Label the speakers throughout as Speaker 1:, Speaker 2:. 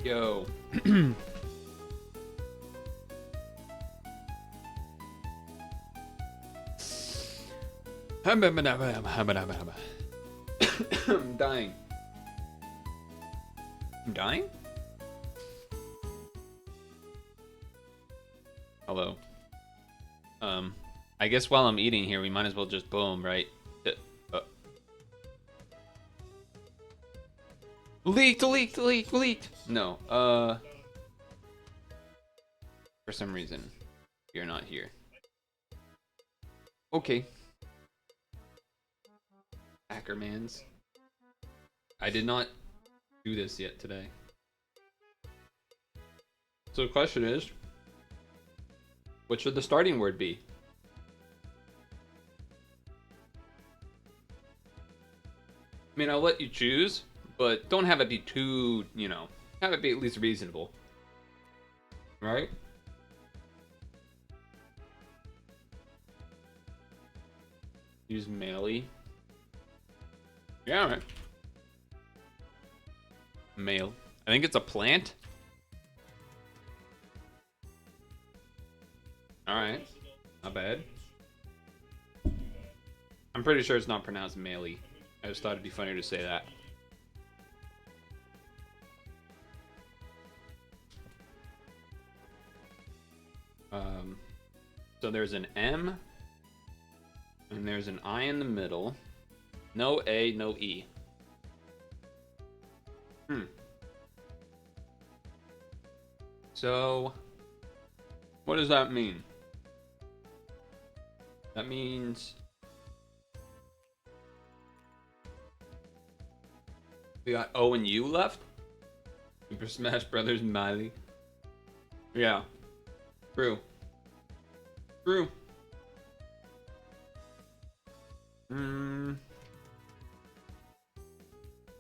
Speaker 1: Yo. I'm dying. I'm dying? Hello. I guess while I'm eating here, we might as well just boom, right? Leaked. No, for some reason, you're not here. Okay. Ackermans. I did not do this yet today. So the question is, what should the starting word be? I mean, I'll let you choose, but don't have it be too, have it be at least reasonable. Right? Use Maily. Yeah, alright. Mail. I think it's a plant. Alright. Not bad. I'm pretty sure it's not pronounced Maily. I just thought it'd be funnier to say that. So there's an M, and there's an I in the middle. No A, no E. So, what does that mean? That means We got O and U left. Super Smash Brothers Miley. Yeah. True. True.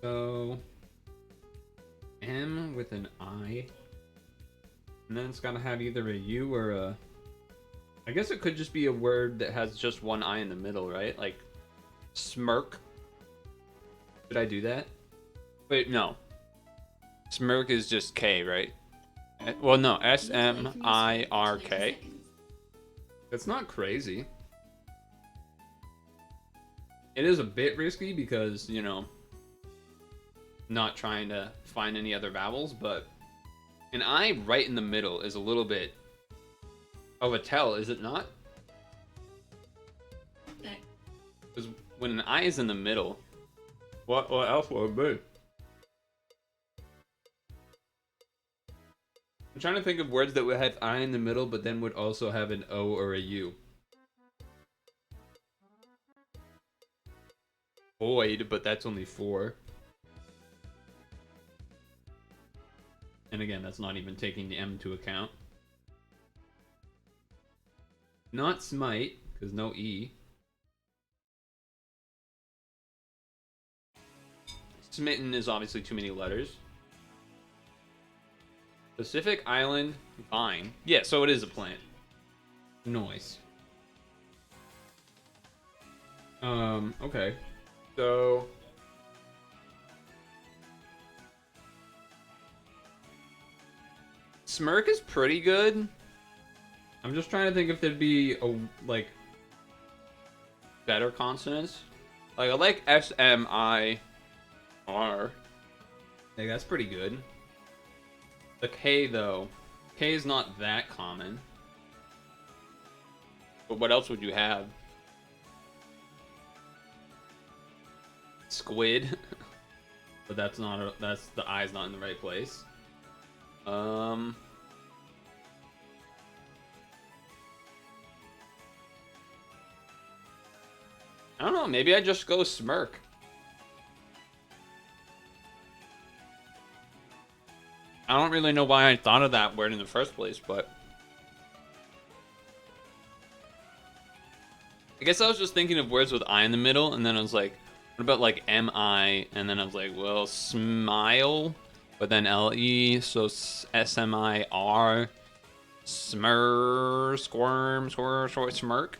Speaker 1: So M with an I. And then it's gotta have either a U or a... I guess it could just be a word that has just one I in the middle, right? Like smirk. Did I do that? Wait, no. Smirk is just K, right? Well, no, S-M-I-R-K. It's not crazy. It is a bit risky because, you know, not trying to find any other vowels, but an I right in the middle is a little bit of a tell, is it not? Because when an I is in the middle, what else would it be? I'm trying to think of words that would have I in the middle, but then would also have an O or a U. Void, but that's only 4. And again, that's not even taking the M into account. Not smite, because no E. Smitten is obviously too many letters. Pacific Island Vine. Yeah, so it is a plant. Noise. Okay. So Smirk is pretty good. I'm just trying to think if there'd be a like better consonants. Like I like S-M-I-R. Like that's pretty good. The K though. K is not that common. But what else would you have? Squid. But that's not that's the I's not in the right place. I don't know, maybe I just go smirk. I don't really know why I thought of that word in the first place, but I guess I was just thinking of words with I in the middle, and then I was like, what about like M-I? And then I was like, well, smile, but then L-E, so S-M-I-R, squirm, smirk.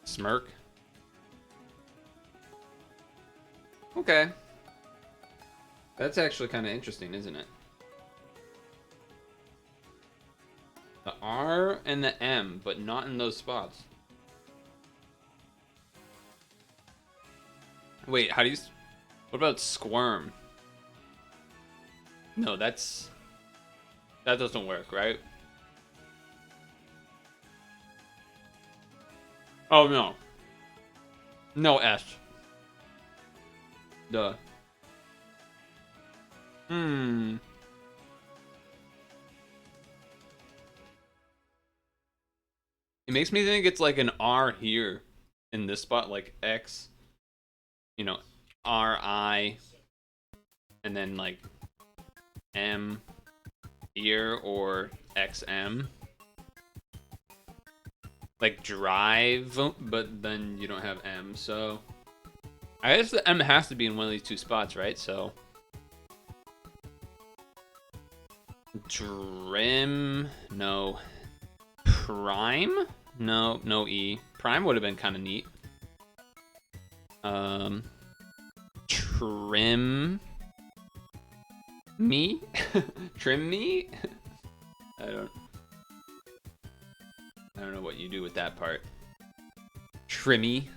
Speaker 1: Smirk. Okay. That's actually kind of interesting, isn't it? The R and the M, but not in those spots. Wait, how do you... What about squirm? No, that doesn't work, right? Oh, no. No S. Duh. It makes me think it's like an R here in this spot, like X, you know, R-I, and then like M here or XM. Like drive, but then you don't have M, so I guess the M has to be in one of these two spots, right? So Trim, no. Prime? No, no E. Prime would have been kind of neat. Trim me? Trim me? I don't know what you do with that part. Trimmy.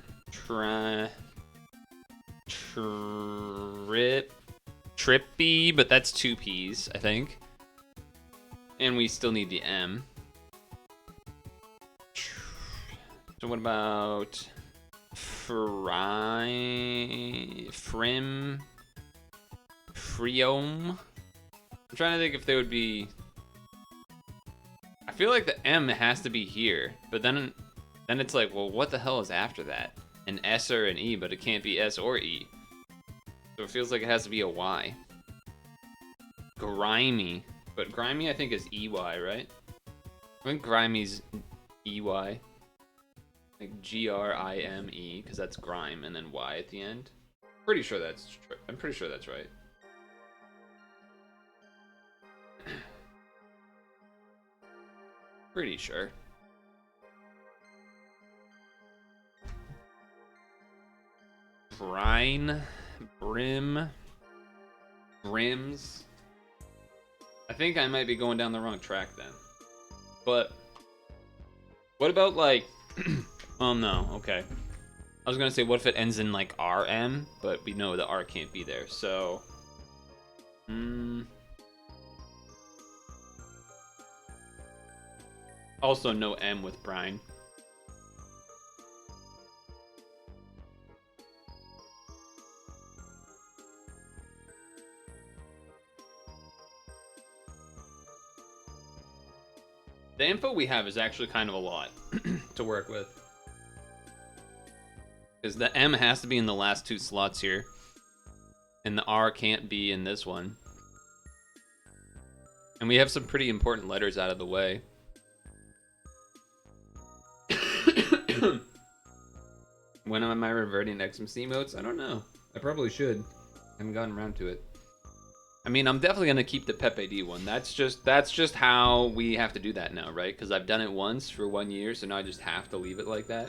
Speaker 1: Trippy, but that's 2 P's, I think. And we still need the M. So what about Friome? I'm trying to think if there would be... I feel like the M has to be here, but then it's like, well, what the hell is after that? An S or an E, but it can't be S or E. So it feels like it has to be a Y. Grimy. But grimy, I think, is EY, right? I think grimy's EY. Like GRIME, because that's grime, and then Y at the end. Pretty sure that's true. I'm pretty sure that's right. Pretty sure. Brine, brim, brims. I think I might be going down the wrong track then. But what about like oh no, okay. I was gonna say what if it ends in like RM, but we know the R can't be there, so also no M with brine. The info we have is actually kind of a lot to work with. Because the M has to be in the last two slots here. And the R can't be in this one. And we have some pretty important letters out of the way. When am I reverting to XMC modes? I don't know. I probably should. I haven't gotten around to it. I mean, I'm definitely gonna keep the Pepe D one. That's just how we have to do that now, right? Because I've done it once for 1 year, so now I just have to leave it like that.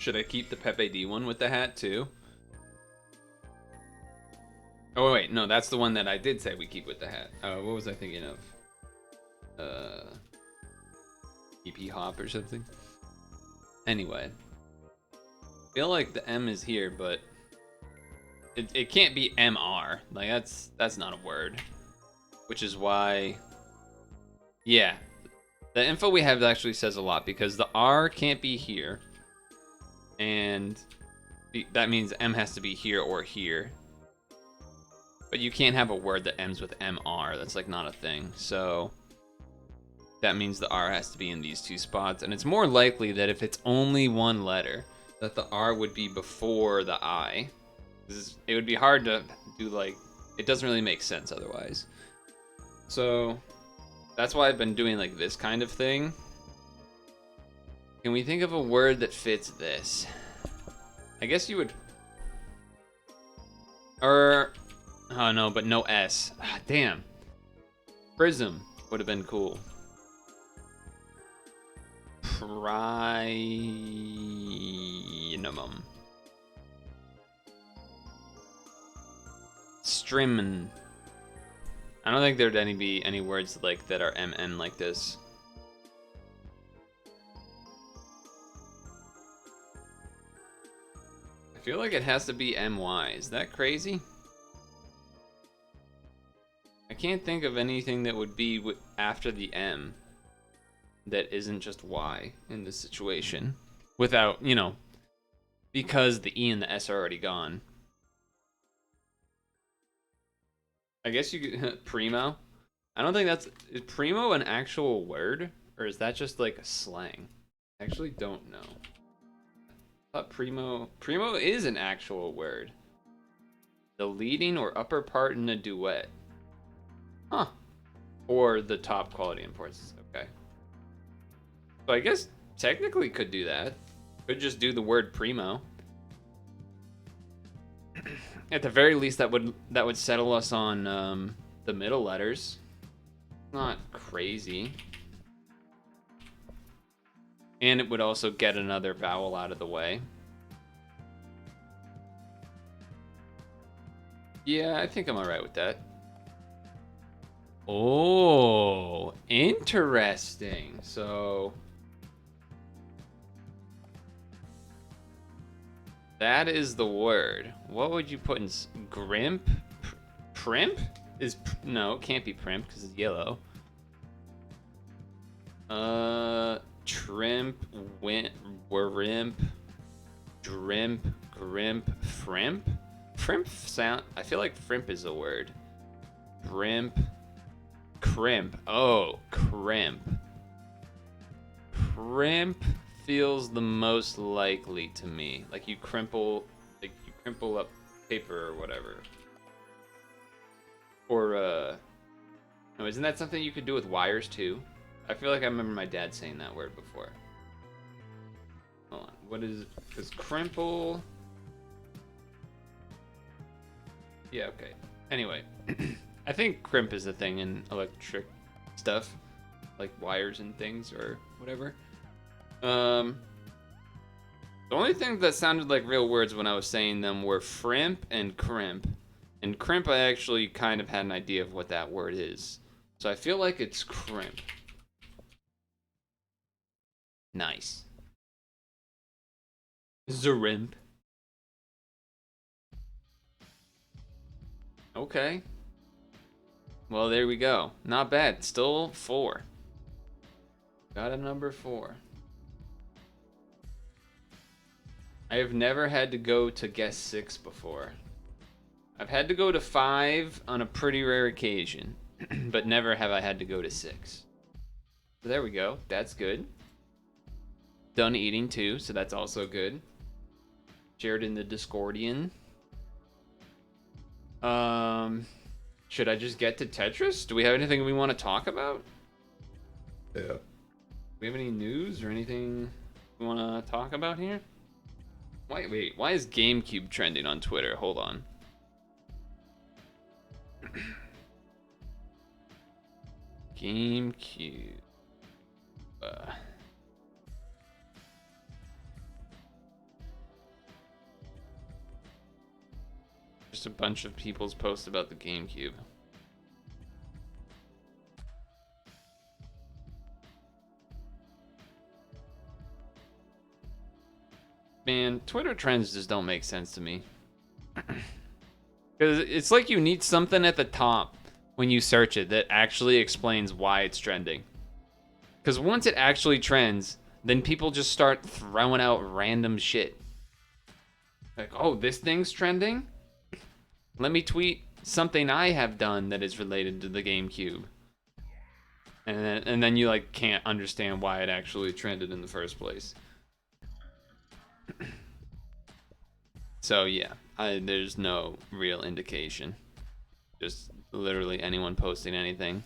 Speaker 1: Should I keep the Pepe D one with the hat too? Oh wait, no, that's the one that I did say we keep with the hat. What was I thinking of? EP Hop or something. Anyway. I feel like the M is here, but it can't be MR. Like that's not a word. Which is why, yeah, the info we have actually says a lot because the R can't be here, and that means M has to be here or here. But you can't have a word that ends with MR. That's like not a thing. So that means the R has to be in these two spots, and it's more likely that if it's only one letter, that the R would be before the I. It would be hard to do, like, it doesn't really make sense otherwise. So that's why I've been doing like this kind of thing. Can we think of a word that fits this? I guess you would, or, oh no, but no S. Ah, damn. Prism would have been cool. Minimum. Strimmen. I don't think there'd be any words like that are MN like this. I feel like it has to be MY. Is that crazy? I can't think of anything that would be after the M that isn't just Y in this situation. Without, you know, because the E and the S are already gone. I guess you could, Primo? I don't think is Primo an actual word? Or is that just like a slang? I actually don't know. I thought Primo is an actual word. The leading or upper part in a duet. Huh. Or the top quality importance. Okay. So I guess technically could do that. Could just do the word primo. At the very least, that would settle us on the middle letters. Not crazy. And it would also get another vowel out of the way. Yeah, I think I'm alright with that. Oh, interesting. So that is the word. What would you put in grimp? Primp? No, it can't be primp because it's yellow. Trimp, wimp, drimp, grimp, frimp. Frimp sound. I feel like frimp is a word. Brimp, crimp. Oh, crimp. Crimp, feels the most likely to me. Like you crimple up paper or whatever. Or no, isn't that something you could do with wires too? I feel like I remember my dad saying that word before. Hold on, what is? Because crimple. Yeah, okay. Anyway, I think crimp is a thing in electric stuff, like wires and things or whatever. The only thing that sounded like real words when I was saying them were frimp and crimp. And crimp, I actually kind of had an idea of what that word is. So I feel like it's crimp. Nice. Zerimp. Okay. Well, there we go. Not bad. Still 4. Got a number 4. I have never had to go to guess 6 before. I've had to go to 5 on a pretty rare occasion, but never have I had to go to 6. So there we go. That's good. Done eating too, so that's also good. Shared in the Discordian. Should I just get to Tetris? Do we have anything we want to talk about?
Speaker 2: Yeah.
Speaker 1: Do we have any news or anything we want to talk about here? Wait, why is GameCube trending on Twitter? Hold on. GameCube. Just a bunch of people's posts about the GameCube. Man, Twitter trends just don't make sense to me. Because it's like you need something at the top when you search it that actually explains why it's trending. Because once it actually trends, then people just start throwing out random shit. Like, oh, this thing's trending? Let me tweet something I have done that is related to the GameCube. And then you like can't understand why it actually trended in the first place. So yeah, there's no real indication. Just literally anyone posting anything.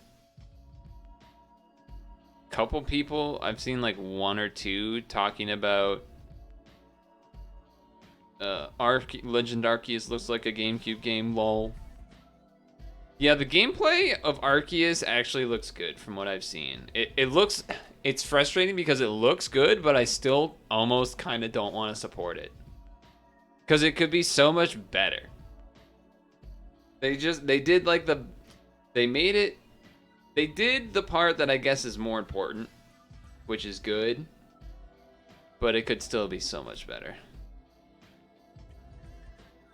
Speaker 1: Couple people, I've seen like 1 or 2 talking about Legend Arceus looks like a GameCube game, lol. Yeah, the gameplay of Arceus actually looks good from what I've seen. It's frustrating because it looks good, but I still almost kind of don't want to support it. Because it could be so much better. They did the part that I guess is more important, which is good, but it could still be so much better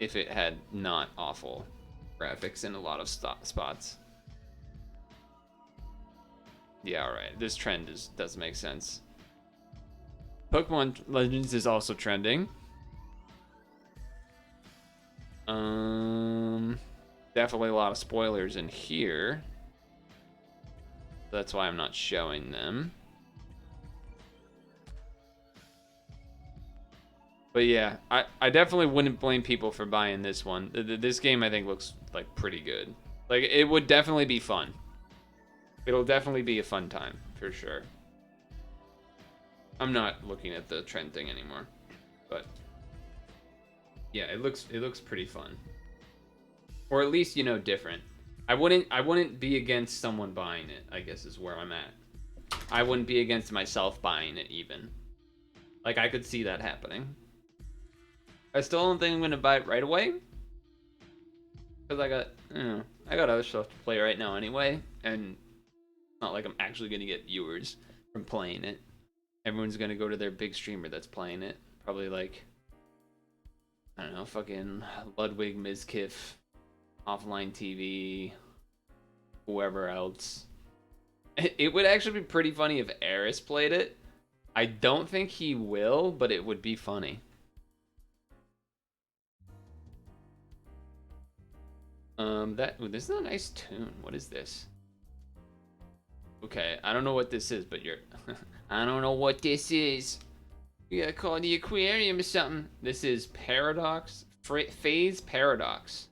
Speaker 1: if it had not awful graphics in a lot of spots. Yeah, alright. This trend does make sense. Pokemon Legends is also trending. Definitely a lot of spoilers in here. That's why I'm not showing them. But yeah, I definitely wouldn't blame people for buying this one. This game I think looks like pretty good. Like it would definitely be fun. It'll definitely be a fun time for sure. I'm not looking at the trend thing anymore, but yeah, it looks pretty fun. Or at least, you know, different. I wouldn't be against someone buying it, I guess is where I'm at. I wouldn't be against myself buying it even. Like I could see that happening. I still don't think I'm gonna buy it right away. Cause I got other stuff to play right now anyway, and it's not like I'm actually gonna get viewers from playing it. Everyone's gonna go to their big streamer that's playing it. Probably like, I don't know, fucking Ludwig Mizkiff, Offline TV, whoever else. It would actually be pretty funny if Eris played it. I don't think he will, but it would be funny. This is a nice tune. What is this? Okay, I don't know what this is, but I don't know what this is, We gotta call the aquarium or something. This is Paradox, Phase Paradox.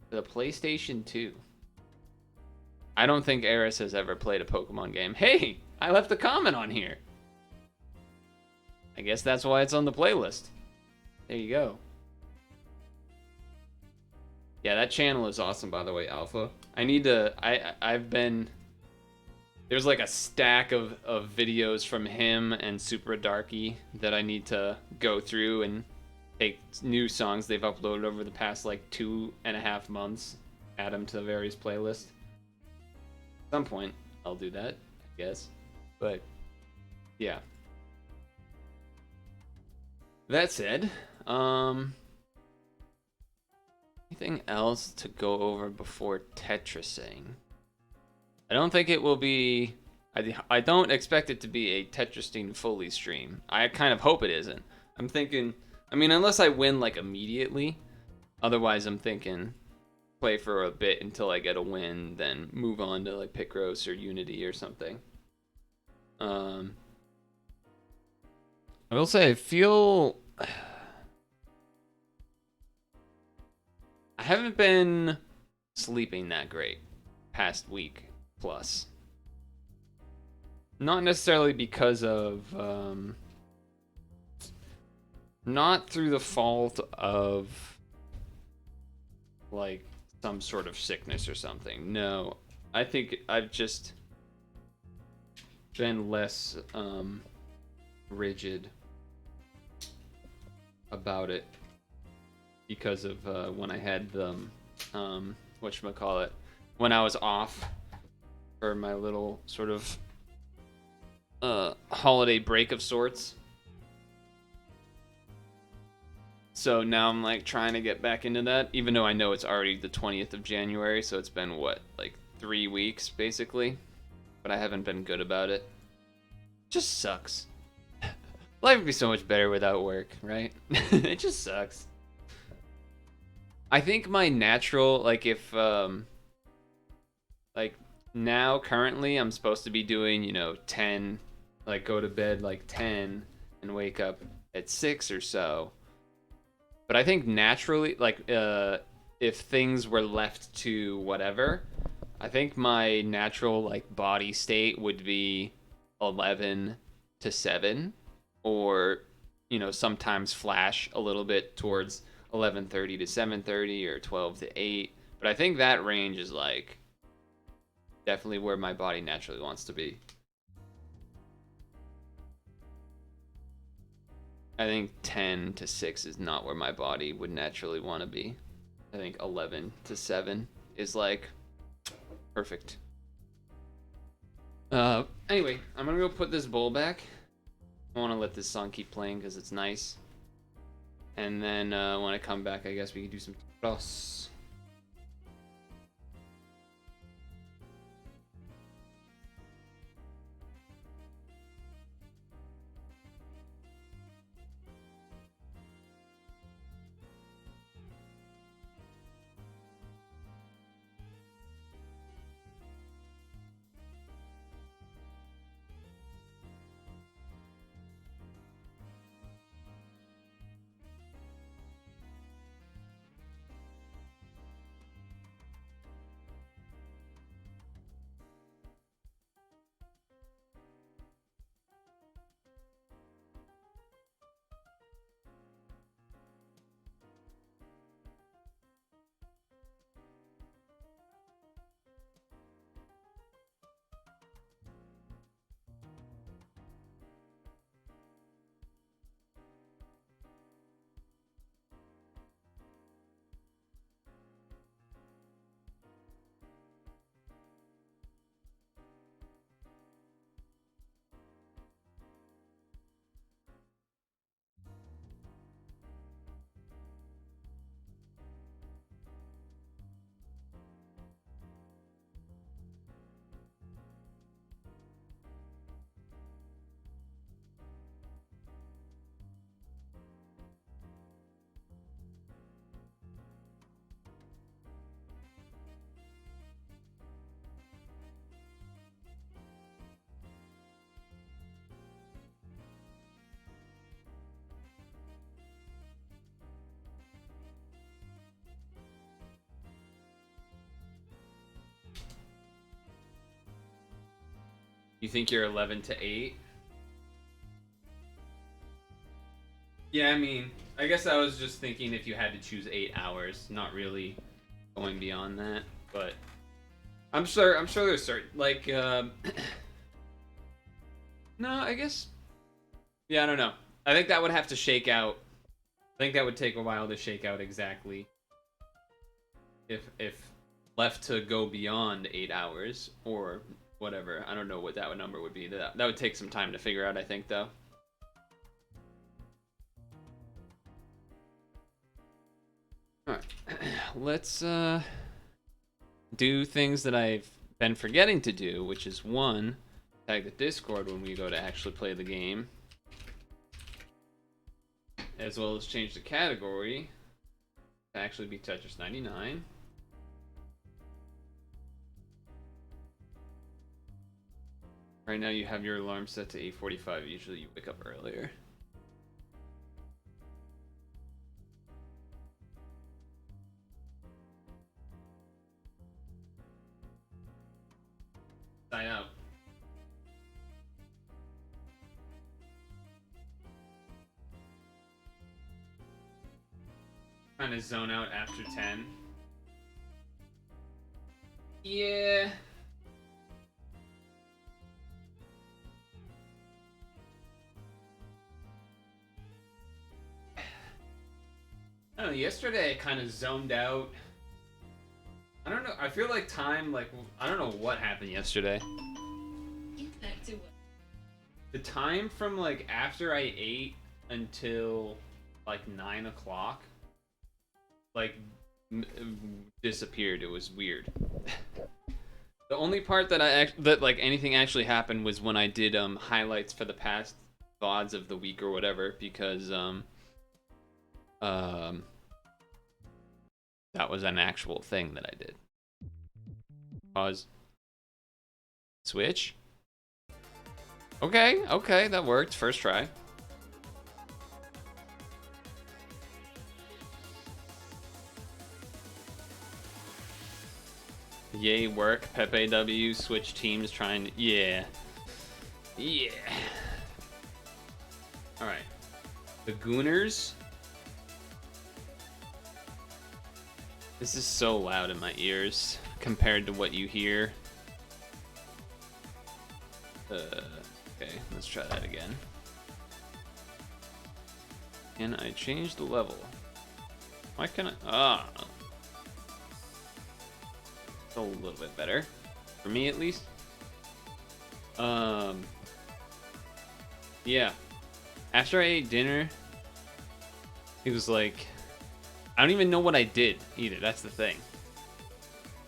Speaker 1: For the PlayStation 2. I don't think Eris has ever played a Pokemon game. Hey, I left a comment on here. I guess that's why it's on the playlist. There you go. Yeah, that channel is awesome, by the way, Alpha. I need to... I've been... There's like a stack of videos from him and Super Darky that I need to go through and take new songs they've uploaded over the past like 2.5 months, add them to the various playlists. At some point, I'll do that, I guess. But, yeah. That said, anything else to go over before Tetrising? I don't think it will be... I don't expect it to be a Tetrising fully stream. I kind of hope it isn't. I'm thinking... I mean, unless I win, like, immediately. Otherwise, I'm thinking play for a bit until I get a win, then move on to, like, Picross or Unity or something. I will say, I feel... I haven't been sleeping that great past week plus. Not necessarily because of... not through the fault of, like, some sort of sickness or something. No, I think I've just been less rigid about it because of when I had the, whatchamacallit, when I was off for my little sort of holiday break of sorts. So now I'm like trying to get back into that, even though I know it's already the 20th of January, so it's been what, like 3 weeks basically, but I haven't been good about it. Just sucks. Life would be so much better without work, right? It just sucks. I think my natural, like if, like now currently I'm supposed to be doing, you know, 10, like go to bed like 10 and wake up at 6 or so. But I think naturally, like, if things were left to whatever, I think my natural, like, body state would be 11 to 7, or, you know, sometimes flash a little bit towards 11:30 to 7:30 or 12 to 8. But I think that range is, like, definitely where my body naturally wants to be. I think 10 to 6 is not where my body would naturally want to be. I think 11 to 7 is like perfect. Anyway, I'm gonna go put this bowl back. I want to let this song keep playing because it's nice. And then when I come back, I guess we can do some Picross. think you're 11 to 8? Yeah, I mean, I guess I was just thinking if you had to choose 8 hours, not really going beyond that, but I'm sure there's certain, like, no, I guess, yeah, I don't know. I think that would have to shake out. I think that would take a while to shake out exactly if left to go beyond 8 hours or whatever. I don't know what that number would be. That would take some time to figure out, I think, though. Alright, let's do things that I've been forgetting to do, which is one, tag the Discord when we go to actually play the game, as well as change the category to actually be Tetris 99. Right now you have your alarm set to 8:45. Usually you wake up earlier. Sign out. Kind of zone out after 10. Yeah. I don't know, yesterday I kind of zoned out. I don't know, I feel like time, like, I don't know what happened yesterday.
Speaker 2: Back to what?
Speaker 1: The time from, like, after I ate until, like, 9 o'clock, like, disappeared. It was weird. The only part that like, anything actually happened was when I did, highlights for the past VODs of the week or whatever, because, that was an actual thing that I did. Pause. Switch? Okay, okay, that worked. First try. Yay, work. Pepe W, switch teams trying to... Yeah. Yeah. Alright. The Gooners. This is so loud in my ears compared to what you hear. Okay, let's try that again. Can I change the level? Why can I? Ah. It's a little bit better. For me, at least. Yeah. After I ate dinner, it was like... I don't even know what I did, either. That's the thing.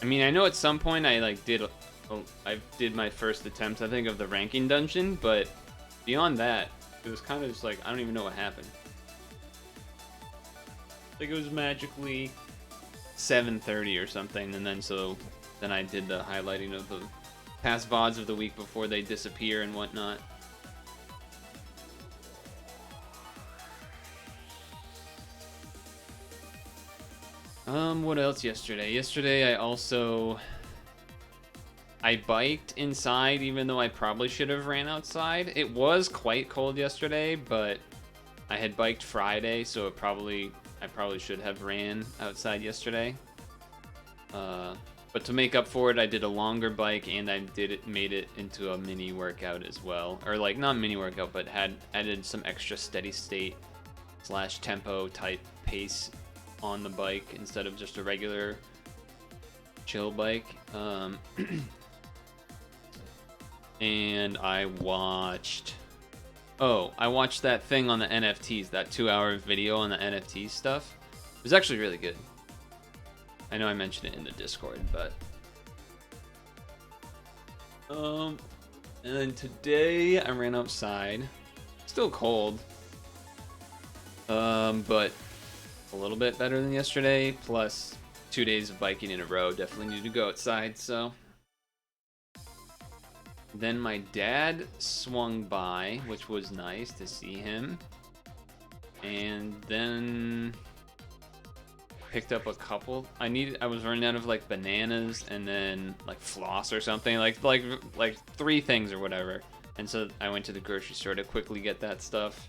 Speaker 1: I mean, I know at some point I, like, I did my first attempt, I think, of the ranking dungeon, but beyond that, it was kind of just like, I don't even know what happened. Like, it was magically 7:30 or something, and then I did the highlighting of the past VODs of the week before they disappear and whatnot. What else yesterday? Yesterday I biked inside, even though I probably should have ran outside. It was quite cold yesterday, but I had biked Friday, so I probably should have ran outside yesterday. But to make up for it, I did a longer bike, and I made it into a mini workout as well. Or, like, not mini workout, but added some extra steady state / tempo type pace on the bike instead of just a regular chill bike. And I watched that thing on the NFTs, that 2-hour video on the NFT stuff. It was actually really good. I know I mentioned it in the Discord, but and then today I ran outside. Still cold. But a little bit better than yesterday, plus 2 days of biking in a row. Definitely need to go outside, so. Then my dad swung by, which was nice to see him. And then picked up a couple. I was running out of like bananas and then like floss or something, like 3 things or whatever. And so I went to the grocery store to quickly get that stuff.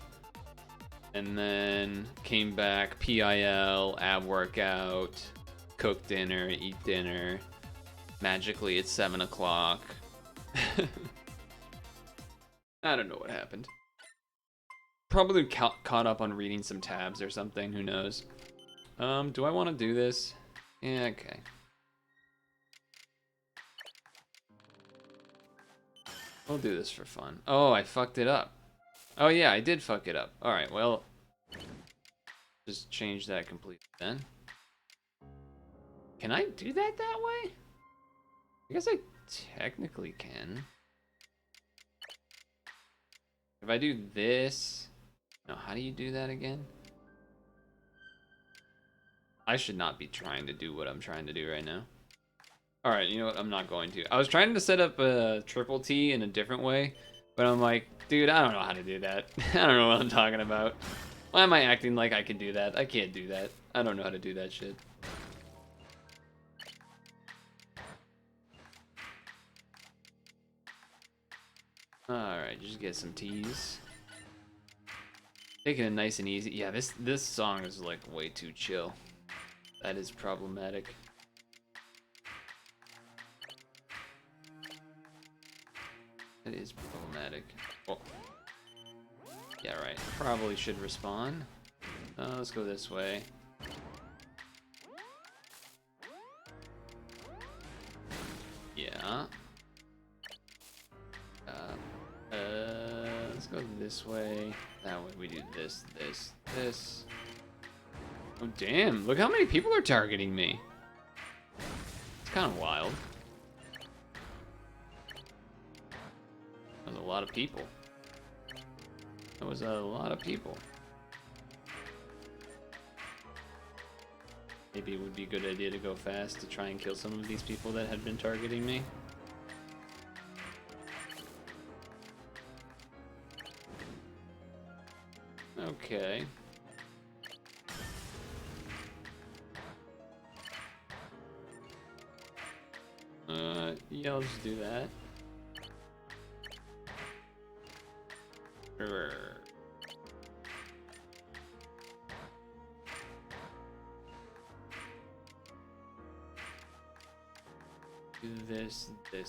Speaker 1: And then came back, PIL, ab workout, cook dinner, eat dinner. Magically, it's 7 o'clock. I don't know what happened. Probably caught up on reading some tabs or something, who knows. Do I want to do this? Yeah, okay. We'll do this for fun. Oh, I fucked it up. Oh yeah, I did fuck it up. Alright, well, just change that completely then. Can I do that way? I guess I technically can. If I do this... No, how do you do that again? I should not be trying to do what I'm trying to do right now. Alright, you know what? I'm not going to. I was trying to set up a triple T in a different way, but I'm like, dude, I don't know how to do that. I don't know what I'm talking about. Why am I acting like I can do that? I can't do that. I don't know how to do that shit. Alright, just get some T's. Taking it nice and easy. Yeah, this song is like way too chill. That is problematic. It is problematic. Oh. Yeah, right. Probably should respawn. Let's go this way. Yeah. Let's go this way. That way we do this, this, this. Oh, damn. Look how many people are targeting me. It's kind of wild. That was a lot of people. That was a lot of people. Maybe it would be a good idea to go fast to try and kill some of these people that had been targeting me. Okay. Yeah, I'll just do that. Do this. Okay.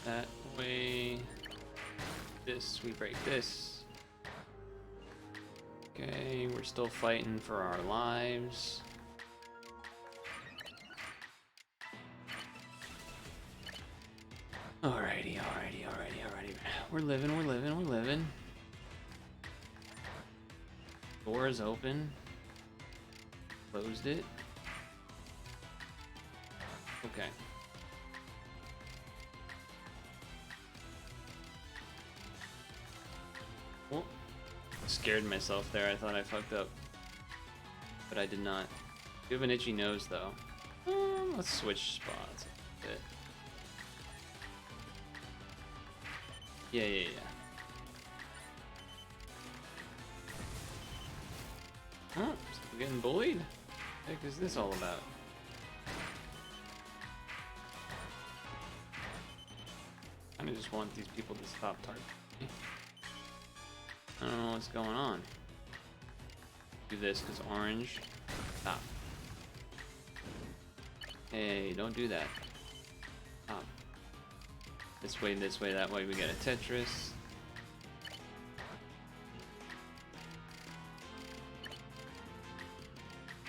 Speaker 1: That way. This, we break this. Okay, we're still fighting for our lives. Alrighty. We're living. Door is open. Closed it. Okay. Oh, scared myself there. I thought I fucked up. But I did not. You have an itchy nose, though. Let's switch spots a bit. Yeah. Huh? Still getting bullied? What the heck is this all about? I just want these people to stop targeting me. I don't know what's going on. Do this because orange. Stop. Hey, don't do that. Stop. This way, that way. We get a Tetris.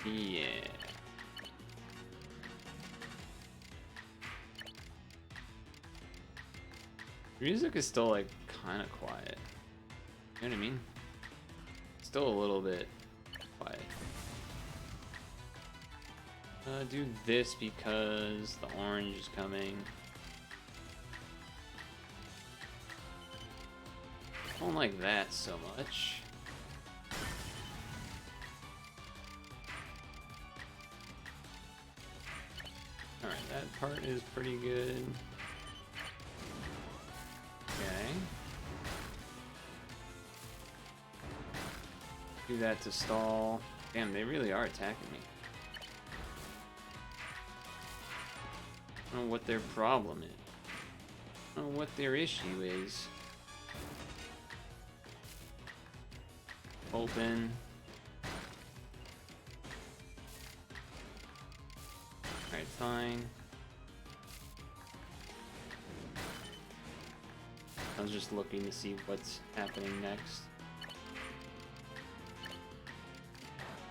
Speaker 1: Yeah. Music is still like kind of quiet. You know what I mean? Still a little bit quiet. Do this because the orange is coming. I don't like that so much. Alright, that part is pretty good. Okay. Do that to stall. Damn, they really are attacking me. I don't know what their problem is. I don't know what their issue is. Open. Alright, fine. I was just looking to see what's happening next.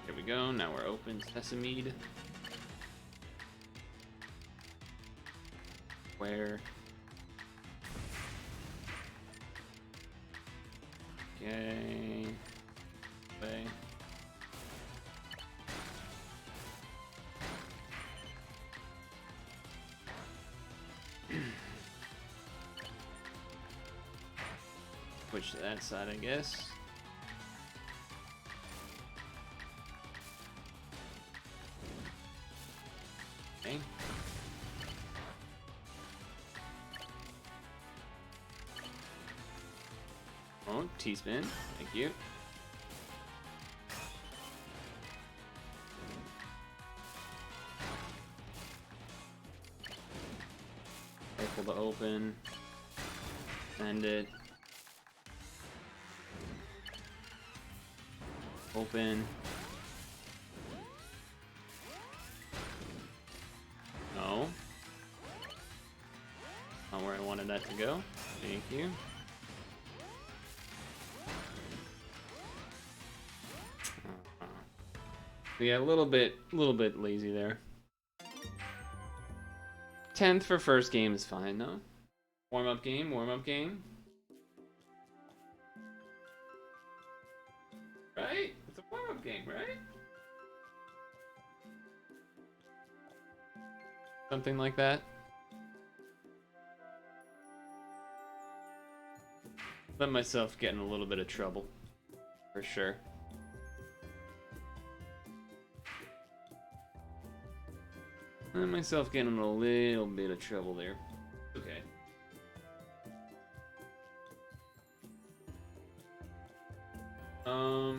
Speaker 1: Here we go, now we're open. Sesame. Where? Okay. Play. Switch to that side, I guess. Okay. Oh, T-spin. Thank you. Careful to open. Send it. Open. No. Not where I wanted that to go. Thank you. Yeah, a little bit lazy there. 10th for first game is fine though. Warm-up game, warm-up game. Right? It's a warm-up game, right? Something like that. Let myself get in a little bit of trouble. For sure. Let myself get in a little bit of trouble there. Okay. I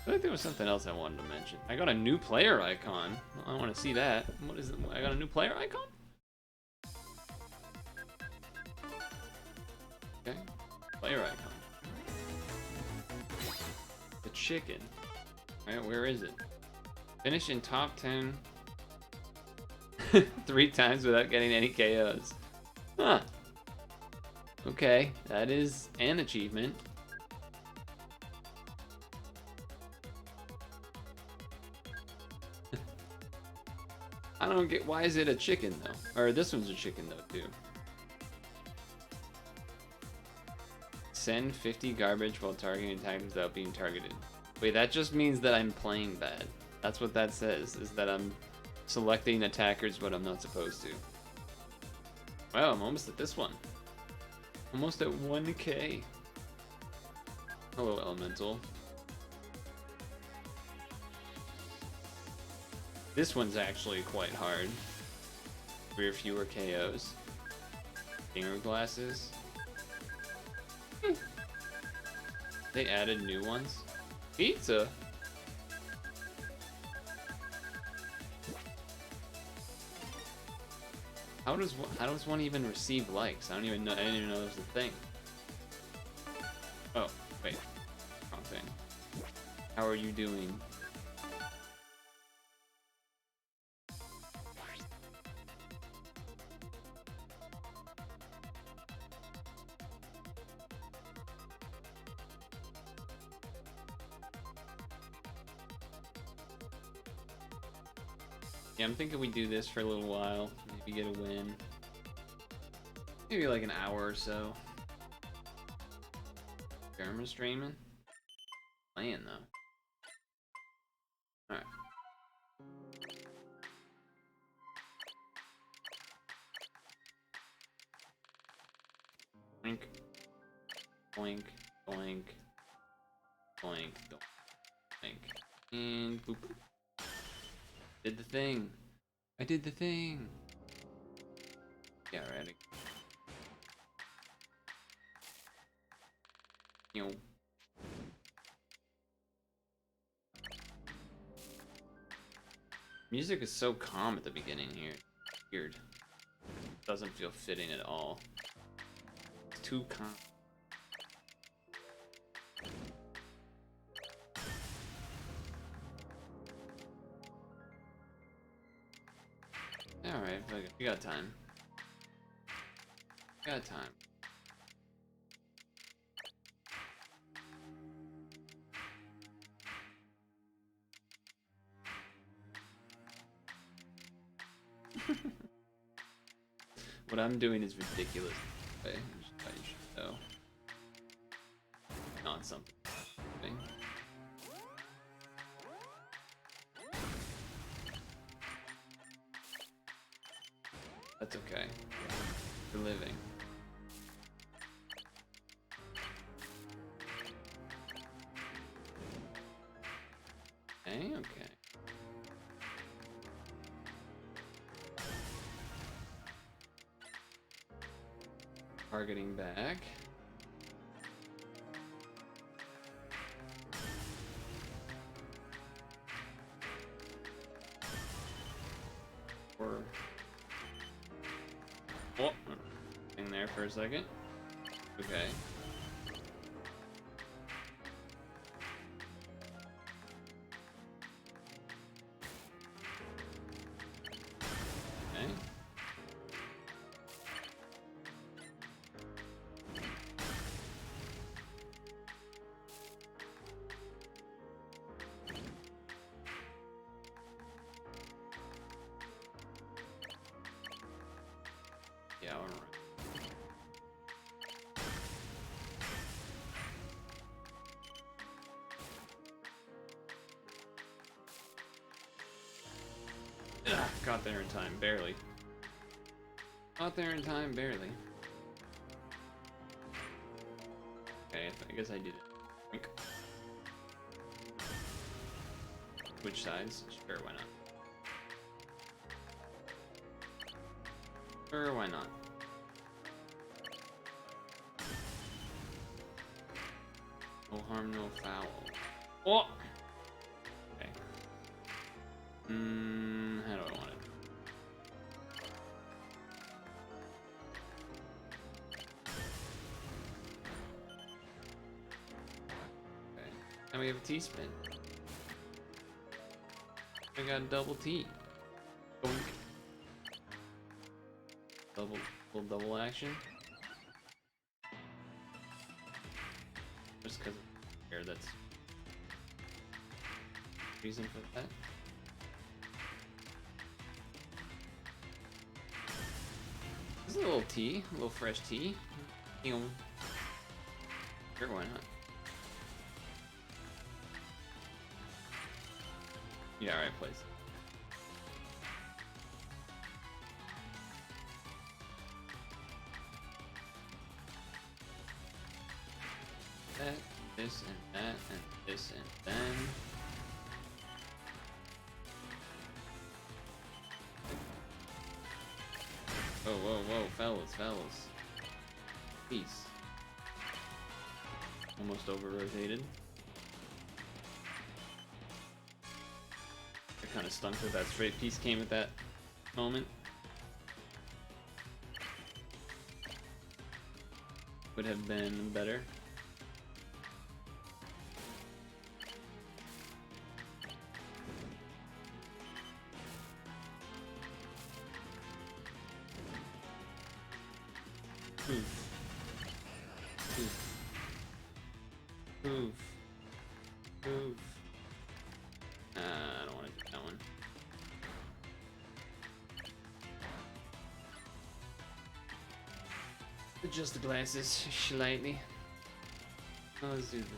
Speaker 1: feel like there was something else I wanted to mention. I got a new player icon. I want to see that. What is it? I got a new player icon? Okay. Player icon. The chicken. Alright, where is it? Finish in top 10 3 times without getting any KOs. Huh. Okay, that is an achievement. I don't get, why is it a chicken though? Or this one's a chicken though too. Send 50 garbage while targeting attackers without being targeted. Wait, that just means that I'm playing bad. That's what that says, is that I'm selecting attackers but I'm not supposed to. Wow, I'm almost at this one. Almost at 1k. Hello, Elemental. This one's actually quite hard. 3 or fewer KOs. Finger glasses. They added new ones. Pizza. How does one even receive likes? I didn't even know there was a thing. Oh, wait. Wrong thing. How are you doing? Yeah, I'm thinking we do this for a little while. Maybe get a win. Maybe like an hour or so. German streaming? Playing though. Alright. Boink. Boink. Boink. Boink. Boink. And boop. Did the thing. I did the thing. Yeah, right. You know. Music is so calm at the beginning here. Weird. Doesn't feel fitting at all. It's too calm. Alright, we got time. We got time. What I'm doing is ridiculous. Okay, I thought you should know. Not something. That's okay. We're living. Okay. Targeting back. Or oh, in there for a second. Okay. Okay. Yeah, all right. Ugh, got there in time, barely. Got there in time, barely. Okay, I guess I did it. Which sides? Sure, why not? Sure, why not? No harm, no foul. Oh! Okay. How do I want it? Okay. Now we have a T-spin. I got a double T. Boink. Little double action. Just because of here, that's reason for that. This is a little tea, a little fresh tea. You know, sure, why not? Yeah, alright, please. That, this, and that, and this, and then. Whoa, whoa, whoa, fellas. Peace. Almost over-rotated. I kind of stunk that straight piece came at that moment. Would have been better. Move. I don't want to do that one. Adjust the glasses slightly. Oh, let's do this.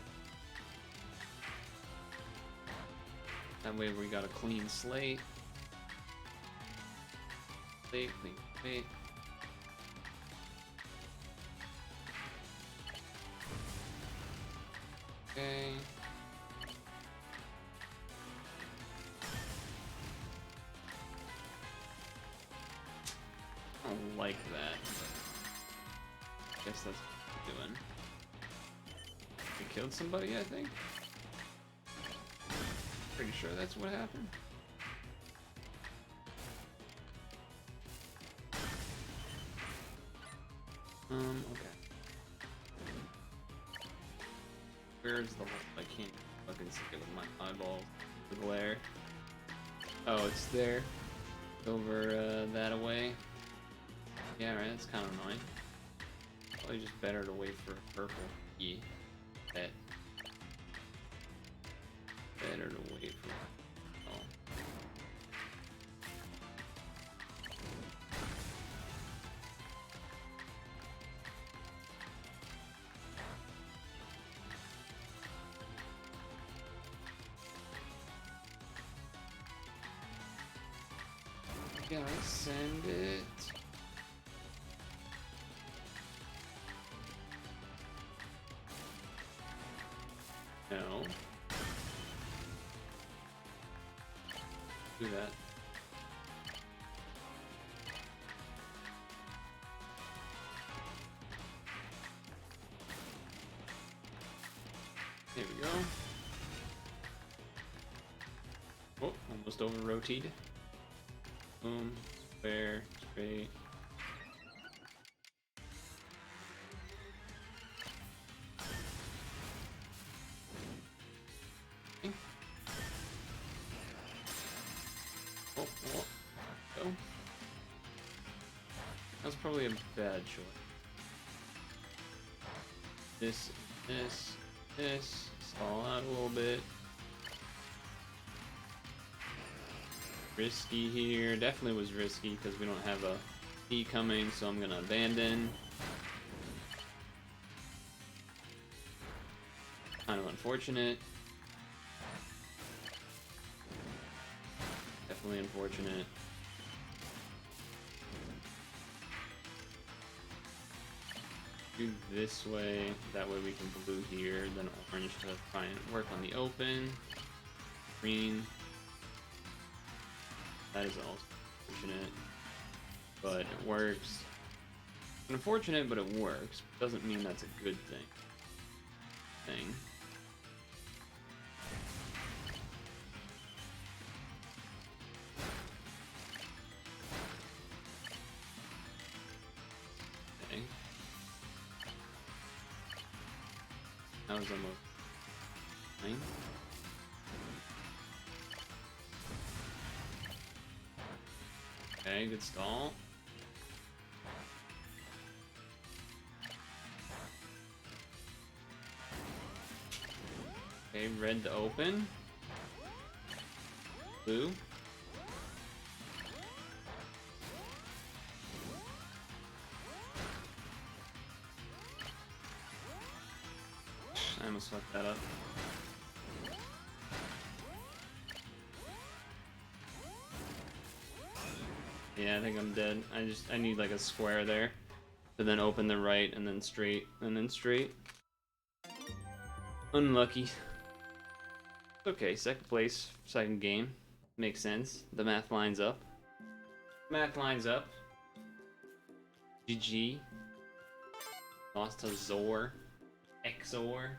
Speaker 1: That way we got a clean slate. Clean slate. Okay. Oh like that. I guess that's what we're doing. We killed somebody, I think. Pretty sure that's what happened. Okay. Where's the hole? I can't fucking see it with my eyeballs. The glare. Oh, it's there. Over that away. Yeah, right, that's kind of annoying. Probably just better to wait for a purple key. Bet. Better to wait for oh. Yeah, I send it. No. Do that. There we go. Oh, almost over rotated. Boom, square, straight. Okay. Oh, go. That was probably a bad choice. This, stall out a little bit. Risky here, definitely was risky because we don't have a E coming, so I'm gonna abandon. Kind of unfortunate. Definitely unfortunate. Do this way, that way we can blue here, then orange to try and work on the open. Green. That is also unfortunate, but it works. Unfortunate, but it works. Doesn't mean that's a good thing. Okay. That was almost fine. Okay, good stall. Okay, red to open. Blue. I almost fucked that up. Yeah, I think I'm dead. I need like a square there. To then open the right and then straight and then straight. Unlucky. Okay, second place, second game. Makes sense. The math lines up. Math lines up. GG. Lost to Zor. Exor.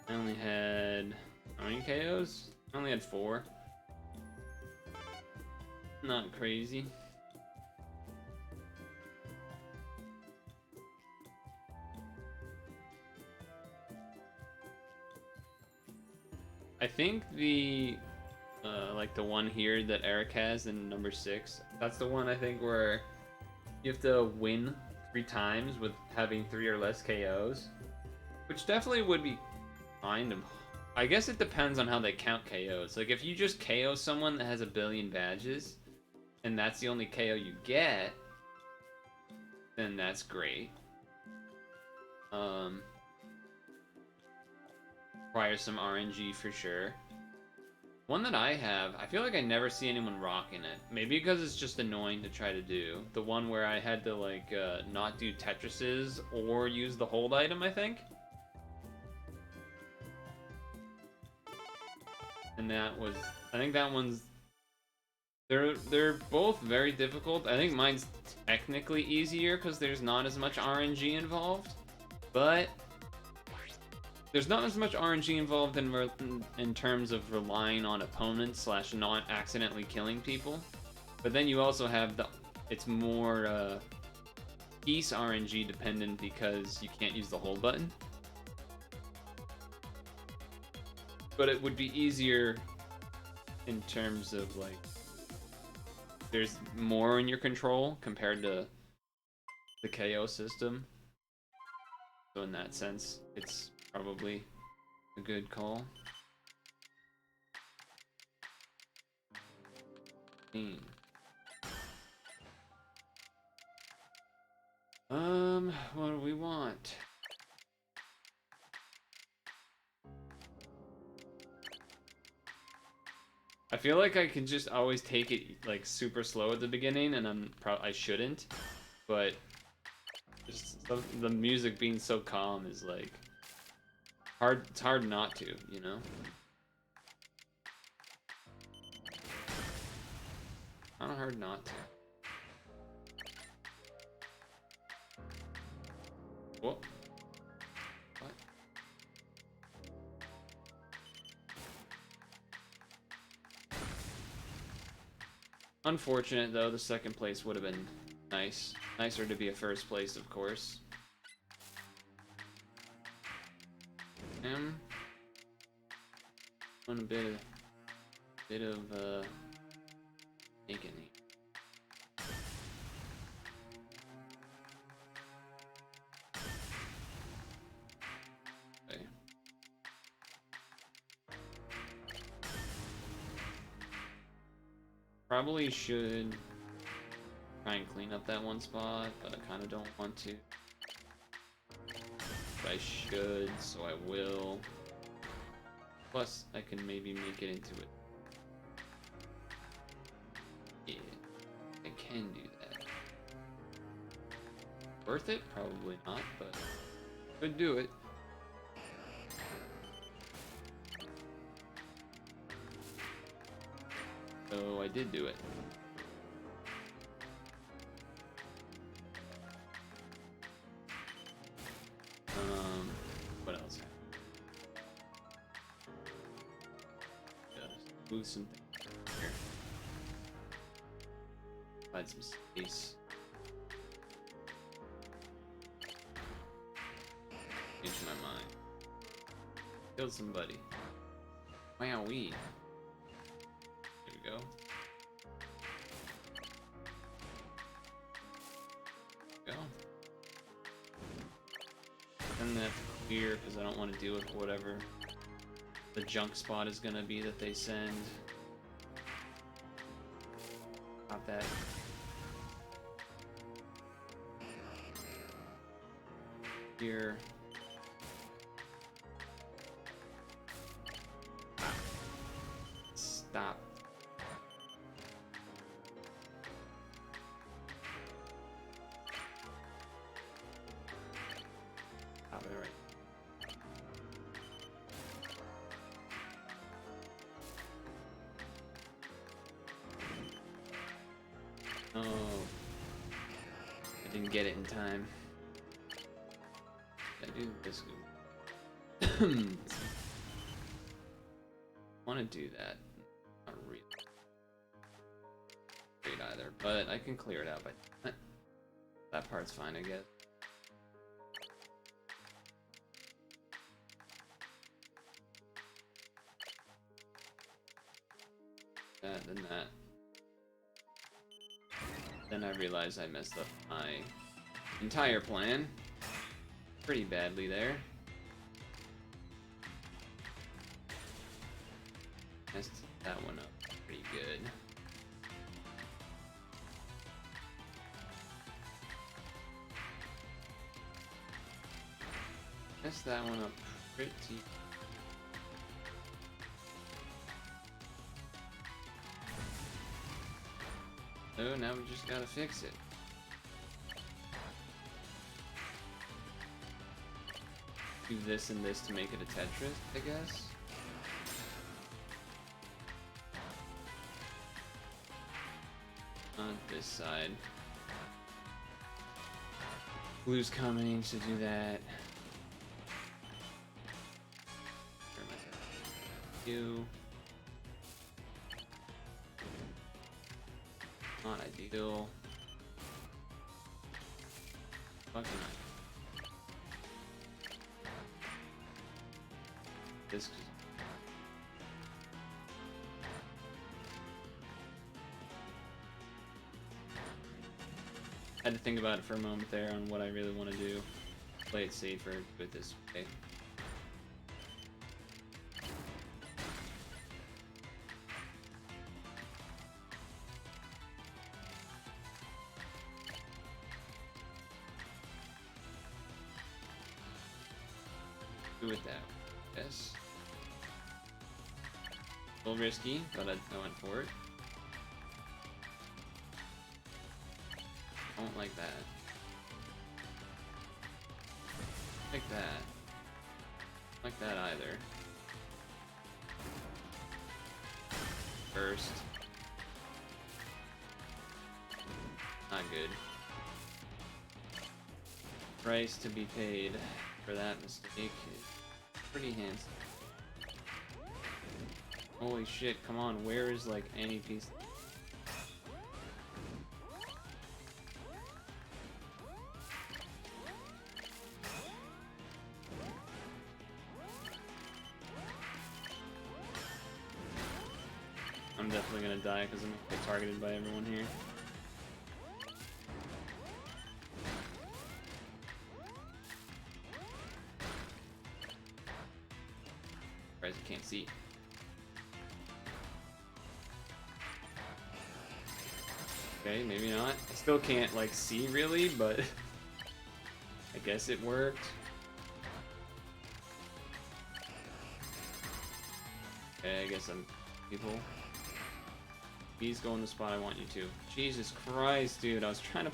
Speaker 1: I only had... how many KOs? I only had 4. Not crazy. I think the like the one here that Eric has in number 6, that's the one I think where you have to win 3 times with having 3 or less KOs, which definitely would be kind of... I guess it depends on how they count KOs. Like if you just KO someone that has a billion badges and that's the only KO you get, then that's great. Requires some RNG for sure. One that I have, I feel like I never see anyone rocking it. Maybe because it's just annoying to try to do. The one where I had to like not do Tetrises or use the hold item, I think. And that was, I think that one's They're both very difficult. I think mine's technically easier because there's not as much RNG involved, but there's not as much RNG involved in terms of relying on opponents slash not accidentally killing people. But then you also have it's more piece RNG dependent because you can't use the hold button. But it would be easier in terms of like there's more in your control compared to the KO system. So in that sense, it's probably a good call. What do we want? I feel like I can just always take it like super slow at the beginning, and I shouldn't, but just the music being so calm is like hard. It's hard not to, you know. Kind of hard not to. Whoa. What? Unfortunate though, the second place would have been nice. Nicer to be a first place, of course. On a bit of thinking here. Okay. Probably should try and clean up that one spot, but I kind of don't want to. But I should, so I will. Plus, I can maybe make it into it. Yeah, I can do that. Worth it? Probably not, but could do it. So I did do it. What else? Just move some things here. Find some space. Change my mind. Killed somebody. Wowee. There we go. Go. And then clear because I don't want to deal with whatever the junk spot is gonna be that they send. Not that. Here. Stop. Stop it right. Oh. I didn't get it in time. I do this. Want to do that. Not really great either, but I can clear it out by that part's fine, I guess. That, then that. Then I realized I messed up my entire plan pretty badly there. Messed that one up pretty good. Messed that one up pretty. Oh, now we just gotta fix it. Do this and this to make it a Tetris, I guess. On this side. Blue's coming to do that. You. Not ideal. Fucking this. I had to think about it for a moment there on what I really want to do. Play it safer with this way. Do it that way. Yes. A little risky, but I went for it. Don't like that. Like that. Like that either. First. Not good. Price to be paid for that mistake is pretty handsome. Holy shit, come on, where is like any piece? I'm definitely gonna die because I'm gonna get targeted by everyone here. Surprised you can't see. Okay, maybe not. I still can't like see really, but I guess it worked. Okay, I guess I'm people. Please go in the spot I want you to. Jesus Christ, dude, I was trying to...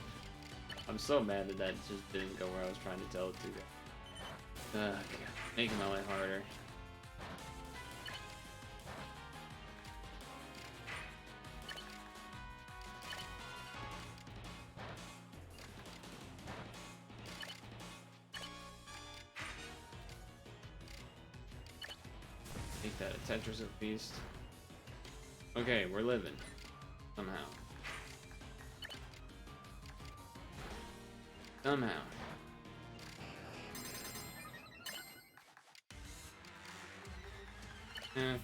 Speaker 1: I'm so mad that that just didn't go where I was trying to tell it to go. God, making my life harder. Make that a Tetris at least. Okay, we're living. Somehow. Somehow. Eh.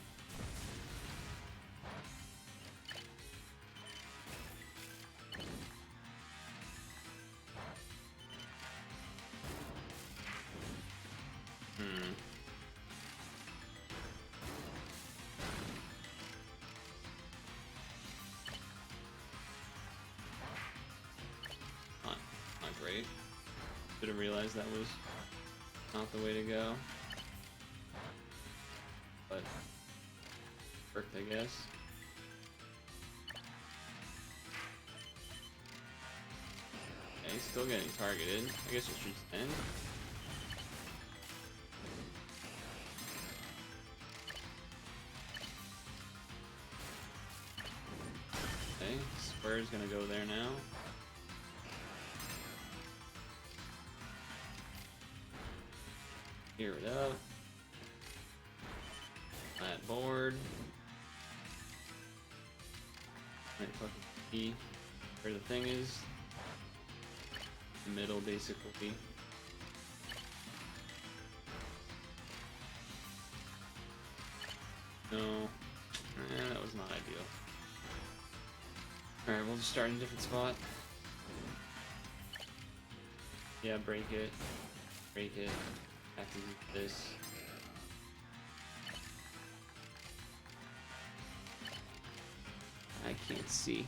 Speaker 1: Great. Should have realized that was not the way to go. But worked, I guess. Okay, he's still getting targeted. I guess it should end. Okay, Square's gonna go there now. Clear it up. That board. Right, fucking key. Where the thing is. The middle, basically. No. That was not ideal. Alright, we'll just start in a different spot. Yeah, break it. Break it. Have to use this. I can't see.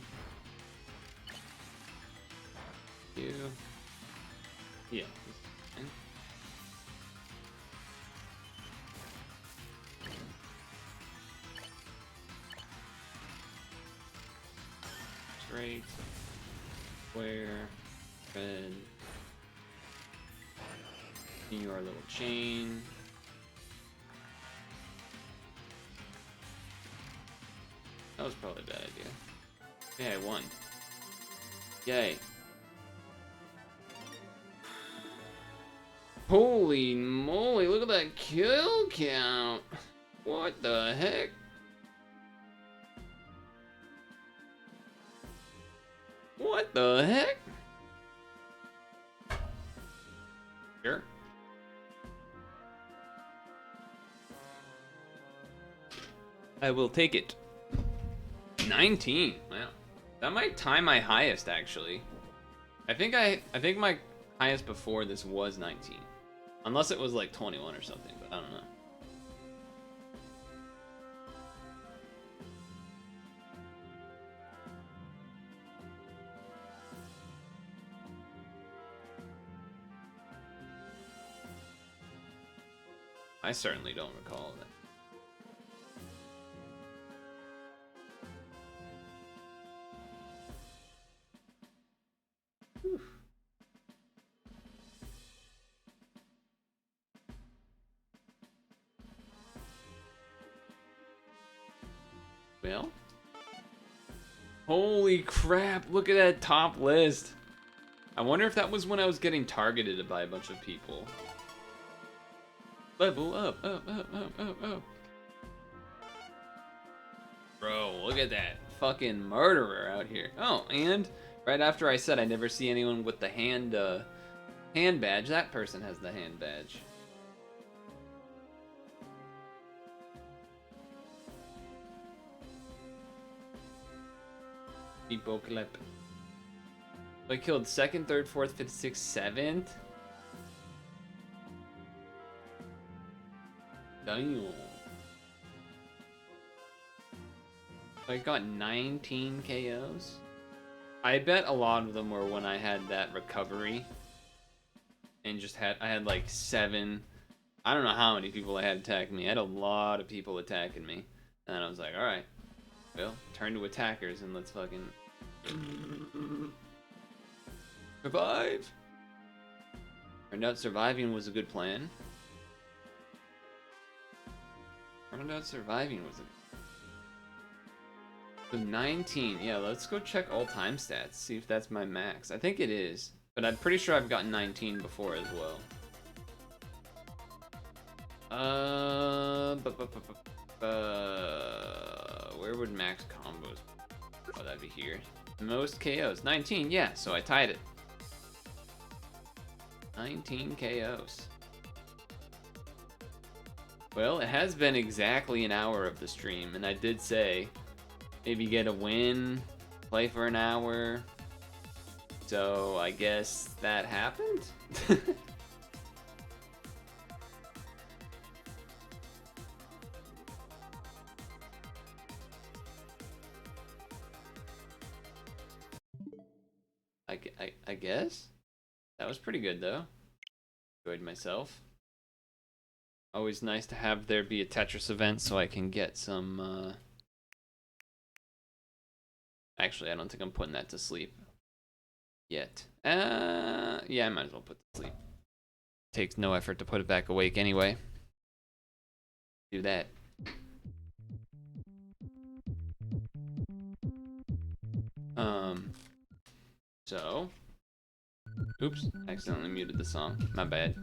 Speaker 1: You. Yeah. Straight. Square. Red. Your little chain. That was probably a bad idea. Yeah, I won. Yay. Holy moly, look at that kill count. What the heck? What the heck? Sure. I will take it. 19. Wow. That might tie my highest actually. I think my highest before this was 19. Unless it was like 21 or something, but I don't know. I certainly don't recall that. Whew. Well, holy crap, look at that top list. I wonder if that was when I was getting targeted by a bunch of people. Level up, up, up, up, up, up. Bro, look at that fucking murderer out here. Oh, and right after I said I never see anyone with the hand badge, that person has the hand badge. Depot clip. So I killed 2nd, 3rd, 4th, 5th, 6th, 7th. Damn. I got 19 KOs. I bet a lot of them were when I had that recovery. And I had like 7. I don't know how many people I had attack me. I had a lot of people attacking me. And I was like, alright. Well, turn to attackers and let's fucking survive. Turned out surviving was a good plan. Turned out surviving was a... So 19. Yeah, let's go check all time stats. See if that's my max. I think it is. But I'm pretty sure I've gotten 19 before as well. Where would max combos be? Oh, that'd be here. Most KOs. 19, yeah, so I tied it. 19 KOs. Well, it has been exactly an hour of the stream, and I did say maybe get a win, play for an hour. So I guess that happened? I guess? That was pretty good though. Enjoyed myself. Always nice to have there be a Tetris event so I can get some, Actually, I don't think I'm putting that to sleep yet. Yeah, I might as well put it to sleep. Takes no effort to put it back awake anyway. Do that. So... Oops, accidentally muted the song. My bad.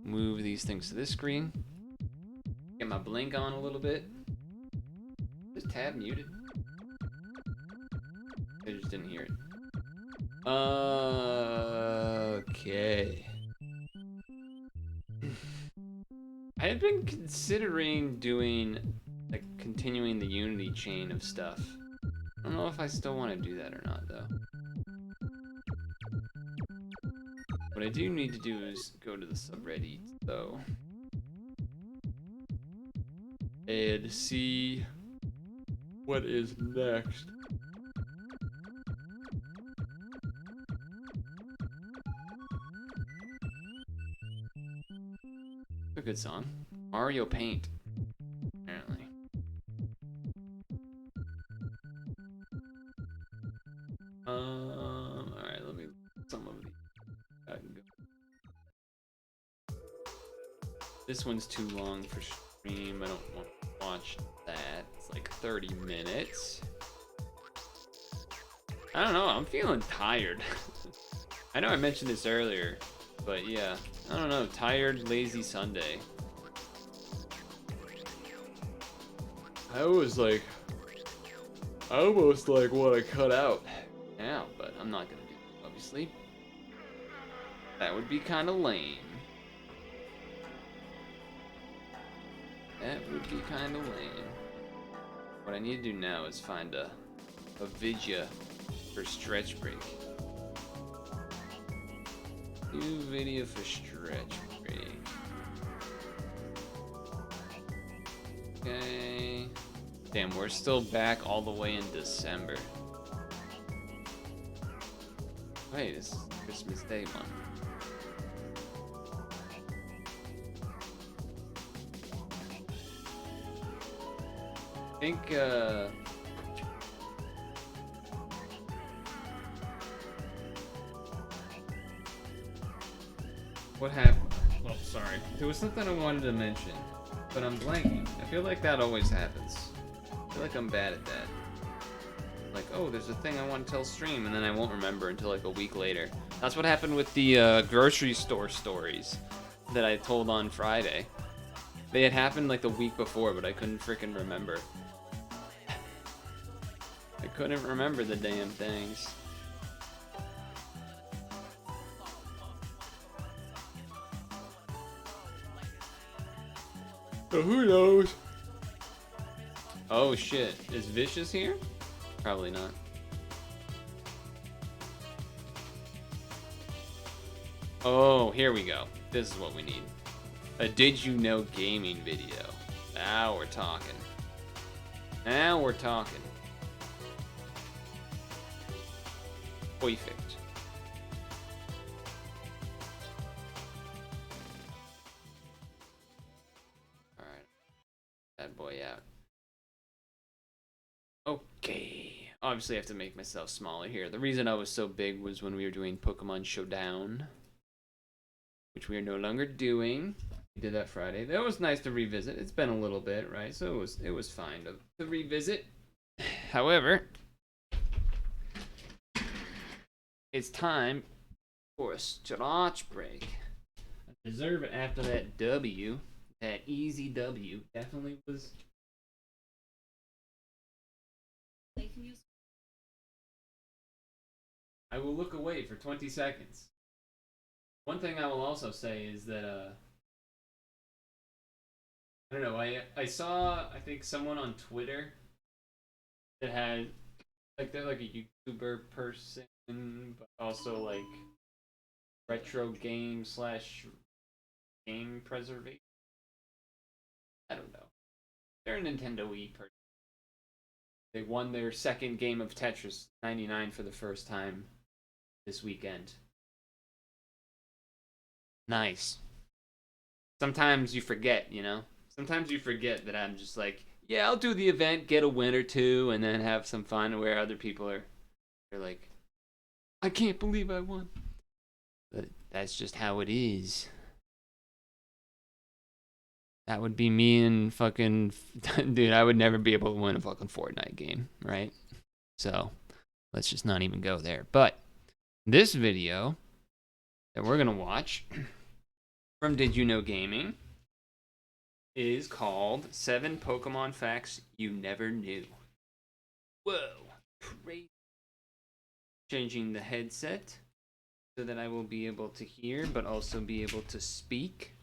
Speaker 1: Move these things to this screen. Get my blink on a little bit. Is tab muted? I just didn't hear it. Okay. I had been considering doing, like, continuing the Unity chain of stuff. I don't know if I still want to do that or not, though. What I do need to do is go to the subreddit, though. And see what is next. A good song. Mario Paint. Apparently. Alright, let me some of these. I can go. This one's too long for stream. I don't want to watch that. like 30 minutes. I don't know, I'm feeling tired. I know I mentioned this earlier, but yeah, I don't know, tired, lazy Sunday. I almost like want to cut out now, but I'm not gonna do that, obviously. That would be kind of lame. That would be kind of lame. What I need to do now is find a vidya for stretch break. New video for stretch break. Okay. Damn, we're still back all the way in December. Wait, this is Christmas Day one. I think, what happened? Well, sorry. There was something I wanted to mention, but I'm blanking. I feel like that always happens. I feel like I'm bad at that. Like, oh, there's a thing I want to tell stream, and then I won't remember until like a week later. That's what happened with the grocery store stories that I told on Friday. They had happened like the week before, but I couldn't freaking remember. I couldn't remember the damn things. So who knows? Oh shit, is Vicious here? Probably not. Oh, here we go. This is what we need. A Did You Know gaming video. Now we're talking. Now we're talking. Perfect. Alright. That boy out. Okay. Obviously I have to make myself smaller here. The reason I was so big was when we were doing Pokemon Showdown, which we are no longer doing. We did that Friday. That was nice to revisit. It's been a little bit, right? So it was fine to revisit. However, it's time for a stretch break. I deserve it after that W. That easy W definitely was. I will look away for 20 seconds. One thing I will also say is that, I don't know, I saw, I think, someone on Twitter that had, like, they're like a YouTuber person, but also, like, retro game / game preservation. I don't know. They're a Nintendo-y person. They won their second game of Tetris 99 for the first time this weekend. Nice. Sometimes you forget, you know? Sometimes you forget that I'm just like, yeah, I'll do the event, get a win or two, and then have some fun where other people they're like, I can't believe I won. But that's just how it is. That would be me and fucking... Dude, I would never be able to win a fucking Fortnite game, right? So, let's just not even go there. But, this video that we're gonna watch from Did You Know Gaming is called 7 Pokemon Facts You Never Knew. Whoa, crazy. Changing the headset so that I will be able to hear but also be able to speak.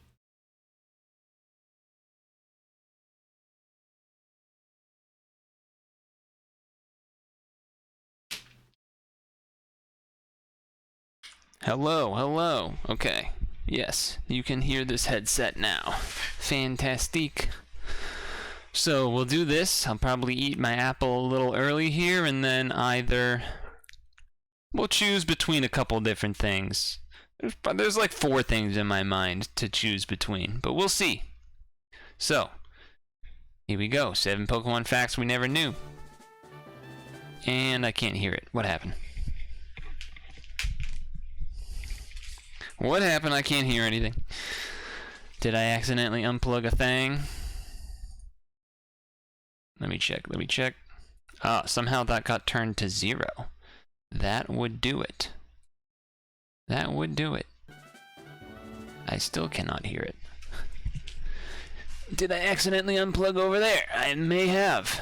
Speaker 1: Hello. Okay. Yes, you can hear this headset now. Fantastic. So we'll do this. I'll probably eat my apple a little early here, and then either we'll choose between a couple different things. There's like 4 things in my mind to choose between, but we'll see. So, here we go. 7 Pokemon facts we never knew. And I can't hear it. What happened? What happened? I can't hear anything. Did I accidentally unplug a thing?
Speaker 3: Let me check. Ah, somehow that got turned to 0. That would do it. That would do it. I still cannot hear it. Did I accidentally unplug over there? I may have.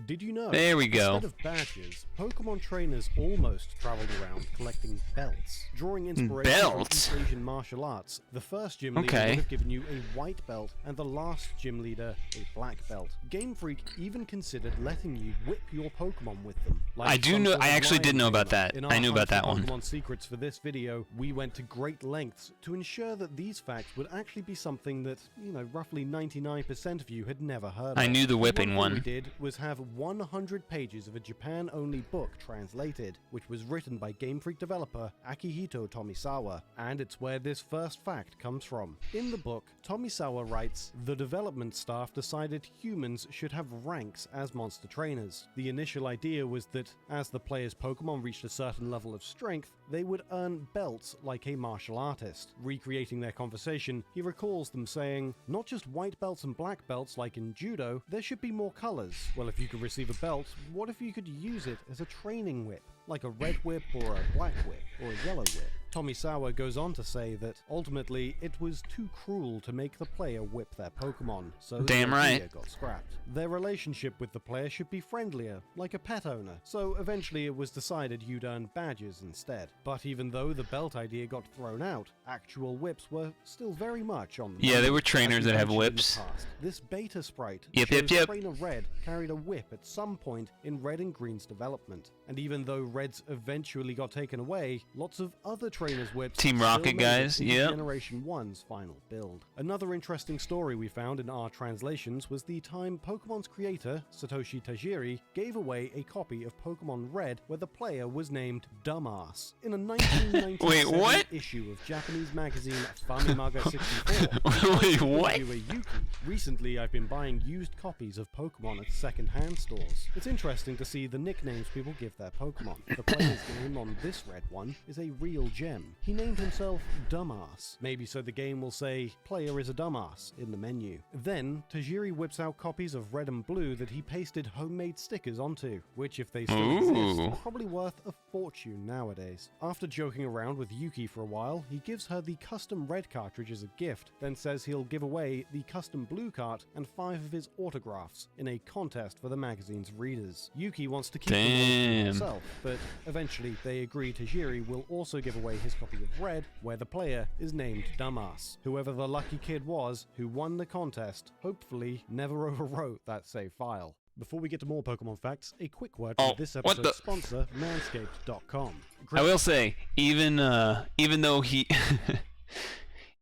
Speaker 4: Did you know?
Speaker 3: There we go.
Speaker 4: Instead of badges, Pokemon trainers almost traveled around collecting belts, drawing inspiration from East Asian martial arts. The first gym leader would have given you a white belt, and the last gym leader a black belt. Game Freak even considered letting you whip your Pokemon with them.
Speaker 3: I do know. I actually did know about that. I knew about that one.
Speaker 4: Pokemon Secrets for this video, we went to great lengths to ensure that these facts would actually be something that, you know, roughly 99% of you had never heard of.
Speaker 3: I knew the whipping one.
Speaker 4: What we did was have 100 pages of a Japan-only book translated, which was written by Game Freak developer Akihito Tomisawa, and it's where this first fact comes from. In the book, Tomisawa writes, "The development staff decided humans should have ranks as monster trainers. The initial idea was that as the player's Pokemon reached a certain level of strength, they would earn belts like a martial artist." Recreating their conversation, he recalls them saying, "Not just white belts and black belts like in judo, there should be more colors. Well, if you could receive a belt, what if you could use it as a training whip, like a red whip or a black whip or a yellow whip?" Tomisawa goes on to say that ultimately it was too cruel to make the player whip their Pokemon, so the idea got scrapped. Their relationship with the player should be friendlier, like a pet owner, so eventually it was decided you'd earn badges instead. But even though the belt idea got thrown out, actual whips were still very much on the
Speaker 3: there were trainers that have whips.
Speaker 4: This beta sprite
Speaker 3: Yep.
Speaker 4: Trainer Red carried a whip at some point in Red and Green's development, and even though Red's eventually got taken away, lots of other trainers' whips
Speaker 3: Team Rocket guys,
Speaker 4: Generation 1's final build. Another interesting story we found in our translations was the time Pokemon's creator, Satoshi Tajiri, gave away a copy of Pokemon Red where the player was named Dumbass. In a 1997 issue of Japanese magazine Famimaga 64,
Speaker 3: Wait, what?
Speaker 4: Yuki. Recently, I've been buying used copies of Pokemon at second-hand stores. It's interesting to see the nicknames people give their Pokemon. The player's name on this red one is a real gem. He named himself Dumbass, maybe so the game will say, "Player is a dumbass" in the menu. Then, Tajiri whips out copies of Red and Blue that he pasted homemade stickers onto, which if they still exist, are probably worth a fortune nowadays. After joking around with Yuki for a while, he gives her the custom Red cartridge as a gift, then says he'll give away the custom Blue cart and 5 of his autographs in a contest for the magazine's readers. Yuki wants to keep them himself, but eventually they agree Tajiri will also give away his copy of Red, where the player is named Dumbass. Whoever the lucky kid was who won the contest hopefully never overwrote that save file. Before we get to more Pokemon facts, a quick word from this episode's sponsor, Manscaped.com.
Speaker 3: I will say, even though he...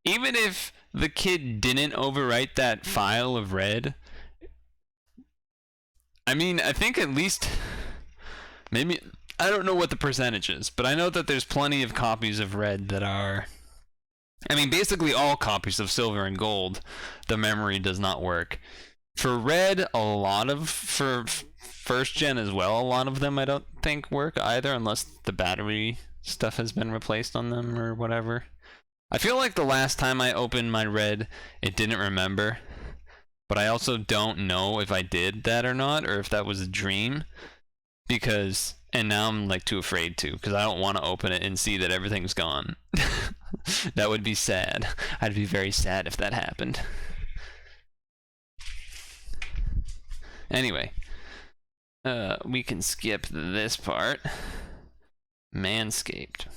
Speaker 3: even if the kid didn't overwrite that file of Red, I mean, I think at least... maybe... I don't know what the percentage is, but I know that there's plenty of copies of Red that are... I mean, basically all copies of Silver and Gold, the memory does not work. For Red, a lot of... for first gen as well, a lot of them I don't think work either, unless the battery stuff has been replaced on them or whatever. I feel like the last time I opened my Red, it didn't remember. But I also don't know if I did that or not, or if that was a dream. Because... and now I'm like too afraid to, because I don't want to open it and see that everything's gone. That would be sad. I'd be very sad if that happened. Anyway, we can skip this part. Manscaped.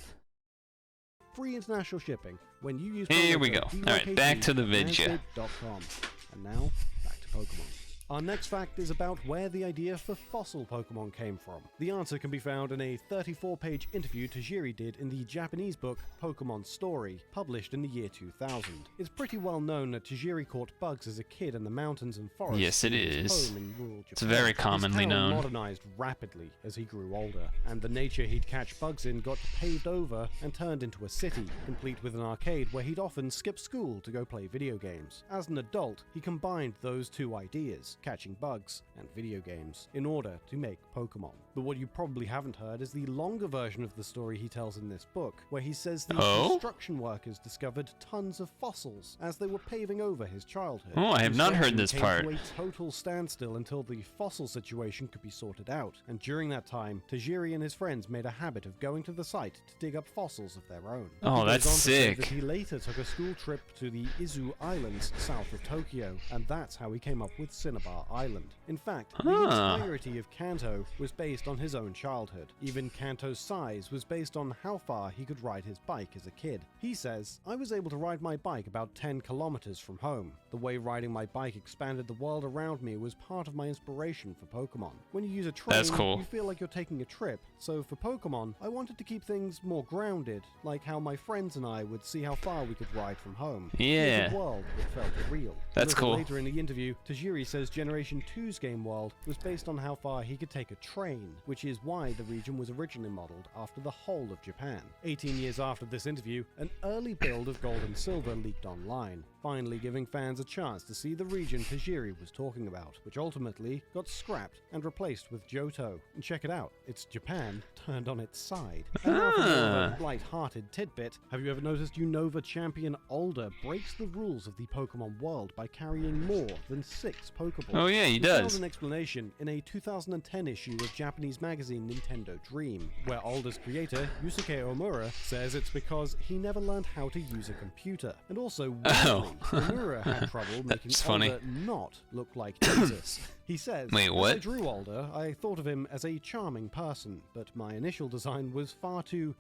Speaker 4: Free international shipping when you use.
Speaker 3: Here we go. All right, back to the video.
Speaker 4: And now back to Pokemon. Our next fact is about where the idea for fossil Pokemon came from. The answer can be found in a 34-page interview Tajiri did in the Japanese book Pokemon Story, published in the year 2000. It's pretty well known that Tajiri caught bugs as a kid in the mountains and forests.
Speaker 3: Yes, it is.
Speaker 4: Home in rural Japan.
Speaker 3: It's very commonly known.
Speaker 4: Modernized rapidly as he grew older, and the nature he'd catch bugs in got paved over and turned into a city, complete with an arcade where he'd often skip school to go play video games. As an adult, he combined those two ideas, catching bugs and video games, in order to make Pokemon. But what you probably haven't heard is the longer version of the story he tells in this book, where he says the
Speaker 3: Oh?
Speaker 4: construction workers discovered tons of fossils as they were paving over his childhood.
Speaker 3: Oh, I have not heard
Speaker 4: Construction
Speaker 3: this
Speaker 4: came
Speaker 3: part.
Speaker 4: to a total standstill until the fossil situation could be sorted out, and during that time, Tajiri and his friends made a habit of going to the site to dig up fossils of their own.
Speaker 3: Oh,
Speaker 4: He goes
Speaker 3: that's
Speaker 4: on to say
Speaker 3: sick.
Speaker 4: that he later took a school trip to the Izu Islands south of Tokyo, and that's how he came up with Cinnabar Island. In fact, the
Speaker 3: Ah.
Speaker 4: entirety of Kanto was based on his own childhood. Even Kanto's size was based on how far he could ride his bike as a kid. He says, "I was able to ride my bike about 10 kilometers from home. The way riding my bike expanded the world around me was part of my inspiration for Pokemon. When you use a train,
Speaker 3: That's cool.
Speaker 4: you feel like you're taking a trip. So for Pokemon, I wanted to keep things more grounded, like how my friends and I would see how far we could ride from home.
Speaker 3: Yeah.
Speaker 4: Here's a world that felt real."
Speaker 3: That's
Speaker 4: A little
Speaker 3: cool.
Speaker 4: Later in the interview, Tajiri says Generation 2's game world was based on how far he could take a train, which is why the region was originally modeled after the whole of Japan. 18 years after this interview, an early build of Gold and Silver leaked online, finally giving fans a chance to see the region Tajiri was talking about, which ultimately got scrapped and replaced with Johto. And check it out, it's Japan turned on its side. And now for more of a light-hearted tidbit, have you ever noticed Unova champion Alder breaks the rules of the Pokemon world by carrying more than 6 Pokeballs?
Speaker 3: Oh yeah, he
Speaker 4: We found
Speaker 3: does.
Speaker 4: an explanation in a 2010 issue of Japanese magazine Nintendo Dream, where Alder's creator, Yusuke Omura, says it's because he never learned how to use a computer. And also, weirdly, Omura had trouble making
Speaker 3: That's funny.
Speaker 4: Alder not look like Jesus. He says,
Speaker 3: Wait,
Speaker 4: "As
Speaker 3: what?
Speaker 4: I drew Alder, I thought of him as a charming person, but my initial design was far too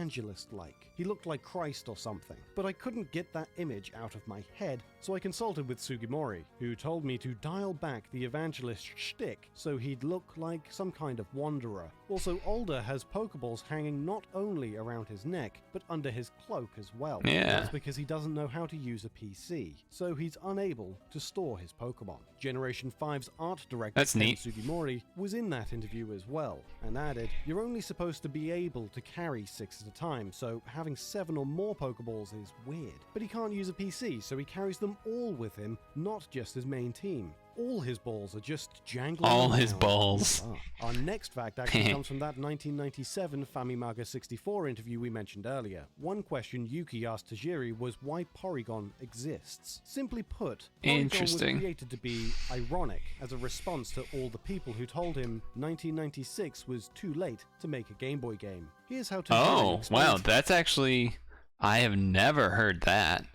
Speaker 4: evangelist-like. He looked like Christ or something. But I couldn't get that image out of my head, so I consulted with Sugimori, who told me to dial back the evangelist shtick so he'd look like some kind of wanderer. Also, Alder has Pokeballs hanging not only around his neck, but under his cloak as well.
Speaker 3: Yeah.
Speaker 4: That's because he doesn't know how to use a PC, so he's unable to store his Pokemon. Generation 5's art director,
Speaker 3: That's
Speaker 4: Ken
Speaker 3: neat.
Speaker 4: Sugimori, was in that interview as well, and added, "You're only supposed to be able to carry 6 at a time, so having 7 or more Pokeballs is weird. But he can't use a PC, so he carries them all with him, not just his main team. All his balls are just jangling
Speaker 3: All his
Speaker 4: around."
Speaker 3: balls.
Speaker 4: Our next fact actually comes from that 1997 Famimaga 64 interview we mentioned earlier. One question Yuki asked Tajiri was why Porygon exists. Simply put, Porygon
Speaker 3: Interesting.
Speaker 4: was created to be ironic as a response to all the people who told him 1996 was too late to make a Game Boy game. Here's how Tajiri
Speaker 3: Oh,
Speaker 4: explained
Speaker 3: wow, that's actually... I have never heard that.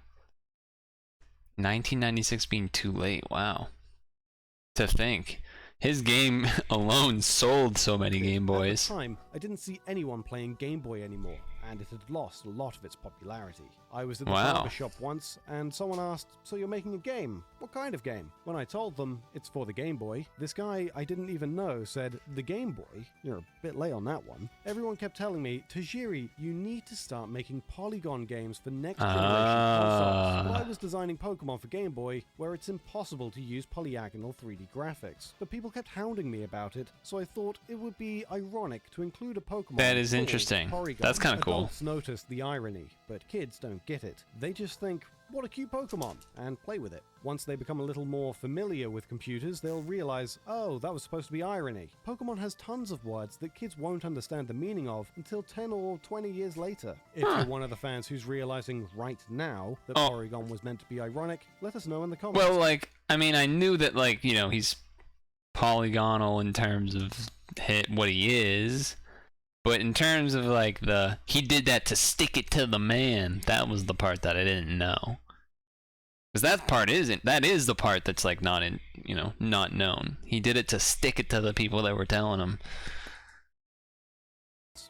Speaker 3: 1996 being too late, wow. To think. His game alone sold so many Game Boys.
Speaker 4: At the time, I didn't see anyone playing Game Boy anymore, and it had lost a lot of its popularity. I was at the
Speaker 3: Wow.
Speaker 4: barber shop once, and someone asked, "So you're making a game? What kind of game?" When I told them it's for the Game Boy, this guy I didn't even know said, "The Game Boy? You're a bit late on that one." Everyone kept telling me, "Tajiri, you need to start making polygon games for next generation consoles." Well, I was designing Pokemon for Game Boy, where it's impossible to use polyagonal 3D graphics. But people kept hounding me about it, so I thought it would be ironic to include a Pokemon
Speaker 3: That is
Speaker 4: called
Speaker 3: interesting.
Speaker 4: Porygon.
Speaker 3: That's kinda cool.
Speaker 4: Adults notice the irony, but kids don't get it. They just think, "What a cute Pokemon," and play with it. Once they become a little more familiar with computers, they'll realize, oh, that was supposed to be irony. Pokemon has tons of words that kids won't understand the meaning of until 10 or 20 years later. If you're one of the fans who's realizing right now that
Speaker 3: Oh.
Speaker 4: Porygon was meant to be ironic, let us know in the comments.
Speaker 3: Well, like, I mean, I knew that, like, you know, he's polygonal in terms of what he is, but in terms of, like, he did that to stick it to the man, that was the part that I didn't know. Because that is the part that's, like, not known. He did it to stick it to the people that were telling him.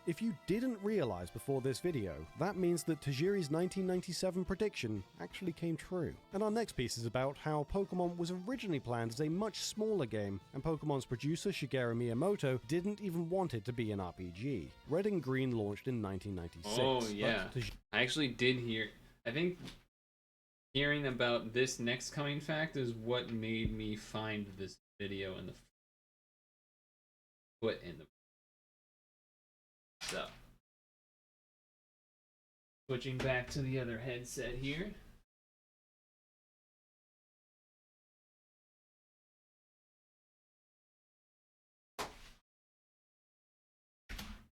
Speaker 4: If you didn't realize before this video, that means that Tajiri's 1997 prediction actually came true. And our next piece is about how Pokemon was originally planned as a much smaller game, and Pokemon's producer Shigeru Miyamoto didn't even want it to be an RPG. Red and Green launched in 1996.
Speaker 1: Oh, yeah.
Speaker 4: but
Speaker 1: I actually did hear. I think hearing about this next coming fact is what made me find this video and the put in the. So, switching back to the other headset here.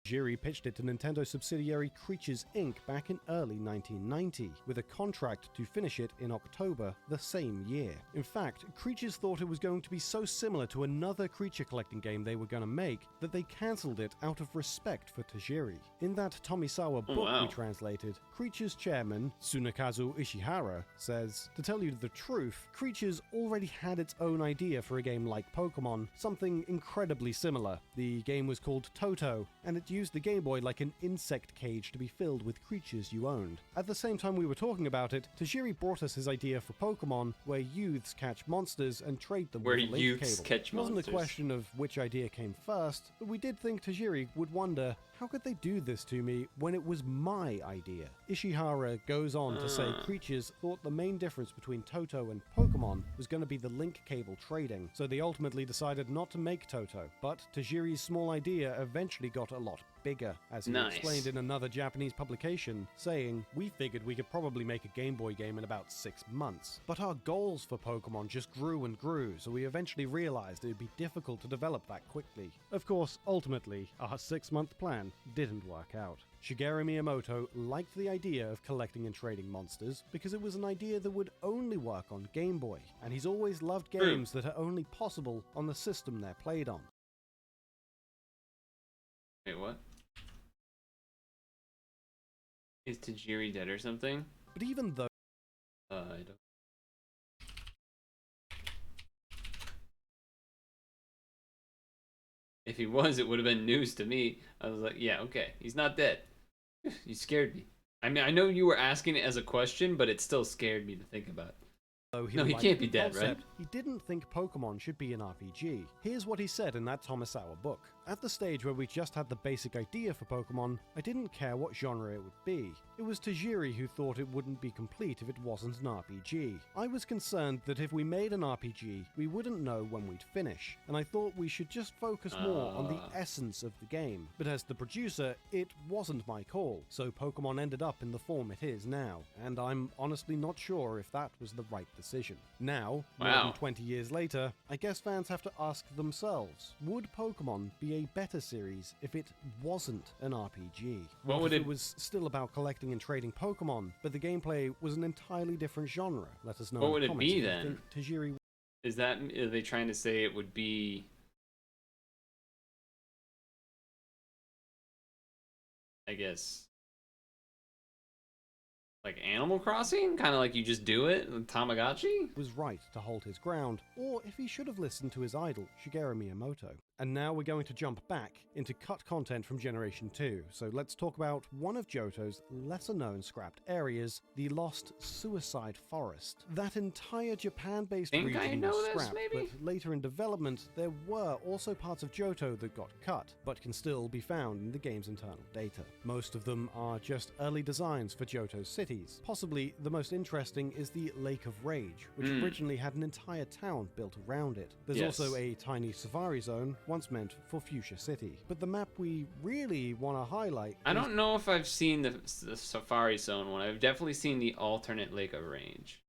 Speaker 4: Tajiri pitched it to Nintendo subsidiary Creatures Inc. back in early 1990, with a contract to finish it in October the same year. In fact, Creatures thought it was going to be so similar to another creature collecting game they were going to make that they cancelled it out of respect for Tajiri. In that Tomisawa book we translated, Creatures chairman Tsunekazu Ishihara says, "To tell you the truth, Creatures already had its own idea for a game like Pokemon, something incredibly similar. The game was called Toto, and it used the Game Boy like an insect cage to be filled with creatures you owned. At the same time we were talking about it, Tajiri brought us his idea for Pokemon, where youths catch monsters and trade them with a link cable. It wasn't a question of which idea came first, but we did think Tajiri would wonder, how could they do this to me when it was my idea?" Ishihara goes on to say Creatures thought the main difference between Toto and Pokemon was going to be the link cable trading, so they ultimately decided not to make Toto. But Tajiri's small idea eventually got a lot bigger, as he explained in another Japanese publication, saying, "We figured we could probably make a Game Boy game in about 6 months. But our goals for Pokemon just grew and grew, so we eventually realized it would be difficult to develop that quickly." Of course, ultimately, our 6-month plan didn't work out. Shigeru Miyamoto liked the idea of collecting and trading monsters because it was an idea that would only work on Game Boy, and he's always loved games that are only possible on the system they're played on.
Speaker 1: Wait, what? Is Tajiri dead or something?
Speaker 4: But even though
Speaker 1: I don't. If he was, it would have been news to me. I was like, yeah, okay, he's not dead. You scared me. I mean, I know you were asking it as a question, but it still scared me to think about.
Speaker 4: No,
Speaker 1: he can't be dead, right?
Speaker 4: He didn't think Pokemon should be an RPG. Here's what he said in that Tomisawa book. "At the stage where we just had the basic idea for Pokemon, I didn't care what genre it would be. It was Tajiri who thought it wouldn't be complete if it wasn't an RPG. I was concerned that if we made an RPG, we wouldn't know when we'd finish, and I thought we should just focus more on the essence of the game. But as the producer, it wasn't my call, so Pokemon ended up in the form it is now, and I'm honestly not sure if that was the right decision." Now, more than 20 years later, I guess fans have to ask themselves, would Pokemon be a better series if it wasn't an RPG? What would it was still about collecting and trading Pokemon, but the gameplay was an entirely different genre? Let us know.
Speaker 1: What would
Speaker 4: in the
Speaker 1: it
Speaker 4: comments
Speaker 1: be
Speaker 4: if you
Speaker 1: then?
Speaker 4: think Tajiri...
Speaker 1: Are they trying to say it would be, I guess, like Animal Crossing? Kind of like you just do it, Tamagotchi?
Speaker 4: was right to hold his ground, or if he should have listened to his idol, Shigeru Miyamoto. And now we're going to jump back into cut content from Generation 2, so let's talk about one of Johto's lesser-known scrapped areas, the lost Suicide Forest. That entire Japan-based region was scrapped, but later in development, there were also parts of Johto that got cut, but can still be found in the game's internal data. Most of them are just early designs for Johto's cities. Possibly the most interesting is the Lake of Rage, which originally had an entire town built around it. There's also a tiny safari zone, once meant for Fuchsia City. But the map we really want to highlight...
Speaker 1: I don't know if I've seen the Safari Zone one. I've definitely seen the alternate Lake of Range.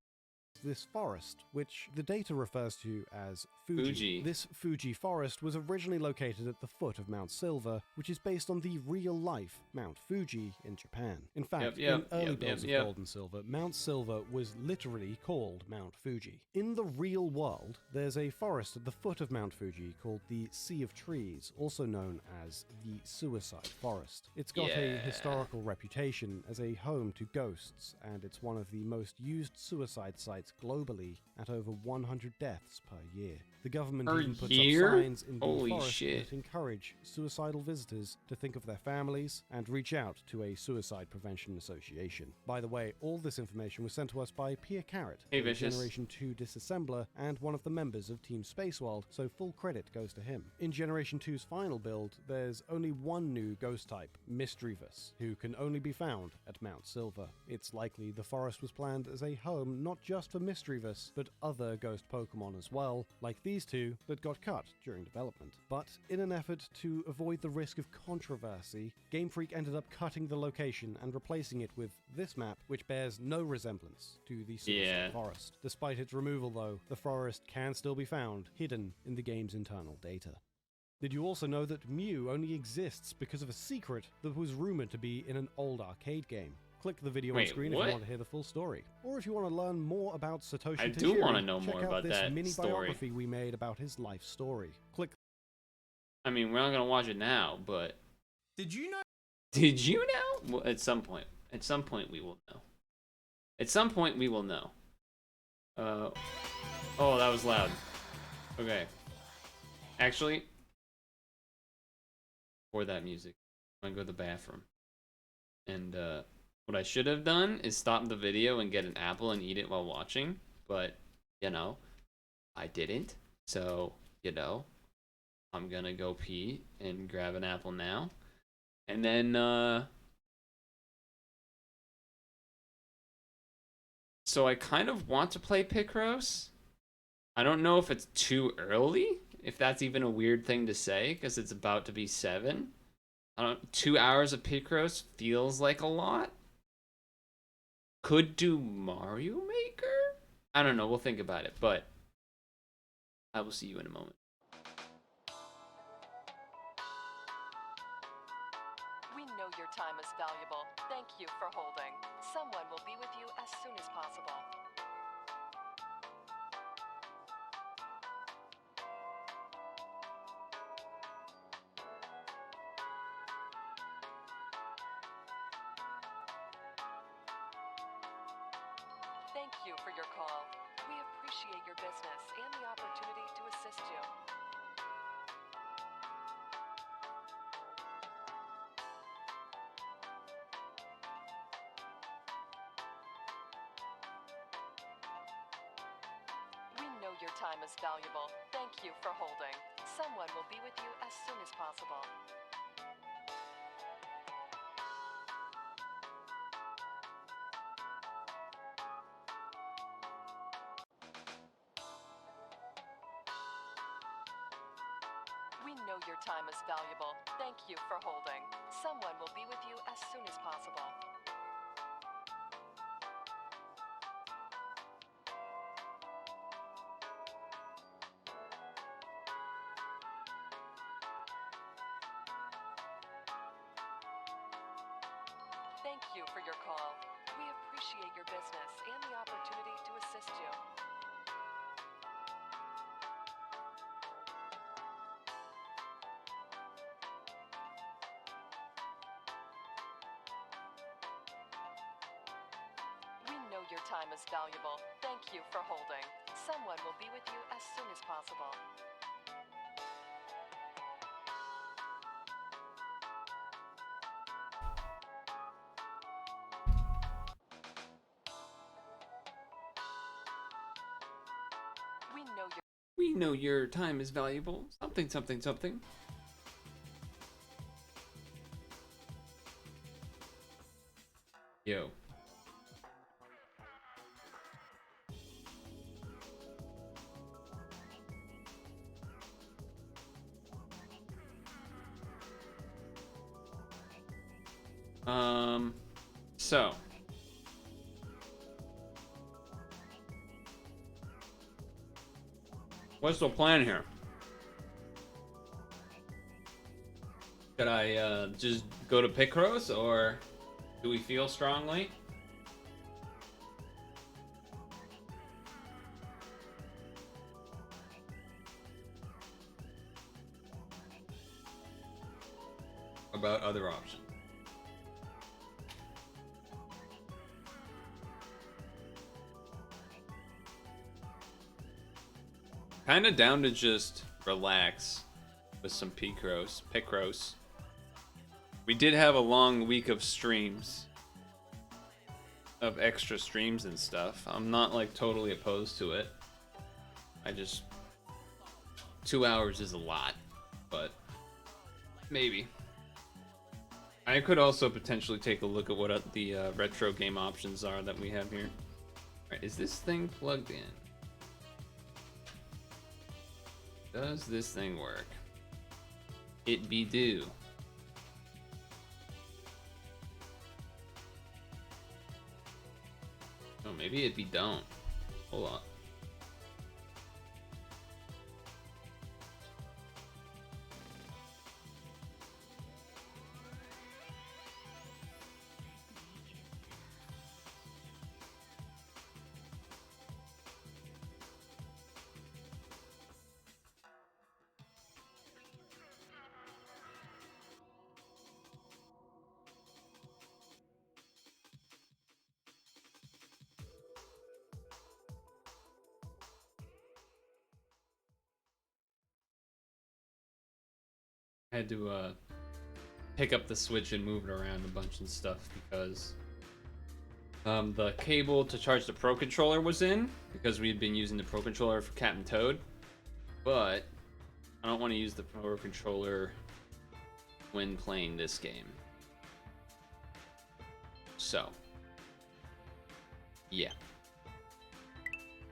Speaker 4: This forest, which the data refers to as Fuji. This Fuji forest was originally located at the foot of Mount Silver, which is based on the real-life Mount Fuji in Japan. In fact, in early builds of Gold and Silver, Mount Silver was literally called Mount Fuji. In the real world, there's a forest at the foot of Mount Fuji called the Sea of Trees, also known as the Suicide Forest. It's got a historical reputation as a home to ghosts, and it's one of the most used suicide sites globally, at over 100 deaths per year. The government even puts up signs in the forest that encourage suicidal visitors to think of their families and reach out to a suicide prevention association. By the way, all this information was sent to us by Pierre Carrot, a Generation 2 disassembler and one of the members of Team Spaceworld, so full credit goes to him. In Generation 2's final build, there's only one new ghost type, Misdreavus, who can only be found at Mount Silver. It's likely the forest was planned as a home not just for Misdreavus, but other ghost Pokemon as well, like these two that got cut during development. But in an effort to avoid the risk of controversy, Game Freak ended up cutting the location and replacing it with this map, which bears no resemblance to the Suicide Forest. Despite its removal though, the forest can still be found, hidden in the game's internal data. Did you also know that Mew only exists because of a secret that was rumored to be in an old arcade game? Click the video on
Speaker 1: Wait,
Speaker 4: screen if
Speaker 1: what?
Speaker 4: you want to hear the full story. Or if you want to learn more about Satoshi
Speaker 1: I
Speaker 4: Tajiri,
Speaker 1: do want to know
Speaker 4: check
Speaker 1: more
Speaker 4: out
Speaker 1: about
Speaker 4: this
Speaker 1: that
Speaker 4: mini
Speaker 1: story.
Speaker 4: biography we made about his life story. Click.
Speaker 1: I mean, we're not gonna watch it now, but
Speaker 5: Did you know?
Speaker 1: did you know? Well, at some point we will know. At some point we will know. Oh, that was loud. Okay. Actually, for that music, I'm gonna go to the bathroom. And what I should have done is stop the video and get an apple and eat it while watching, but you know, I didn't. So, you know, I'm gonna go pee and grab an apple now. And then so I kind of want to play Picross. I don't know if it's too early, if that's even a weird thing to say, because it's about to be 7. 2 hours of Picross feels like a lot. Could do Mario Maker? I don't know, we'll think about it, but I will see you in a moment.
Speaker 6: We know your time is valuable. Thank you for holding. Someone will be with you as soon as possible. Thank you for your call. We appreciate your business and the opportunity to assist you. We know your time is valuable. Thank you for holding. Someone will be with you as soon as possible. We know your time is valuable. Thank you for holding. Someone will be with you as soon as possible. Thank you for your call. We appreciate your business and the opportunity to assist you. We know your time is valuable. Thank you for holding. Someone will be with you as soon as possible.
Speaker 1: We know your time is valuable. Something, something, something. Yo. So. What's the plan here? Should I just go to Picross, or do we feel strongly? About other options. Kinda down to just relax with some Picross. We did have a long week of streams. Of extra streams and stuff. I'm not like totally opposed to it. 2 hours is a lot, but maybe. I could also potentially take a look at what the retro game options are that we have here. Alright, is this thing plugged in? Does this thing work? It be do. Oh, maybe it be don't. Hold on. I had to pick up the Switch and move it around a bunch and stuff because the cable to charge the Pro Controller was in because we had been using the Pro Controller for Captain Toad, but I don't want to use the Pro Controller when playing this game. So, yeah.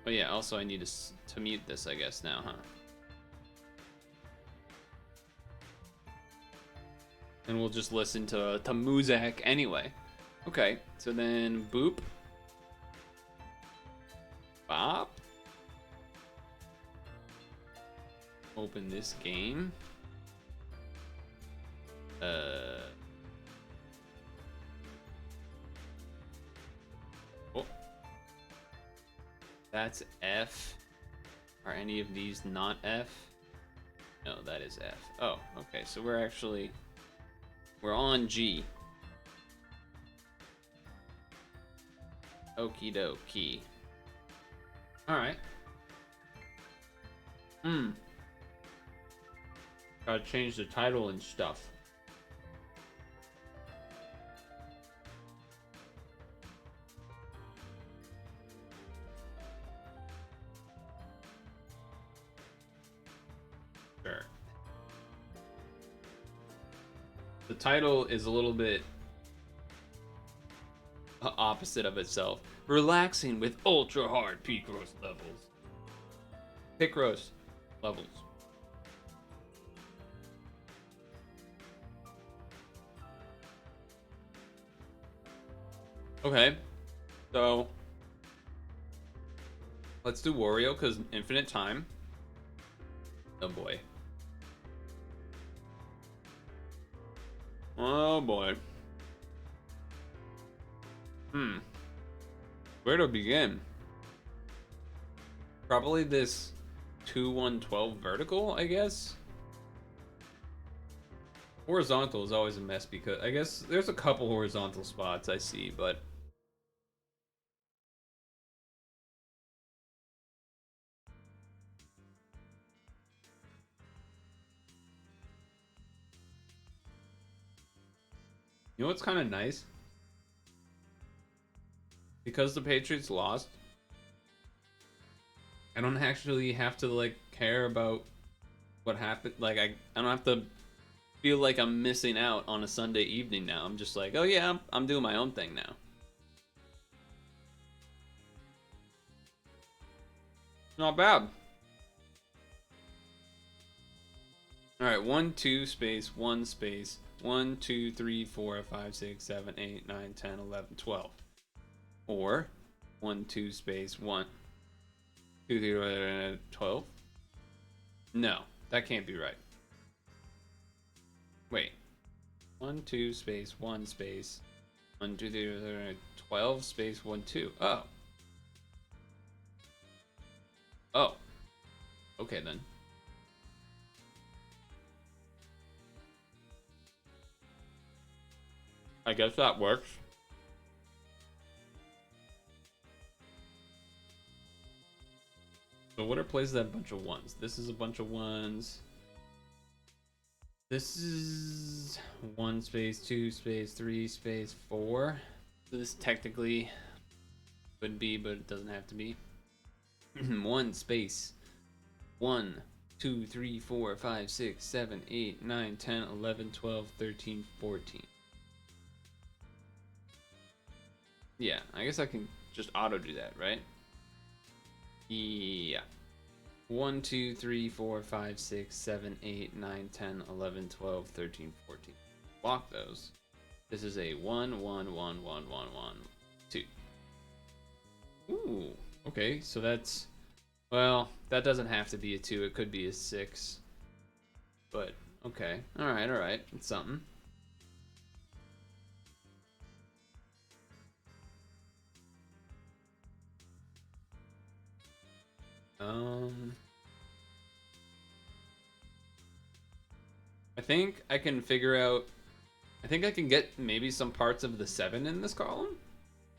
Speaker 1: But yeah, also I need to mute this, I guess, now, huh? And we'll just listen to Muzak anyway. Okay, so then boop. Bop. Open this game. Oh. That's F. Are any of these not F? No, that is F. Oh, okay, so we're on G. Okie dokie. Alright. Gotta change the title and stuff. Sure. The title is a little bit opposite of itself. Relaxing with ultra hard Picross levels. Picross levels. Okay, so let's do Wario because infinite time. Oh boy. Oh boy. Where to begin? Probably this 2-1-12 vertical, I guess. Horizontal is always a mess because I guess there's a couple horizontal spots I see, but you know what's kind of nice? Because the Patriots lost, I don't actually have to like care about what happened. Like I don't have to feel like I'm missing out on a Sunday evening now. I'm just like, oh yeah, I'm doing my own thing now. Not bad. All right, 1 2 space 1 space 1 2 3 4 5 6 7 8 9 10 11 12. Or 1 2 space 1 2 3 12. No, that can't be right. Wait. 1 2 space 1 space 1 2 3 12 space 1 2. Oh. Oh. Okay then. I guess that works. So what are places that have a bunch of ones? This is a bunch of ones. This is 1 space 2 space 3 space 4. So this technically would be, but it doesn't have to be. 1 space 1 2 3 4 5 6 7 8 9 10 11 12 13 14. Yeah, I guess I can just auto do that, right? Yeah. 1 2 3 4 5 6 7 8 9 10 11 12 13 14. Block those. This is a 1 1 1 1 1 1 2. Ooh, okay, so that's, well, that doesn't have to be a 2, it could be a 6. But okay. Alright, it's something. I think I can figure out, I think I can get maybe some parts of the 7 in this column,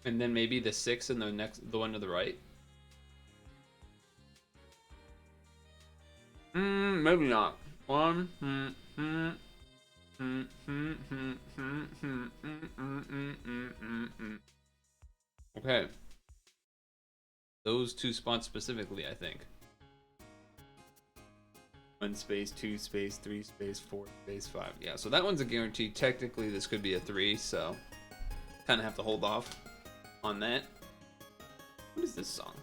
Speaker 1: and then maybe the 6 in the one to the right. Maybe not. Okay. Those two spots specifically, I think. 1 space, 2 space, 3 space, 4 space, 5. Yeah, so that one's a guarantee. Technically, this could be a 3, so kind of have to hold off on that. What is this song?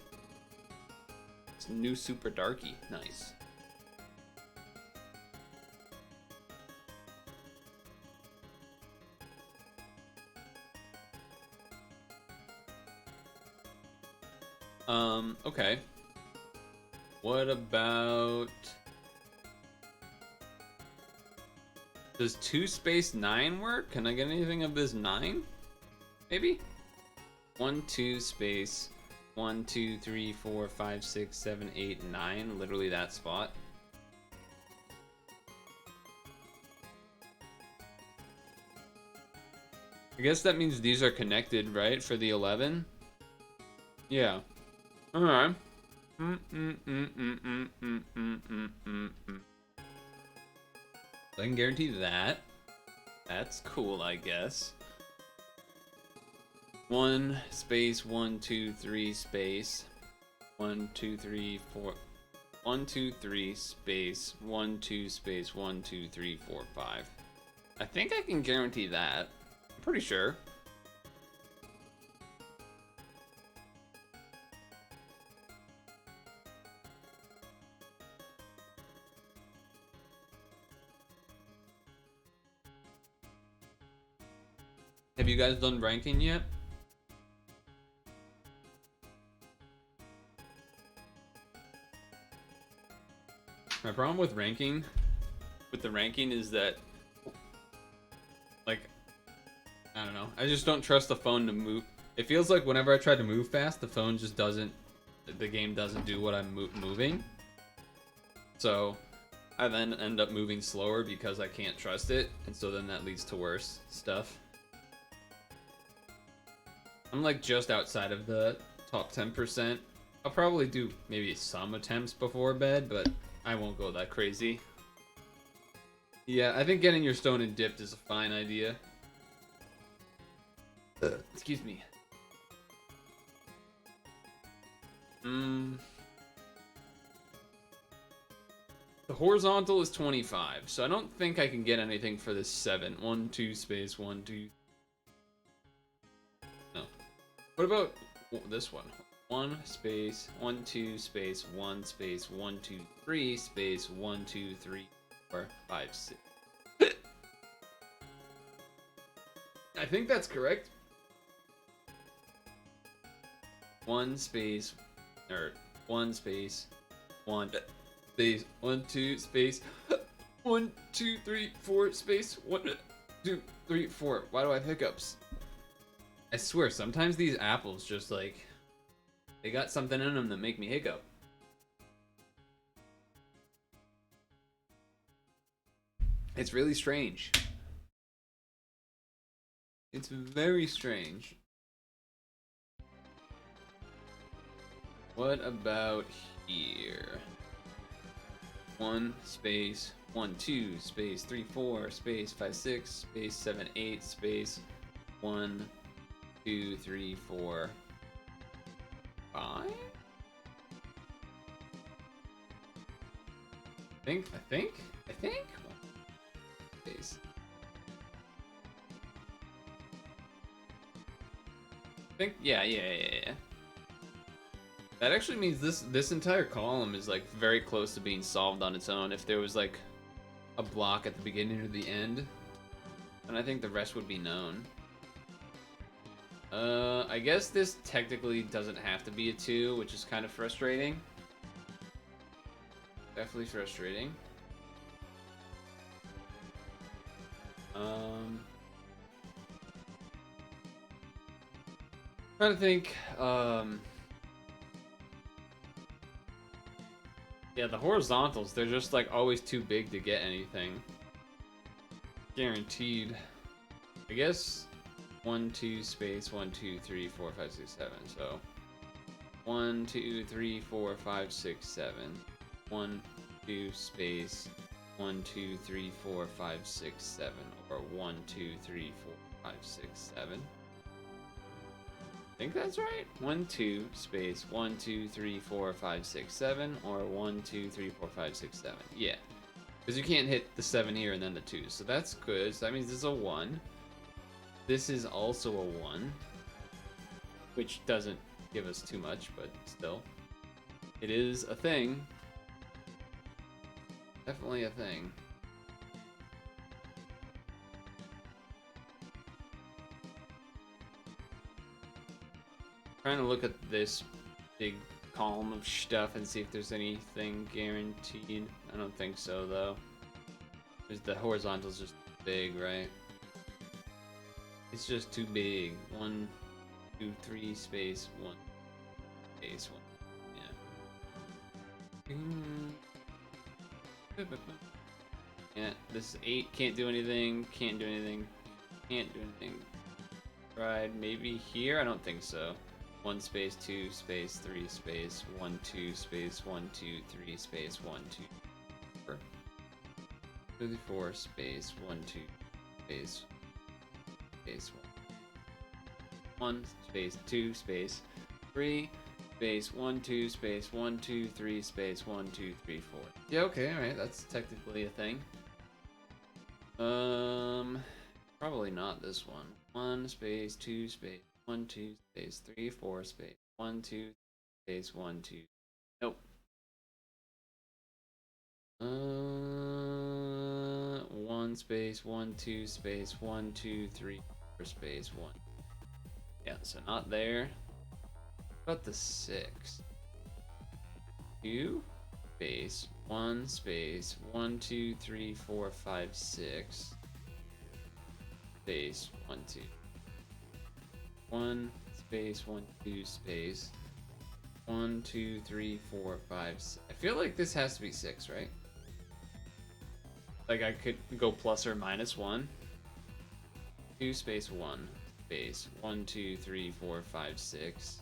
Speaker 1: It's New Super Darky. Nice. Okay. What about... Does 2 space 9 work? Can I get anything of this 9? Maybe? 1, 2 space 1, 2, 3, 4, 5, 6, 7, 8, 9. Literally that spot. I guess that means these are connected, right? For the 11? Yeah. Alright. So I can guarantee that. That's cool, I guess. 1 space 1, 2, 3 space 1, 2, 3, 4 1, 2, 3 space 1, 2 space 1, 2, 3, 4, 5. I think I can guarantee that. I'm pretty sure. Have you guys done ranking yet? My problem with the ranking is that, like, I don't know. I just don't trust the phone to move. It feels like whenever I try to move fast, the phone just doesn't, the game doesn't do what I'm moving. So I then end up moving slower because I can't trust it. And so then that leads to worse stuff. I'm like just outside of the top 10%. I'll probably do maybe some attempts before bed, but I won't go that crazy. Yeah, I think getting your stone and dipped is a fine idea. Excuse me. The horizontal is 25, so I don't think I can get anything for this 7. 1, 2 space, 1, 2. No. What about this one? 1 space, 1, 2 space, 1 space, 1, 2, 3 space, 1, 2, 3, 4, 5, 6. I think that's correct. 1 space, or 1 space, 1 space, 1, 2 space, 1, 2, 3, 4 space, 1, 2, 3, 4. Why do I have hiccups? I swear, sometimes these apples just like, they got something in them that make me hiccup. It's really strange. It's very strange. What about here? 1 space 1 2 space 3 4 space 5 6 space 7 8 space 1 2 3 4 5. I think. Space. Yeah. That actually means this entire column is like very close to being solved on its own. If there was like a block at the beginning or the end, then I think the rest would be known. I guess this technically doesn't have to be a 2, which is kind of frustrating. Definitely frustrating. Trying to think, yeah, the horizontals, they're just like always too big to get anything. Guaranteed. I guess 1 2 space 1 2 3 4 5 6 7. So 1 2 3 4 5 6 7. 1 2 space 1, 2, 3, 4, 5, 6, 7, or 1, 2, 3, 4, 5, 6, 7. I think that's right. 1, 2, space 1, 2, 3, 4, 5, 6, 7, or 1, 2, 3, 4, 5, 6, 7. Yeah, because you can't hit the 7 here and then the 2, so that's good. So that means this is a 1. This is also a 1, which doesn't give us too much, but still, it is a thing. Definitely a thing. Trying to look at this big column of stuff and see if there's anything guaranteed. I don't think so, though. The horizontal's just big, right? It's just too big. 1, 2, 3, space 1, space 1. Yeah. Yeah, this is 8. Can't do anything. Can't do anything. Can't do anything. Tried maybe here. I don't think so. 1 space 2 space 3 space 1 2 space 1 2 3 space 1 2 4 2 4 space 1 2 space 1 space 2 space 3 space 1 2 space 1 2 3 space 1 2 3 4. Yeah, okay, all right, that's technically a thing. Probably not this one. 1 space 2 space 1 2 space 3 4 space 1 2 space 1 2. Nope. 1 space 1 2 space 1 2 3 4 space 1. Yeah, so not there. About the 6. 2 space 1 space 1 2 3 4 5 6 space 1 2. 1 space 1 2 space 1 2 3 4 5 6. I feel like this has to be 6, right? Like I could go plus or minus 1. 2 space 1 space 1 2 3 4 5 6.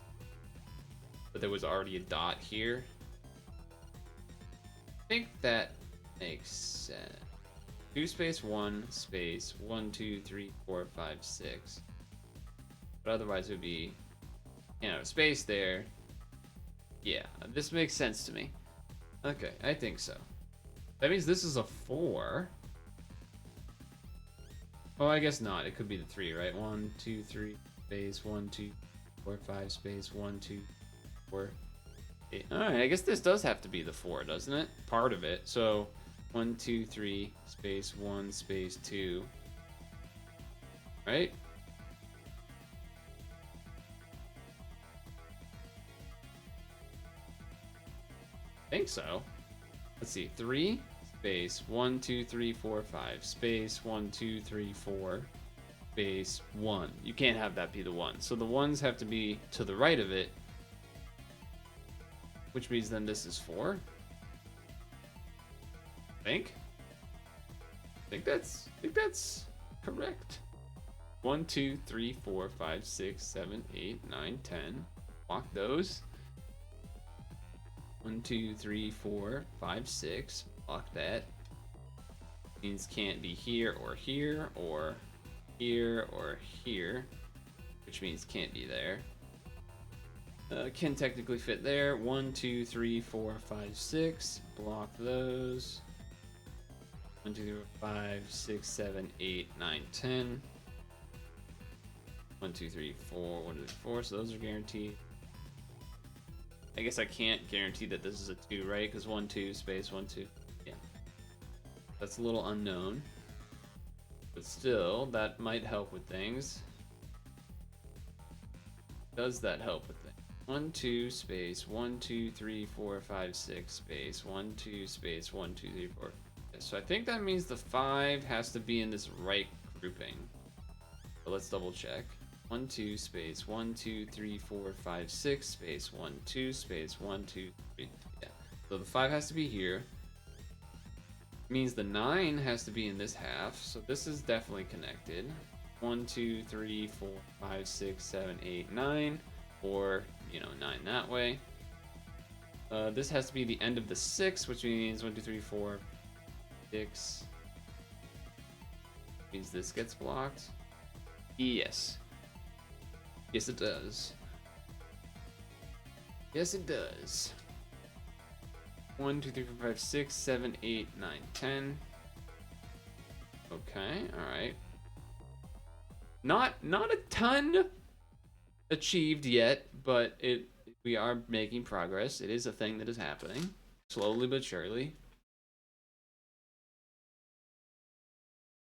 Speaker 1: But there was already a dot here. I think that makes sense. 2 space 1 space 1 2 3 4 5 6. But otherwise it would be, you know, space there. Yeah, this makes sense to me. Okay, I think so. That means this is a 4. Oh, I guess not. It could be the 3, right? 1 2 3 space 1 2 4 5 space 1 2 4 8. All right, I guess this does have to be the 4, doesn't it? Part of it. So 1 2 3 space 1 space 2. Right? I think so. Let's see. 3 space 1 2 3 4 5 space 1 2 3 4 space 1. You can't have that be the 1. So the 1s have to be to the right of it, which means then this is 4. I think that's correct. 1 2 3 4 5 6 7 8 9 10. Walk those. 1 2 3 4 5 6. Block that. Means can't be here or here or here or here, which means can't be there. Can technically fit there. 1 2 3 4 5 6. Block those. 1 2 3 4 5 6 7 8 9 10. 1 2 3 4 1 2 3 4. So those are guaranteed. I guess I can't guarantee that this is a 2, right? Because 1 2 space 1 2. Yeah, that's a little unknown, but still that might help with things. Does that help with things? 1 2 space 1 2 3 4 5 6 space 1 2 space 1 2 3 4. So I think that means the 5 has to be in this right grouping. So let's double check. 1 2 space 1 2 3 4 5 6 space 1 2 space 1 2 3. Yeah. So the 5 has to be here. Means the 9 has to be in this half. So this is definitely connected. 1 2 3 4 5 6 7 8 9, or 9 that way. This has to be the end of the 6, which means 1 2 3 4 6 means this gets blocked. Yes. Yes, it does. Yes, it does. 1, 2, 3, 4, 5, 6, 7, 8, 9, 10. Okay, alright. Not a ton achieved yet, but we are making progress. It is a thing that is happening. Slowly but surely.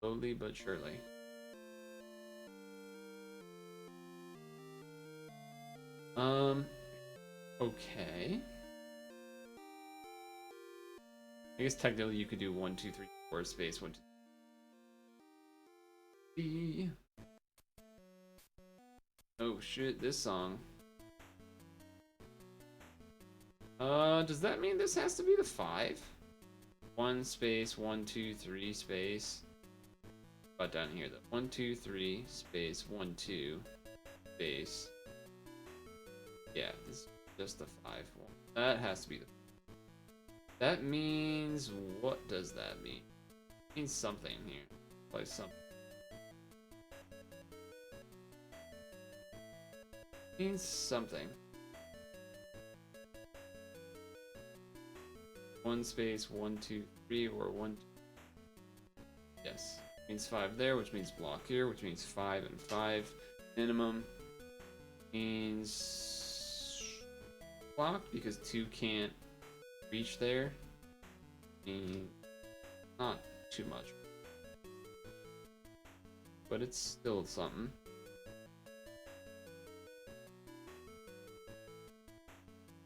Speaker 1: Slowly but surely. Okay. I guess technically you could do 1, 2, 3, 4 space 1, 2, 3. Oh shit, this song. Does that mean this has to be the 5? 1 space 1, 2, 3 space. But down here though. 1, 2, 3 space 1, 2 space. Yeah, this is just the 5 one. That has to be the. That means, what does that mean? It means something here. Like something. It means something. 1 space 1, 2, 3 or 1. Yes. Means 5 there, which means block here, which means 5 and 5 minimum. Means block because 2 can't reach there. Means not too much. But it's still something.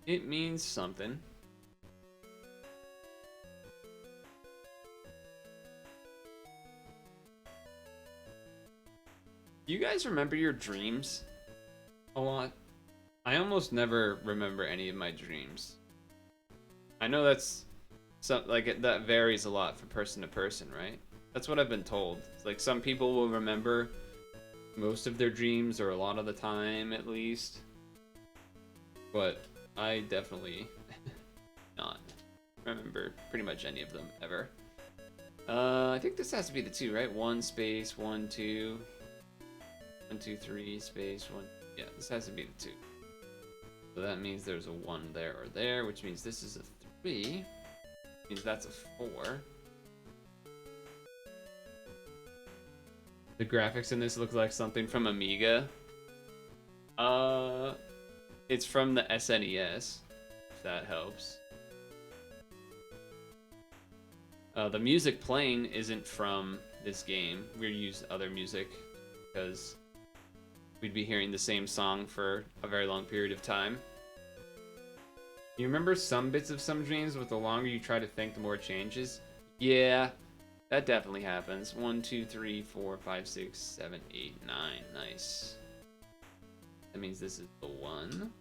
Speaker 1: It means something. Do you guys remember your dreams a lot? I almost never remember any of my dreams. I know that's that varies a lot from person to person, right? That's what I've been told. It's like some people will remember most of their dreams or a lot of the time at least. But I definitely not remember pretty much any of them ever. I think this has to be the 2, right? 1 space 1, 2. 1, 2, 3 space 1. Yeah, this has to be the 2. So that means there's a 1 there or there, which means this is a 3. Means that's a 4. The graphics in this look like something from Amiga. It's from the SNES, if that helps. The music playing isn't from this game. We used other music because we'd be hearing the same song for a very long period of time. You remember some bits of some dreams, but the longer you try to think, the more it changes? Yeah, that definitely happens. 1, 2, 3, 4, 5, 6, 7, 8, 9. Nice. That means this is the 1.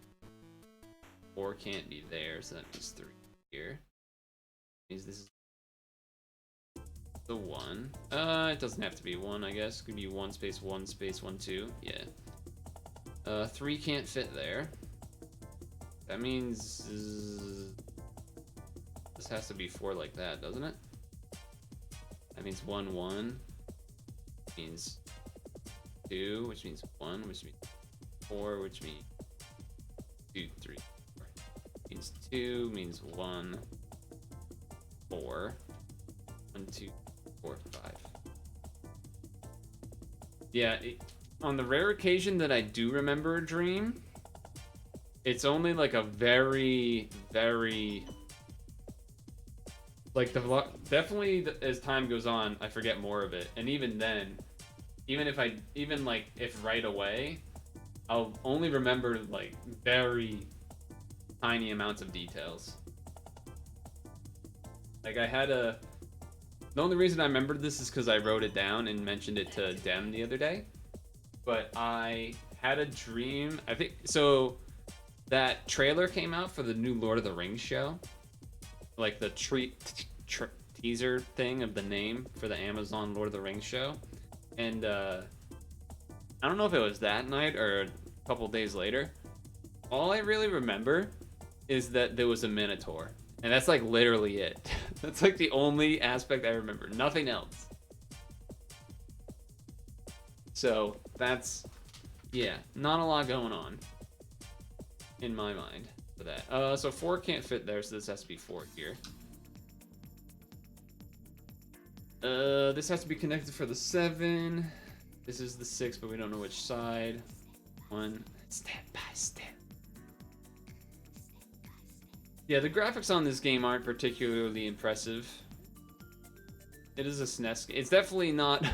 Speaker 1: 4 can't be there, so that means 3 here. That means this is the 1. It doesn't have to be 1, I guess. It could be 1 space 1 space 1, 2. Yeah. 3 can't fit there. That means this has to be 4 like that, doesn't it? That means 1, 1. Means 2, which means 1, which means 4, which means 2, 3, 4. Means 2, means 1, 4. 1, 2, 4, 5. Yeah, on the rare occasion that I do remember a dream, it's only like a very, very... Like, definitely as time goes on, I forget more of it. And even then, if right away, I'll only remember, like, very tiny amounts of details. Like, the only reason I remembered this is because I wrote it down and mentioned it to Dem the other day. But I had a dream, I think, so that trailer came out for the new Lord of the Rings show. Like the teaser thing of the name for the Amazon Lord of the Rings show. And I don't know if it was that night or a couple days later. All I really remember is that there was a Minotaur. And that's like literally it. That's like the only aspect I remember. Nothing else. So that's, yeah, not a lot going on in my mind for that. So 4 can't fit there, so this has to be 4 here. This has to be connected for the 7. This is the 6, but we don't know which side. 1 step by step. Yeah, the graphics on this game aren't particularly impressive. It is a SNES game. It's definitely not.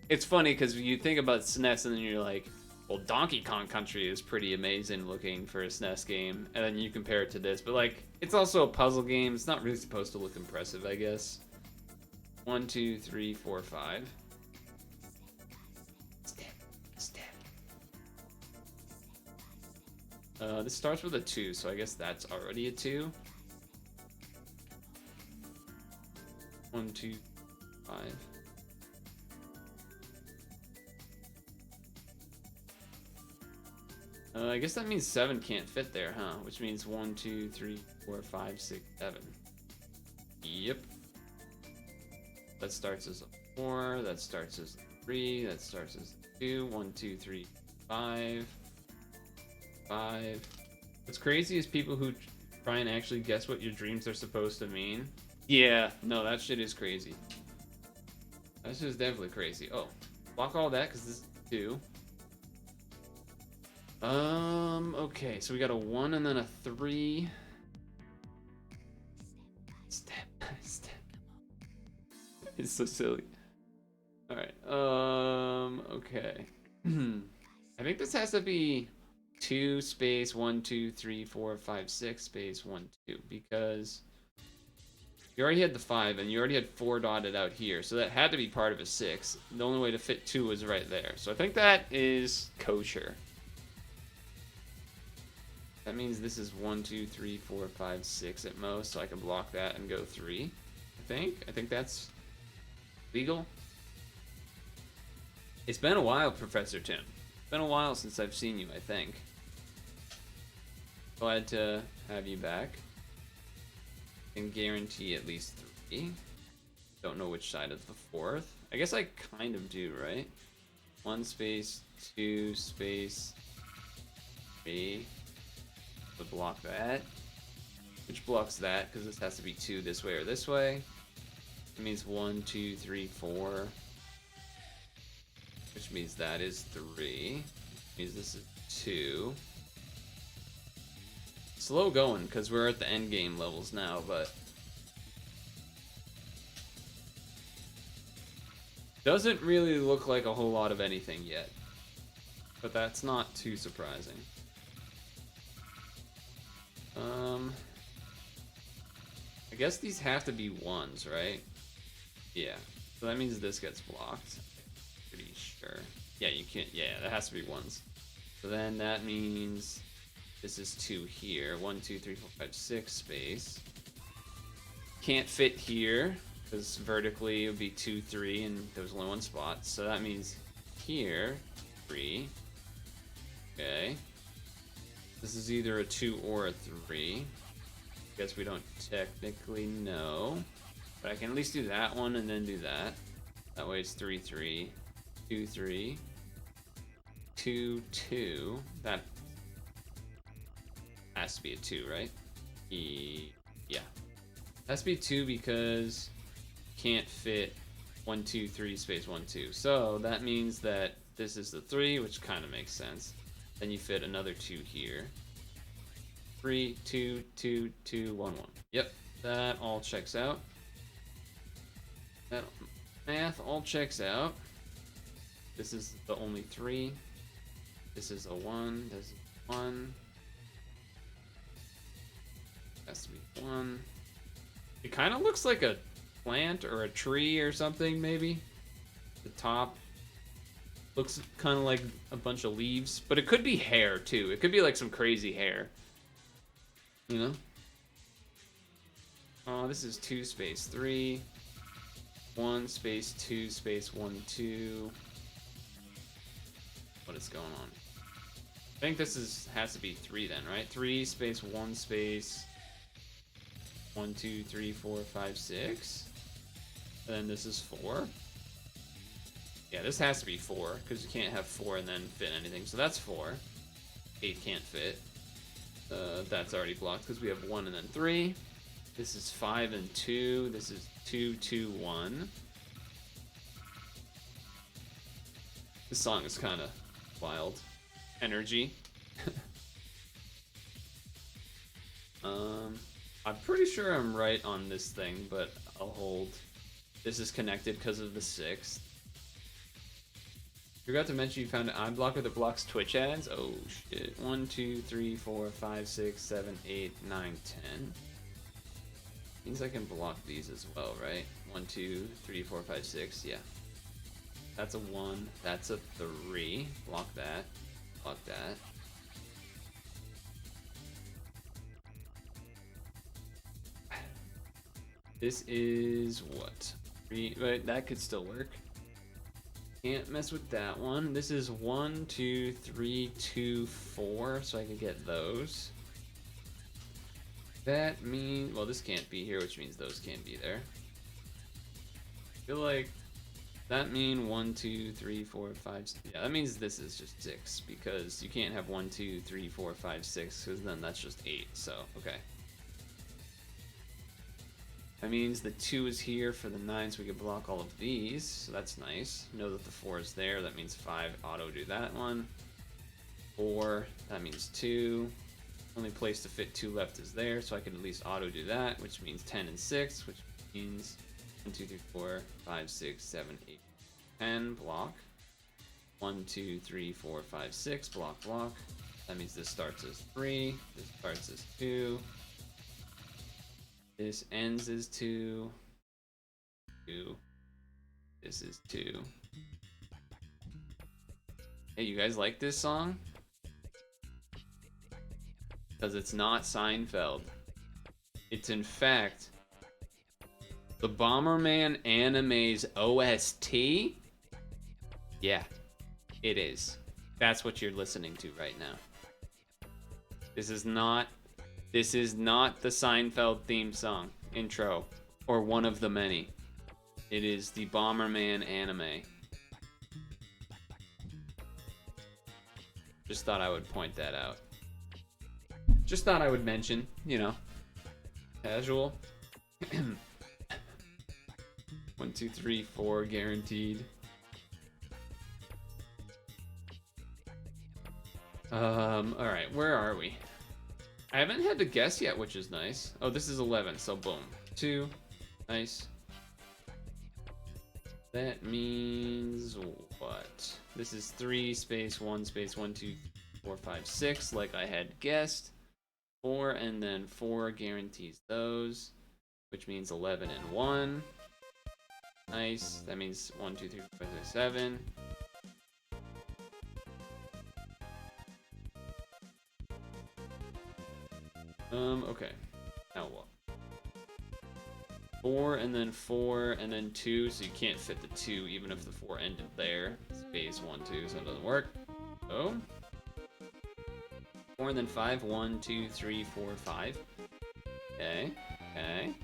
Speaker 1: It's funny because you think about SNES and then you're like, well, Donkey Kong Country is pretty amazing looking for a SNES game, and then you compare it to this. But like, it's also a puzzle game. It's not really supposed to look impressive, I guess. 1, 2, 3, 4, 5. Step, step. This starts with a 2, so I guess that's already a 2. 1, 2, 5. I guess that means 7 can't fit there, huh? Which means 1, 2, 3, 4, 5, 6, 7. Yep. That starts as a 4, that starts as a 3, that starts as a 2, 1, 2, 3, 5. 5. What's crazy is people who try and actually guess what your dreams are supposed to mean. Yeah, no, that shit is crazy. That shit is definitely crazy. Oh, block all that because this is 2. Okay, so we got a 1 and then a 3. Step by step. It's so silly. Alright, okay. I think this has to be 2 space 1, 2, 3, 4, 5, 6 space 1, 2, because you already had the 5 and you already had 4 dotted out here, so that had to be part of a 6. The only way to fit 2 was right there, so I think that is kosher. That means this is 1, 2, 3, 4, 5, 6 at most, so I can block that and go 3. I think that's legal. It's been a while, Professor Tim. It's been a while since I've seen you, I think. Glad to have you back. Can guarantee at least 3. Don't know which side of the 4th. I guess I kind of do, right? 1 space, 2 space, 3. To block that. Which blocks that, because this has to be 2 this way or this way. It means 1, 2, 3, 4. Which means that is 3. Which means this is 2. Slow going, because we're at the end game levels now, but doesn't really look like a whole lot of anything yet. But that's not too surprising. I guess these have to be 1s, right? Yeah. So that means this gets blocked. Pretty sure. Yeah, you can't. Yeah, that has to be 1s. So then that means this is 2 here. 1, 2, 3, 4, 5, 6 space. Can't fit here because vertically it would be 2, 3, and there was only 1 spot. So that means here 3. Okay. This is either a 2 or a 3. Guess we don't technically know. But I can at least do that one and then do that. That way it's 3, 3, 2, 3, 2, 2. That has to be a 2, right? Yeah. Has to be 2 because can't fit 1, 2, 3 space 1, 2. So that means that this is the 3, which kind of makes sense. Then you fit another 2 here. 3, 2, 2, 2, 1, 1. Yep, that all checks out. That math all checks out. This is the only 3. This is a 1. This is 1. Has to be 1. It kind of looks like a plant or a tree or something, maybe. The top looks kind of like a bunch of leaves, but it could be hair too. It could be like some crazy hair. You know? Oh, this is 2 space 3. 1 space 2 space 1, 2. What is going on? I think this has to be 3 then, right? 3 space 1 space 1, 2, 3, 4, 5, 6. And then this is 4. Yeah, this has to be 4, because you can't have 4 and then fit anything. So that's 4. 8 can't fit. That's already blocked because we have 1 and then 3. This is 5 and 2. This is 2, 2, 1. This song is kind of wild. Energy. I'm pretty sure I'm right on this thing, but I'll hold. This is connected because of the 6th. You forgot to mention you found an eye blocker that blocks Twitch ads? Oh shit. 1, 2, 3, 4, 5, 6, 7, 8, 9, 10. Means I can block these as well, right? 1, 2, 3, 4, 5, 6. Yeah. That's a 1. That's a 3. Block that. Block that. This is what? 3. Wait, that could still work. Can't mess with that one. This is 1, 2, 3, 2, 4, so I can get those. That means, well, this can't be here, which means those can't be there. I feel like that mean 1, 2, 3, 4, 5. Yeah, that means this is just 6 because you can't have 1, 2, 3, 4, 5, 6 because then that's just 8. So okay. That means the 2 is here for the 9, so we can block all of these. So that's nice. Know that the 4 is there. That means 5 auto do that one. 4. That means 2. Only place to fit 2 left is there, so I can at least auto do that, which means 10 and 6, which means 1, 2, 3, 4, 5, 6, 7, 8, 10. Block. 1, 2, 3, 4, 5, 6. Block, block. That means this starts as 3. This starts as 2. This ends as 2. 2. This is 2. Hey, you guys like this song? Because it's not Seinfeld. It's in fact the Bomberman anime's OST? Yeah, it is. That's what you're listening to right now. This is not the Seinfeld theme song intro or one of the many. It is the Bomberman anime. Just thought I would point that out. Just thought I would mention, you know, casual. 1, 2, 3, 4 guaranteed. Alright, where are we? I haven't had to guess yet, which is nice. Oh, this is 11, so boom. 2. Nice. That means what? This is 3 space 1 space 1, 2, 4, 5, 6, like I had guessed. 4 and then 4 guarantees those, which means 11 and 1. Nice. That means 1, 2, 3, 4, 5, 6, 7. Okay. Now what? 4 and then 4 and then 2, so you can't fit the 2 even if the 4 ended there. Space 1, 2, so it doesn't work. Oh. 4 and then 5. 1, 2, 3, 4, 5. Okay. Okay.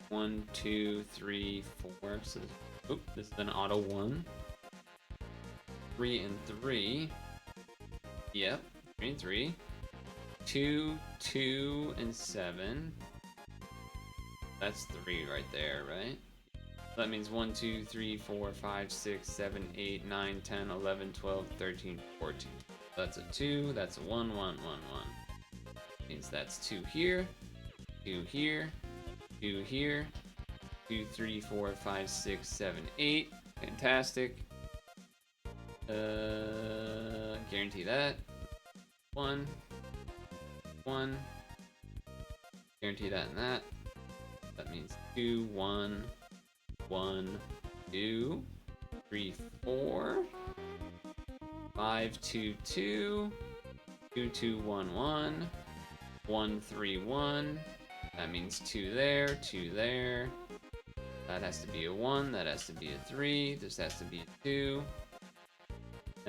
Speaker 1: One, 2, 3, 4. So, oop, this is an auto 1. 3 and 3. Yep. 3 and 3. 2, 2 and 7. That's 3 right there, right? That means 1, 2, 3, 4, 5, 6, 7, 8, 9, 10, 11, 12, 13, 14. That's a 2. That's a 1, 1, 1, 1. Means that's 2 here. 2 here. 2 here. 2, 3, 4, 5, 6, 7, 8. Fantastic. Guarantee that. 1. 1. Guarantee that and that. That means 2, 1, 1, 2, 3, 4, 5, 2, 2, 2, 2, 1, 1, 1, 3, 1. That means 2 there, 2 there. That has to be a 1, that has to be a 3, this has to be a 2.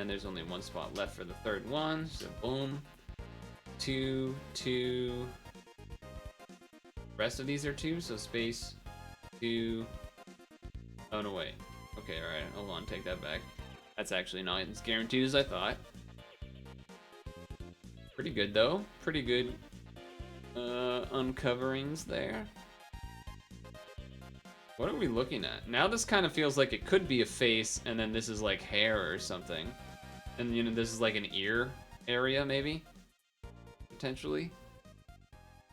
Speaker 1: And there's only one spot left for the third one, so boom. 2, 2. Rest of these are 2, so space 2. Oh no, wait. Okay, alright, hold on, take that back. That's actually not as guaranteed as I thought. Pretty good though. Pretty good uncoverings there. What are we looking at? Now this kind of feels like it could be a face, and then this is like hair or something. And you know, this is like an ear area, maybe? Potentially.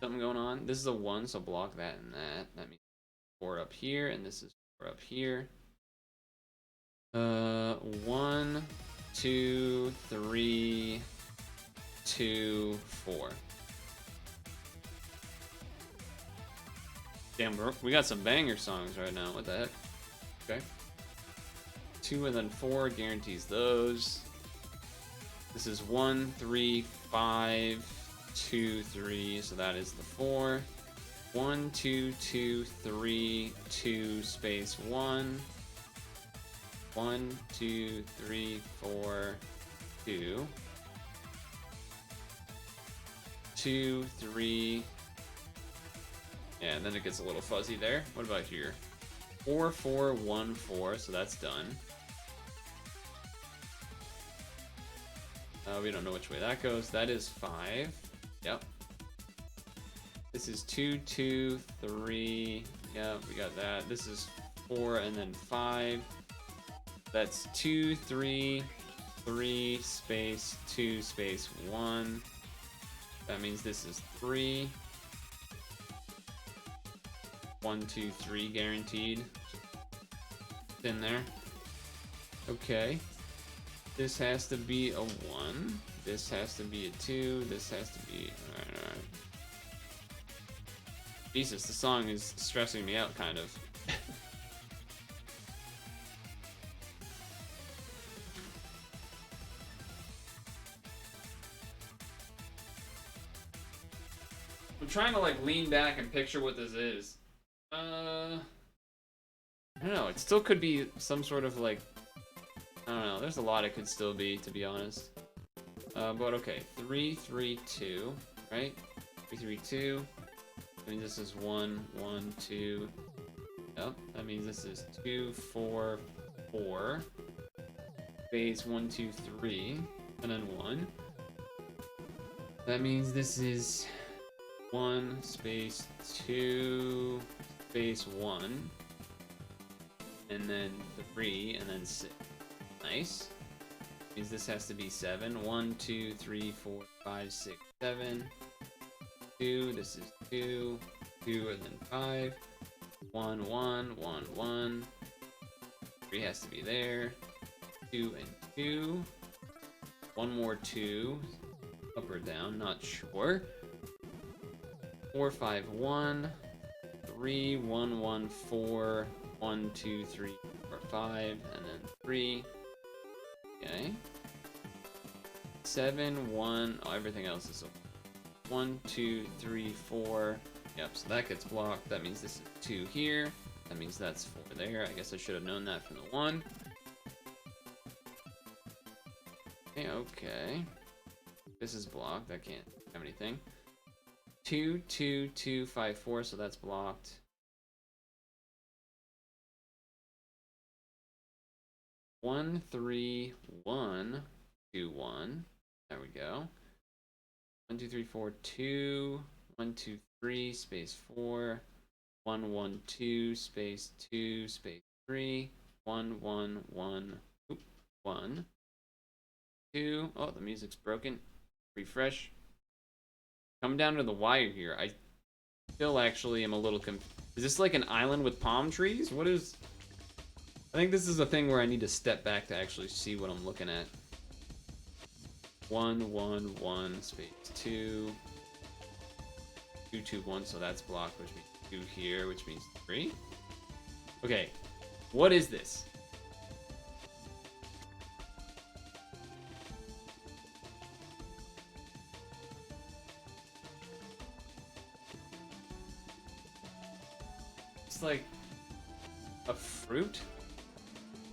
Speaker 1: Something going on. This is a 1, so block that and that. That means 4 up here, and this is 4 up here. 1, 2, 3, 2, 4. Damn, we got some banger songs right now. What the heck? Okay. 2 and then 4 guarantees those. This is 1, 3, 5, 2, 3. So that is the 4. 1, 2, 2, 3, 2, space 1. 1, 2, 3, 4, 2. 2, 3. Yeah, and then it gets a little fuzzy there. What about here? 4, 4, 1, 4, so that's done. We don't know which way that goes. That is 5. Yep. This is 2, 2, 3. Yep, we got that. This is 4 and then 5. That's 2, 3, 3, space, 2, space, 1. That means this is 3. 1, 2, 3 guaranteed. It's in there. Okay. This has to be a 1. This has to be a 2. This has to be... Alright. Jesus, the song is stressing me out, kind of. I'm trying to, like, lean back and picture what this is. I don't know. It still could be some sort of, like... I don't know. There's a lot it could still be, to be honest. But okay. 3, 3, 2, right? 3, 3, 2. I mean, this is 1, 1, 2. Yep. That means this is 2, 4, 4. Space 1, 2, 3. And then 1. That means this is 1, space 2, space 1. And then 3, and then 6. Nice. Means this has to be 7. 1, 2, 3, 4, 5, 6, 7. 2. This is 2. 2 and then 5. 1, 1, 1, 1. 3 has to be there. 2 and 2. One more 2. Up or down, not sure. 4, 5, 1. 3, 1, 1, 4. 1, 2, 3, 4, 5. And then 3. Okay. 7, 1. Oh, everything else is 1, 2, 3, 4. Yep, so that gets blocked. That means this is 2 here. That means that's 4 there. I guess I should have known that from the 1. Okay, okay. This is blocked. That can't have anything. 2, 2, 2, 5, 4. So that's blocked. 1, 3, 1, 2, 1. There we go. 1, 2, 3, 4, 2. 1, 2, 3, space 4. 1, 1, 2, space 2, space 3. 1, 1, 1, 1. 2. Oh, the music's broken. Refresh. Come down to the wire here. I still actually am a little Is this like an island with palm trees? What is... I think this is a thing where I need to step back to actually see what I'm looking at. 1, 1, 1, space 2. 2, 2, 1, so that's blocked, which means 2 here, which means 3. Okay, what is this? It's like a fruit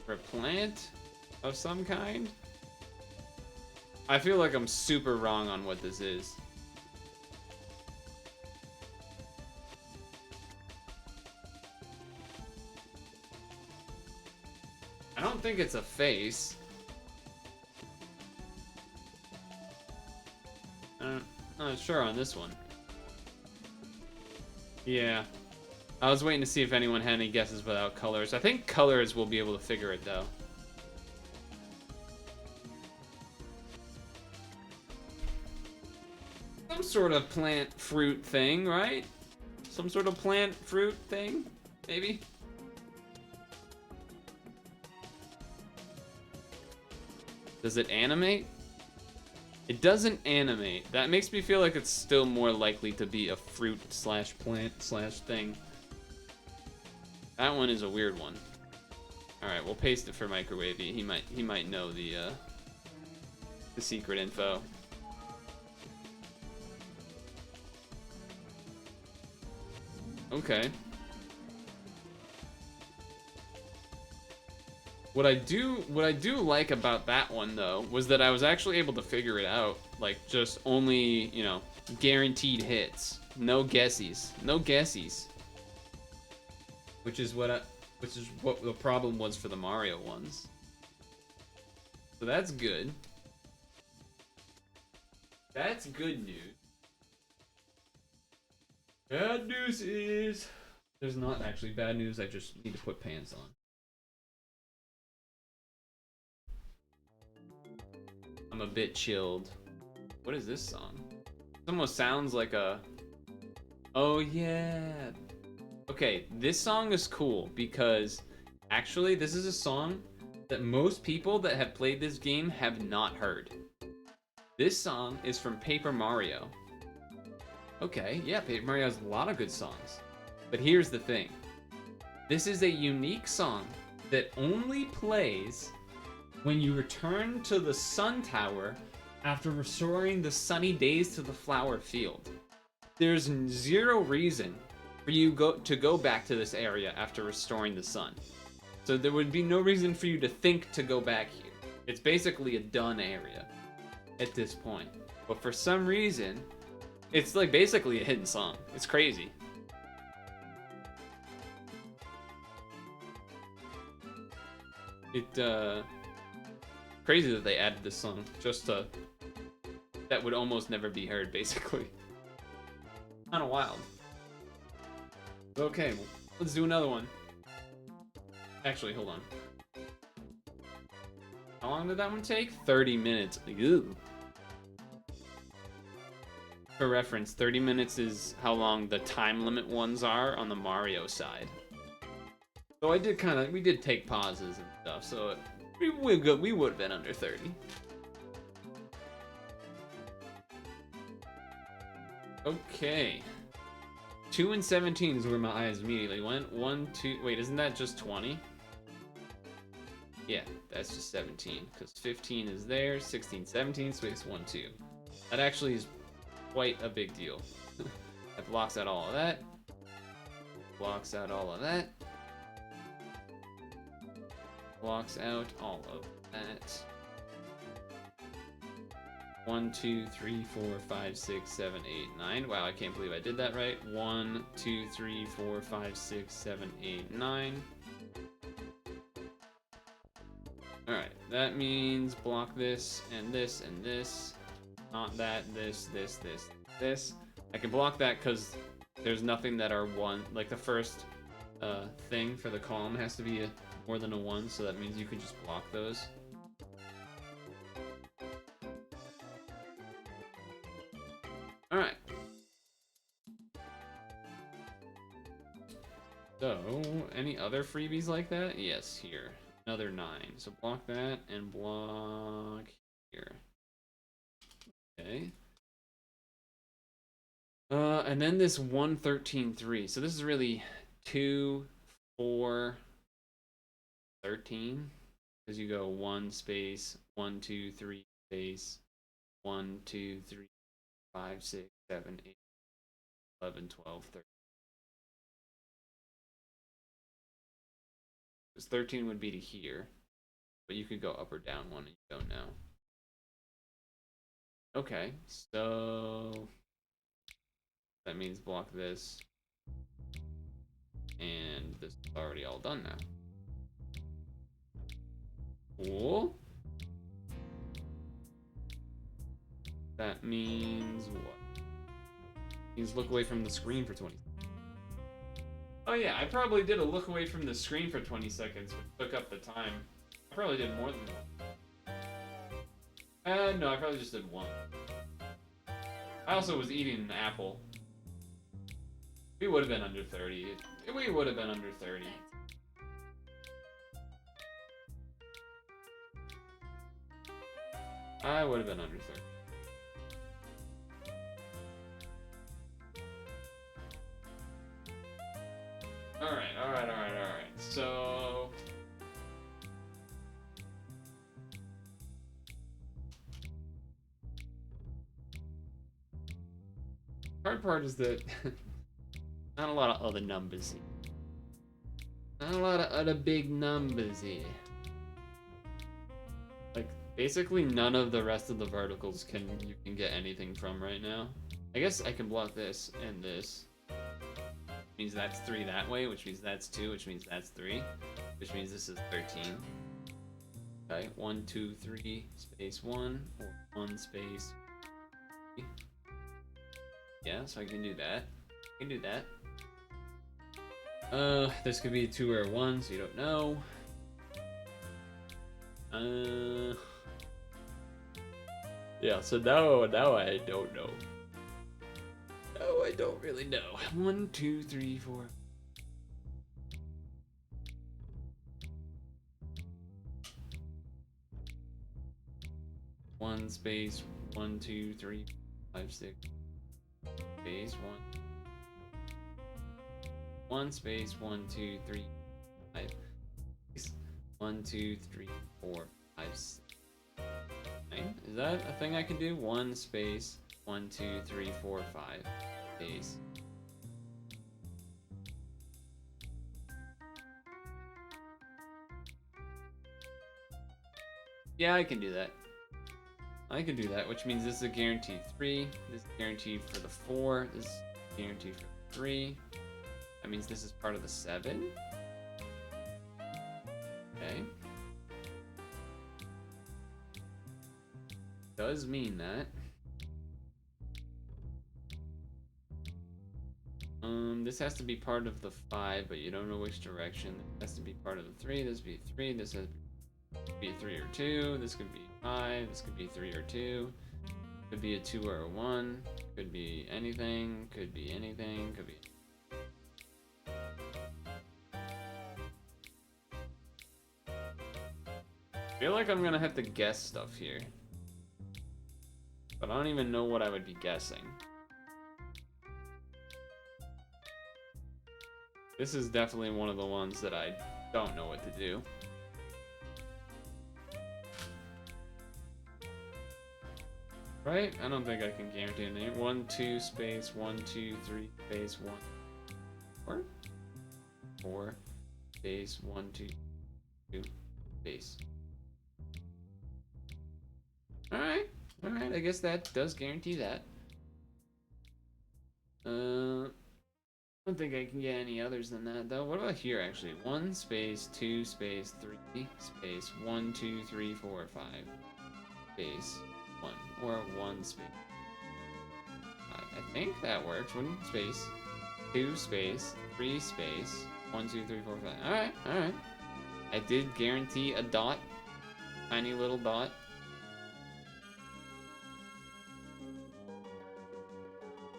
Speaker 1: or a plant of some kind. I feel like I'm super wrong on what this is. I don't think it's a face. Not sure on this one. Yeah. I was waiting to see if anyone had any guesses without colors. I think colors will be able to figure it though. Some sort of plant fruit thing, right? Some sort of plant fruit thing, maybe? Does it animate? It doesn't animate. That makes me feel like it's still more likely to be a fruit slash plant slash thing. That one is a weird one. All right, we'll paste it for Microwavy. He might know the secret info. Okay. What I do like about that one though was that I was actually able to figure it out, like just only, you know, guaranteed hits. No guessies. No guessies. Which is what the problem was for the Mario ones. So that's good. That's good news. Bad news is there's not actually bad news, I just need to put pants on. I'm a bit chilled. What is this song? It almost sounds like a... Oh yeah. Okay, this song is cool because actually this is a song that most people that have played this game have not heard. This song is from Paper Mario. Okay, yeah, Paper Mario has a lot of good songs. But here's the thing. This is a unique song that only plays when you return to the Sun Tower after restoring the sunny days to the flower field. There's zero reason for you to go back to this area after restoring the sun. So there would be no reason for you to think to go back here. It's basically a done area at this point. But for some reason, it's like basically a hidden song. It's crazy. Crazy that they added this song just to that would almost never be heard, basically. Kind of wild. Okay, well, let's do another one. Actually, hold on. How long did that one take? 30 minutes. Ew. For reference, 30 minutes is how long the time limit ones are on the Mario side. So we did take pauses and stuff, so we would have been under 30. Okay. 2 and 17 is where my eyes immediately went. 1, 2, wait, isn't that just 20? Yeah, that's just 17, because 15 is there, 16, 17, so it's 1, 2. That actually is quite a big deal. That blocks out all of that. Blocks out all of that. Blocks out all of that. 1, 2, 3, 4, 5, 6, 7, 8, 9. Wow, I can't believe I did that right. 1, 2, 3, 4, 5, 6, 7, 8, 9. Alright, that means block this and this and this. Not that, this, this, this, this. I can block that because there's nothing that are 1. Like the first thing for the column has to be more than a 1, so that means you can just block those. Alright. So, any other freebies like that? Yes, here. Another 9. So block that and block here. Okay. And then this 1, 13, 3. So this is really 2, 4, 13. Because you go 1 space, 1, 2, 3 space, 1, 2, 3, 5, 6, 7, 8, 11, 12, 13. Because 13 would be to here. But you could go up or down 1 and you don't know. Okay, so that means block this. And this is already all done now. Cool. That means what? Means look away from the screen for 20 seconds. Oh yeah, I probably did a look away from the screen for 20 seconds, which took up the time. I probably did more than one. No, I probably just did one. I also was eating an apple. We would have been under 30. We would have been under 30. I would have been under 30. Alright. So... hard part is that not a lot of other numbers here. Not a lot of other big numbers here. Like, basically none of the rest of the verticals you can get anything from right now. I guess I can block this and this. Which means that's 3 that way, which means that's 2, which means that's 3. Which means this is 13. Okay, 1, 2, 3, space 1, or 1 space 3. Yeah, so I can do that. I can do that. This could be a 2 or a 1, so you don't know. Yeah, so now I don't know. No, I don't really know. 1, 2, 3, 4. One space, 1, 2, 3, 5, 6. Space 1. 1 space, 1, 2, 3, 5. 1, 2, 3, 4, 5, 6. 9. Is that a thing I can do? 1 space, 1, 2, 3, 4, 5. Space. Yeah, I can do that. I can do that, which means this is a guaranteed 3. This is guaranteed for the 4. This is guaranteed for the 3. That means this is part of the 7. Okay. Does mean that. This has to be part of the 5, but you don't know which direction. This has to be part of the 3. This would be 3. This has to be 3 or 2. This could be 5. This could be 3 or 2. Could be a 2 or a 1. Could be anything. Could be anything. Could be. I feel like I'm gonna have to guess stuff here. But I don't even know what I would be guessing. This is definitely one of the ones that I don't know what to do. Right? I don't think I can guarantee anything. 1, 2, space, 1, 2, 3, space, 1. 4? 4, space, 1, 2, 2, space. Alright, I guess that does guarantee that. I don't think I can get any others than that though. What about here actually? 1 space, 2 space, 3 space, 1, 2, 3, 4, 5 space, 1. Or 1 space. I think that works. 1 space, 2 space, 3 space, 1, 2, 3, 4, 5. Alright. I did guarantee a dot. Tiny little dot.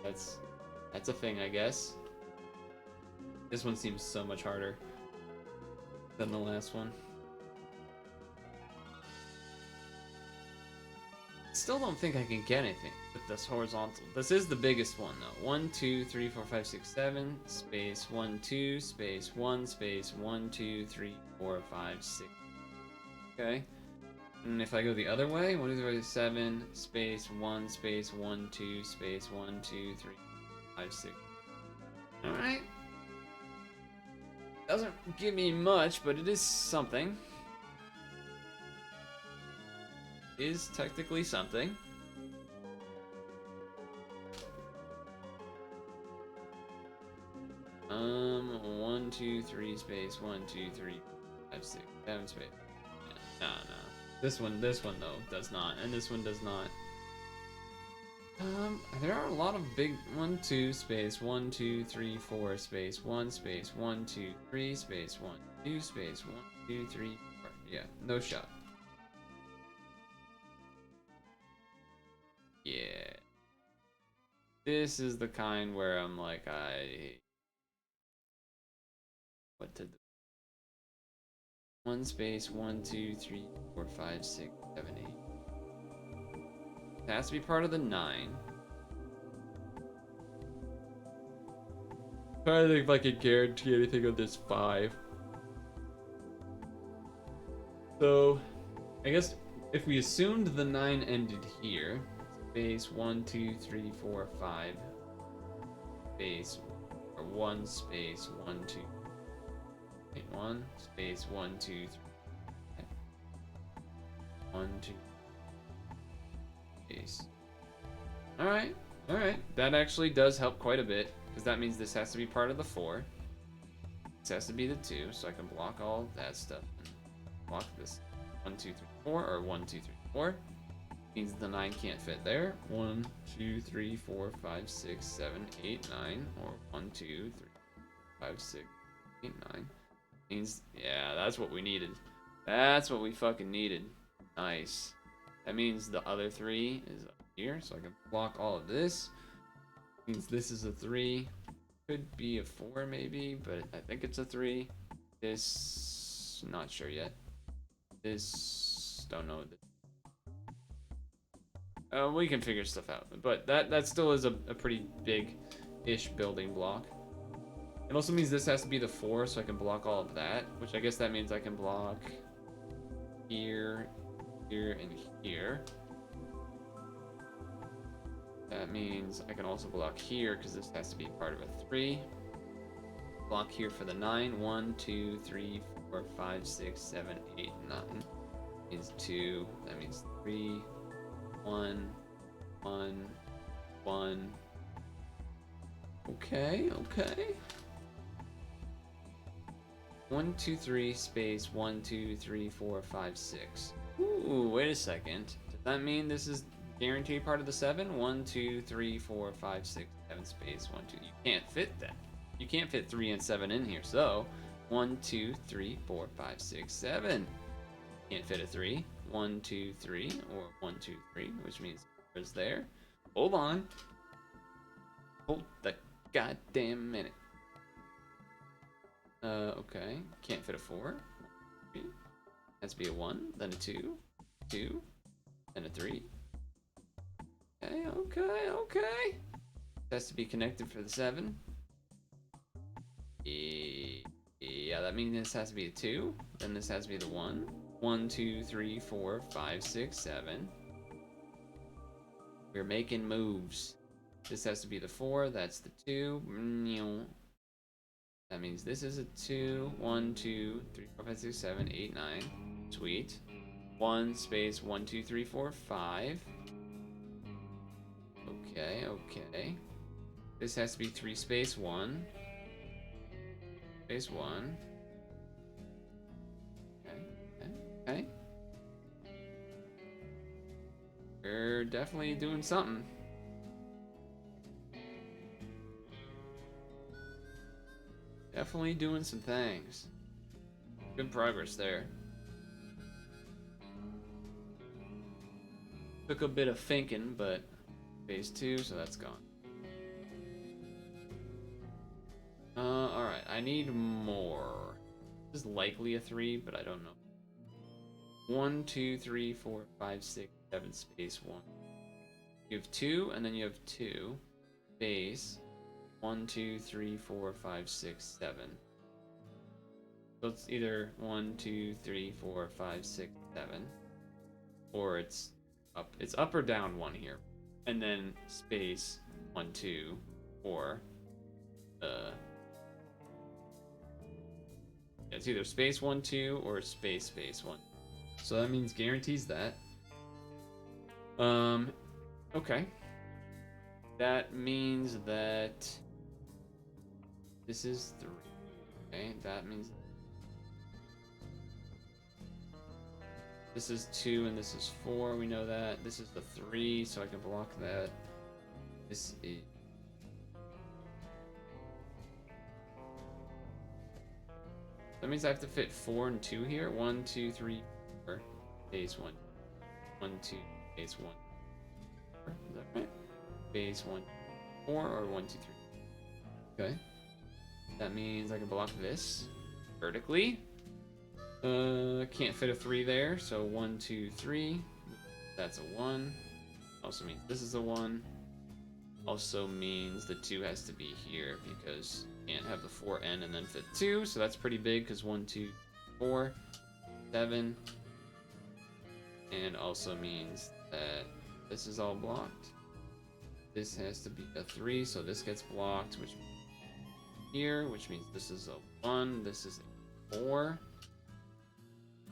Speaker 1: That's a thing, I guess. This one seems so much harder than the last one. Still don't think I can get anything with this horizontal. This is the biggest one though. 1, 2, 3, 4, 5, 6, 7, space, 1, 2, space, 1, space, 1, 2, 3, 4, 5, 6. Okay. And if I go the other way, 1, 2, 3, 7, space, 1, space, 1, 2, space, 1, 2, 3, 5, 6. Alright. Doesn't give me much, but it is something. Is technically something. 2, 3, space 1, 2, 3, 5, 6, 7 space. Yeah, no. This one though does not, and this one does not. There are a lot of big 1, 2, space 1, 2, 3, 4, space 1, space 1, 2, 3, space 1, 2, space 1, 2, 3, 4. Yeah, no shot. Yeah. This is the kind where I'm like, what to do? 1 space 1, 2, 3, 4, 5, 6, 7, 8. It has to be part of the 9. I think if I could guarantee anything on this 5. So, I guess if we assumed the 9 ended here, space 1, 2, 3, 4, 5, space, or 1 space 1, 2, 1 space 1, 2, 3, 1, 2 space. Alright, that actually does help quite a bit, because that means this has to be part of the 4. This has to be the 2, so I can block all that stuff. Block this 1, 2, 3, 4, or 1, 2, 3, 4. Means the 9 can't fit there. 1, 2, 3, 4, 5, 6, 7, 8, 9, or 1, 2, 3, 5, 6, 8, 9. Means, yeah, that's what we needed. That's what we fucking needed. Nice. That means the other 3 is up here, so I can block all of this. Means this is a 3. Could be a 4 maybe, but I think it's a 3. This, not sure yet. This, don't know. We can figure stuff out, but that still is a pretty big-ish building block. It also means this has to be the 4, so I can block all of that, which I guess that means I can block here, here, and here. That means I can also block here, because this has to be part of a 3. Block here for the 9. 1, 2, 3, 4, 5, 6, 7, 8, 9. Means 2. That means 3. 1, 1, 1. Okay. 1, 2, 3, space 1, 2, 3, 4, 5, 6. Ooh, wait a second. Does that mean this is guaranteed part of the 7? 1, 2, 3, 4, 5, 6, 7, space 1, 2. You can't fit that. You can't fit 3 and 7 in here. So 1, 2, 3, 4, 5, 6, 7. Can't fit a 3. 1, 2, 3, or 1, 2, 3, which means it's there. Hold on. Hold the goddamn minute. Okay. Can't fit a 4. 3. Has to be a 1, then a 2, 2, then a 3. Okay. Has to be connected for the 7. Yeah, that means this has to be a 2. Then this has to be the 1. 1, 2, 3, 4, 5, 6, 7. We're making moves. This has to be the 4. That's the 2. That means this is a 2. 1, 2, 3, 4, 5, 6, 7, 8, 9. Sweet. 1 space 1, 2, 3, 4, 5. Okay. This has to be 3 space 1. Space 1. Okay. We're definitely doing something. Definitely doing some things. Good progress there. Took a bit of thinking, but phase 2, so that's gone. Alright, I need more. This is likely a 3, but I don't know. 1, 2, 3, 4, 5, 6, 7, space 1. You have 2, and then you have 2. Space 1, 2, 3, 4, 5, 6, 7. So it's either 1, 2, 3, 4, 5, 6, 7. Or it's up or down 1 here. And then space 1, 2, or it's either space 1, 2 or space 1. So that means guarantees that. Okay. That means that this is 3. Okay, that means this is 2 and this is 4. We know that. This is the 3, so I can block that. This is. That means I have to fit 4 and 2 here. 1, 2, 3, 4. Base 1. 1, 2, base 1. Is that right? Base 1, 4, or 1, 2, 3. Okay. That means I can block this vertically. Can't fit a 3 there, so 1, 2, 3. That's a 1. Also means this is a 1. Also means the 2 has to be here because you can't have the 4N and then fit 2, so that's pretty big because 1, 2, 4, 7. And also means that this is all blocked. This has to be a 3, so this gets blocked, which here, which means this is a 1, this is a 4.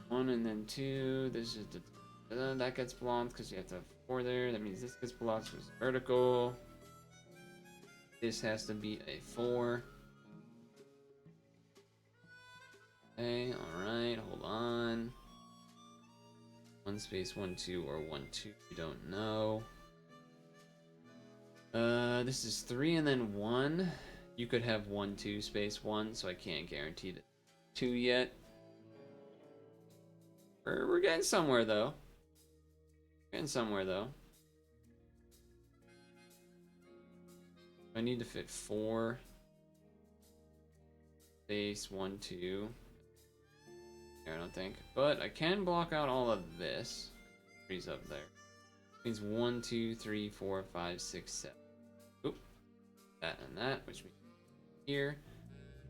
Speaker 1: 1 and then 2, this is the, that gets blocked because you have to have 4 there. That means this gets blocked because it's vertical. This has to be a 4. Okay, alright, hold on. 1 space 1, 2, or 1, 2, we don't know. This is 3 and then 1. You could have 1, 2 space 1, so I can't guarantee that 2 yet. We're getting somewhere though. Getting somewhere though. I need to fit 4 space 1, 2. Here, I don't think. But I can block out all of this. 3's up there. Means 1, 2, 3, 4, 5, 6, 7. Oop. That and that, which means here.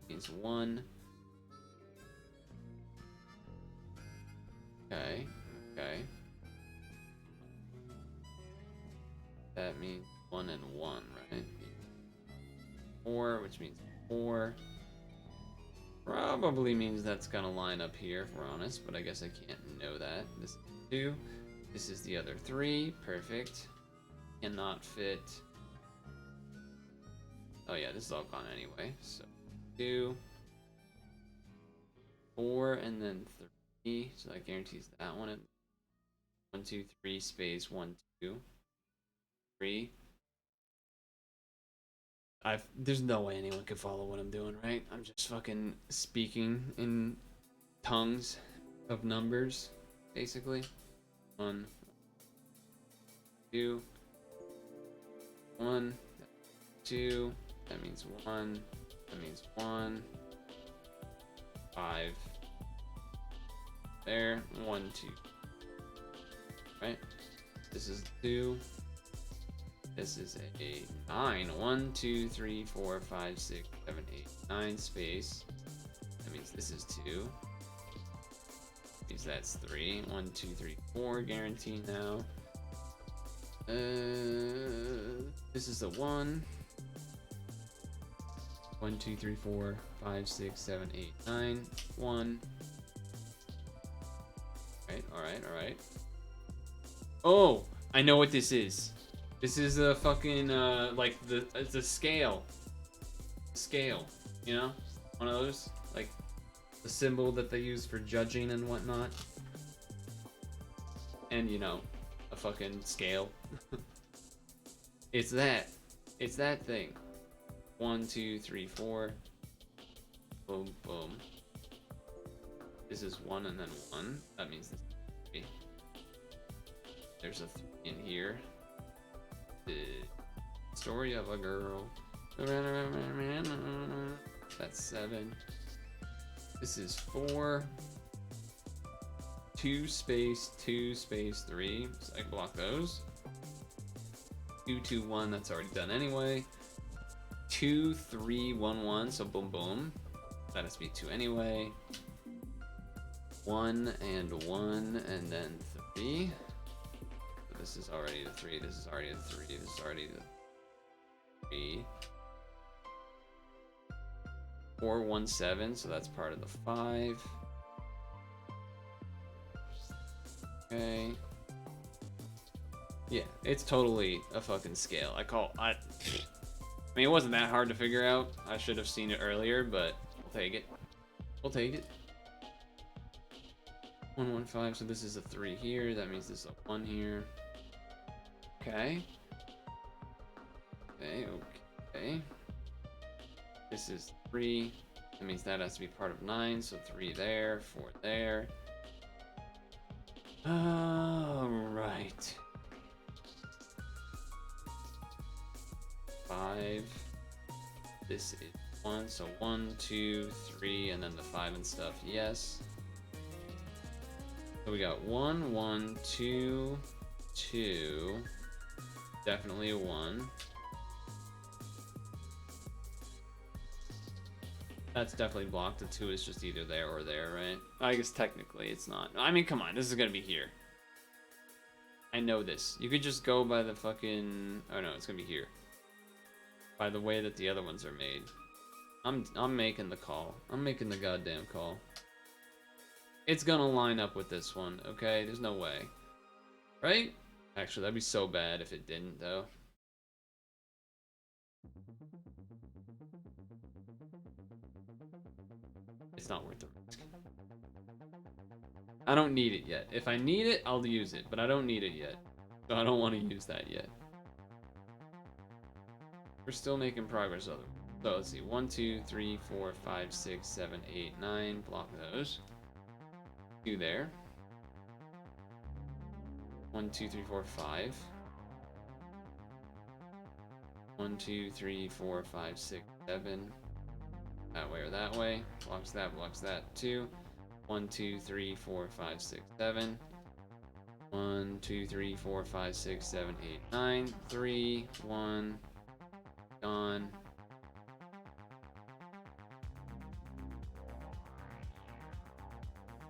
Speaker 1: Means 1. Okay. Okay. That means 1 and 1, right? 4, which means 4. Probably means that's gonna line up here, if we're honest, but I guess I can't know that. This is 2. This is the other 3. Perfect. Cannot fit. Oh yeah, this is all gone anyway. So 2, 4, and then 3. So that guarantees that one. 1, 2, 3 space 1, 2, 3. There's no way anyone could follow what I'm doing, right? I'm just fucking speaking in tongues of numbers, basically. 1, 2, 1, 2. That means 1. That means 1. 5. There. 1, 2. Right? This is 2. This is a 9. 1, 2, 3, 4, 5, 6, 7, 8, 9 space. That means this is 2. Means that's 3. 1, 2, 3, 4 guarantee now. This is a 1. 1, 2, 3, 4, 5, 6, 7, 8, 9. 1. Alright. Oh! I know what this is. This is a fucking, like, it's a scale. Scale, you know? One of those, like, the symbol that they use for judging and whatnot. And, you know, a fucking scale. It's that. It's that thing. 1, 2, 3, 4. Boom, boom. This is 1 and then 1. That means this is 3. There's a 3 in here. The story of a girl. That's 7. This is 4. 2 space 2 space 3. So I can block those. 2 2 1. That's already done anyway. 2 3 1 1. So boom boom. That has to be 2 anyway. 1 and 1 and then 3. This is already the 3, this is already the 3, this is already the 3. 4, 1, 7, so that's part of the 5. Okay. Yeah, it's totally a fucking scale. I mean, it wasn't that hard to figure out. I should have seen it earlier, but I'll take it. We'll take it. 115, so this is a 3 here. That means this is a 1 here. Okay. Okay. This is 3. That means that has to be part of 9. So 3 there, 4 there. Alright. 5. This is 1. So 1, 2, 3, and then the 5 and stuff. Yes. So we got 1, 1, 2, 2. Definitely a 1. That's definitely blocked. The 2 is just either there or there, right? I guess technically it's not. I mean, come on. This is gonna be here. I know this. You could just go by the fucking... Oh no, it's gonna be here. By the way that the other ones are made. I'm making the call. I'm making the goddamn call. It's gonna line up with this one, okay? There's no way. Right? Actually, that'd be so bad if it didn't, though. It's not worth the risk. I don't need it yet. If I need it, I'll use it, but I don't need it yet. So I don't want to use that yet. We're still making progress, though. So let's see. 1, 2, 3, 4, 5, 6, 7, 8, 9. Block those. 2 there. 1, 2, 3, 4, 5. 1, 2, 3, 4, 5, 6, 7. That way or that way. Blocks that. 2. 1, 2, 3, 4, 5, 6, 7. 1, 2, 3, 4, 5, 6, 7, 8, 9. 3, 1. Gone.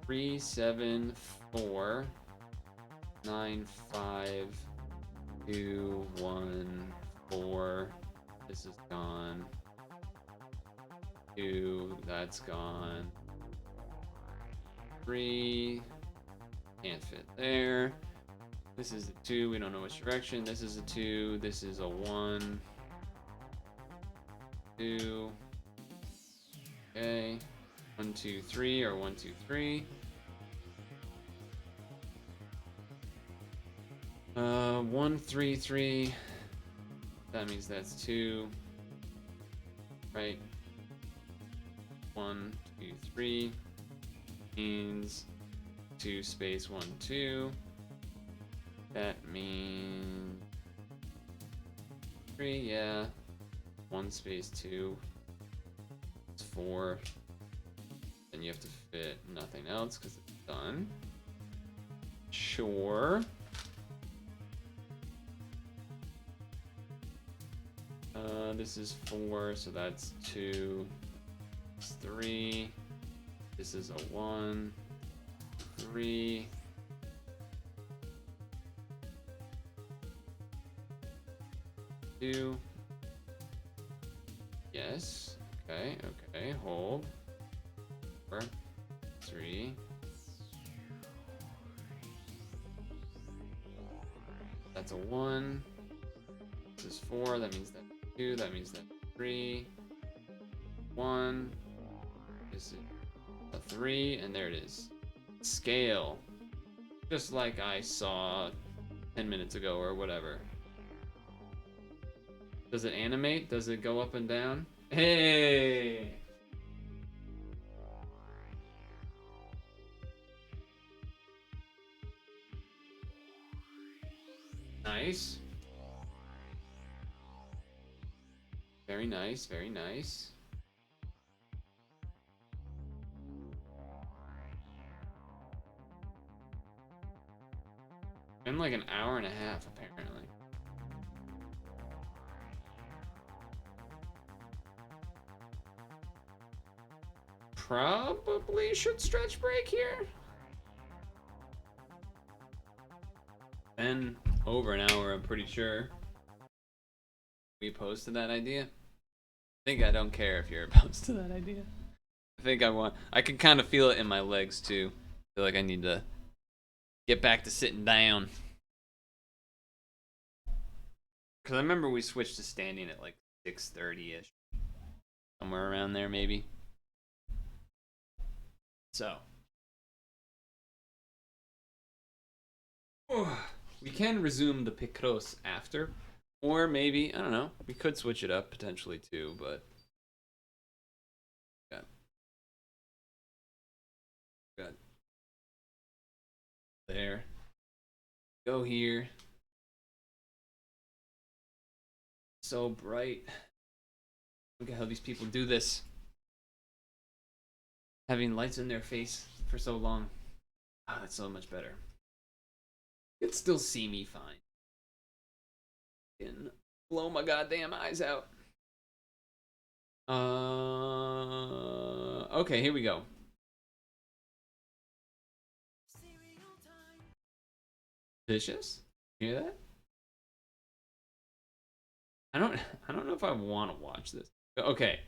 Speaker 1: 3, 7, 4, 9, 5, 2, 1, 4. This is gone. 2, that's gone. 3, can't fit there. This is a 2, we don't know which direction. This is a 2, this is a 1. 2. Okay. 1, 2, 3, or 1, 2, 3. 1, 3, 3. That means that's 2. Right. 1, 2, 3 means 2 space 1, 2. That means 3, yeah. 1 space 2. It's 4. Then you have to fit nothing else because it's done. Sure. This is 4, so that's 2. It's 3. This is a 1. 3. Two. Yes. Okay, okay, hold. 4. 3. That's a 1. This is 4, that means that 2, that means that 3. 1. This is a 3, and there it is. Scale. Just like I saw 10 minutes ago or whatever. Does it animate? Does it go up and down? Hey! Nice. Very nice, very nice. Been like an hour and a half, apparently. Probably should stretch break here. Been over an hour, I'm pretty sure. We opposed to that idea? I think I don't care if you're opposed to that idea. I can kind of feel it in my legs too. I feel like I need to get back to sitting down. Because I remember we switched to standing at like 6:30-ish. Somewhere around there, maybe. So. We can resume the Picross after. Or maybe, I don't know, we could switch it up potentially too, but... Got there. Go here. So bright. Look at how these people do this. Having lights in their face for so long. Ah, that's so much better. You can still see me fine. Can blow my goddamn eyes out. Okay, here we go. Vicious? You hear that? I don't know if I want to watch this. Okay.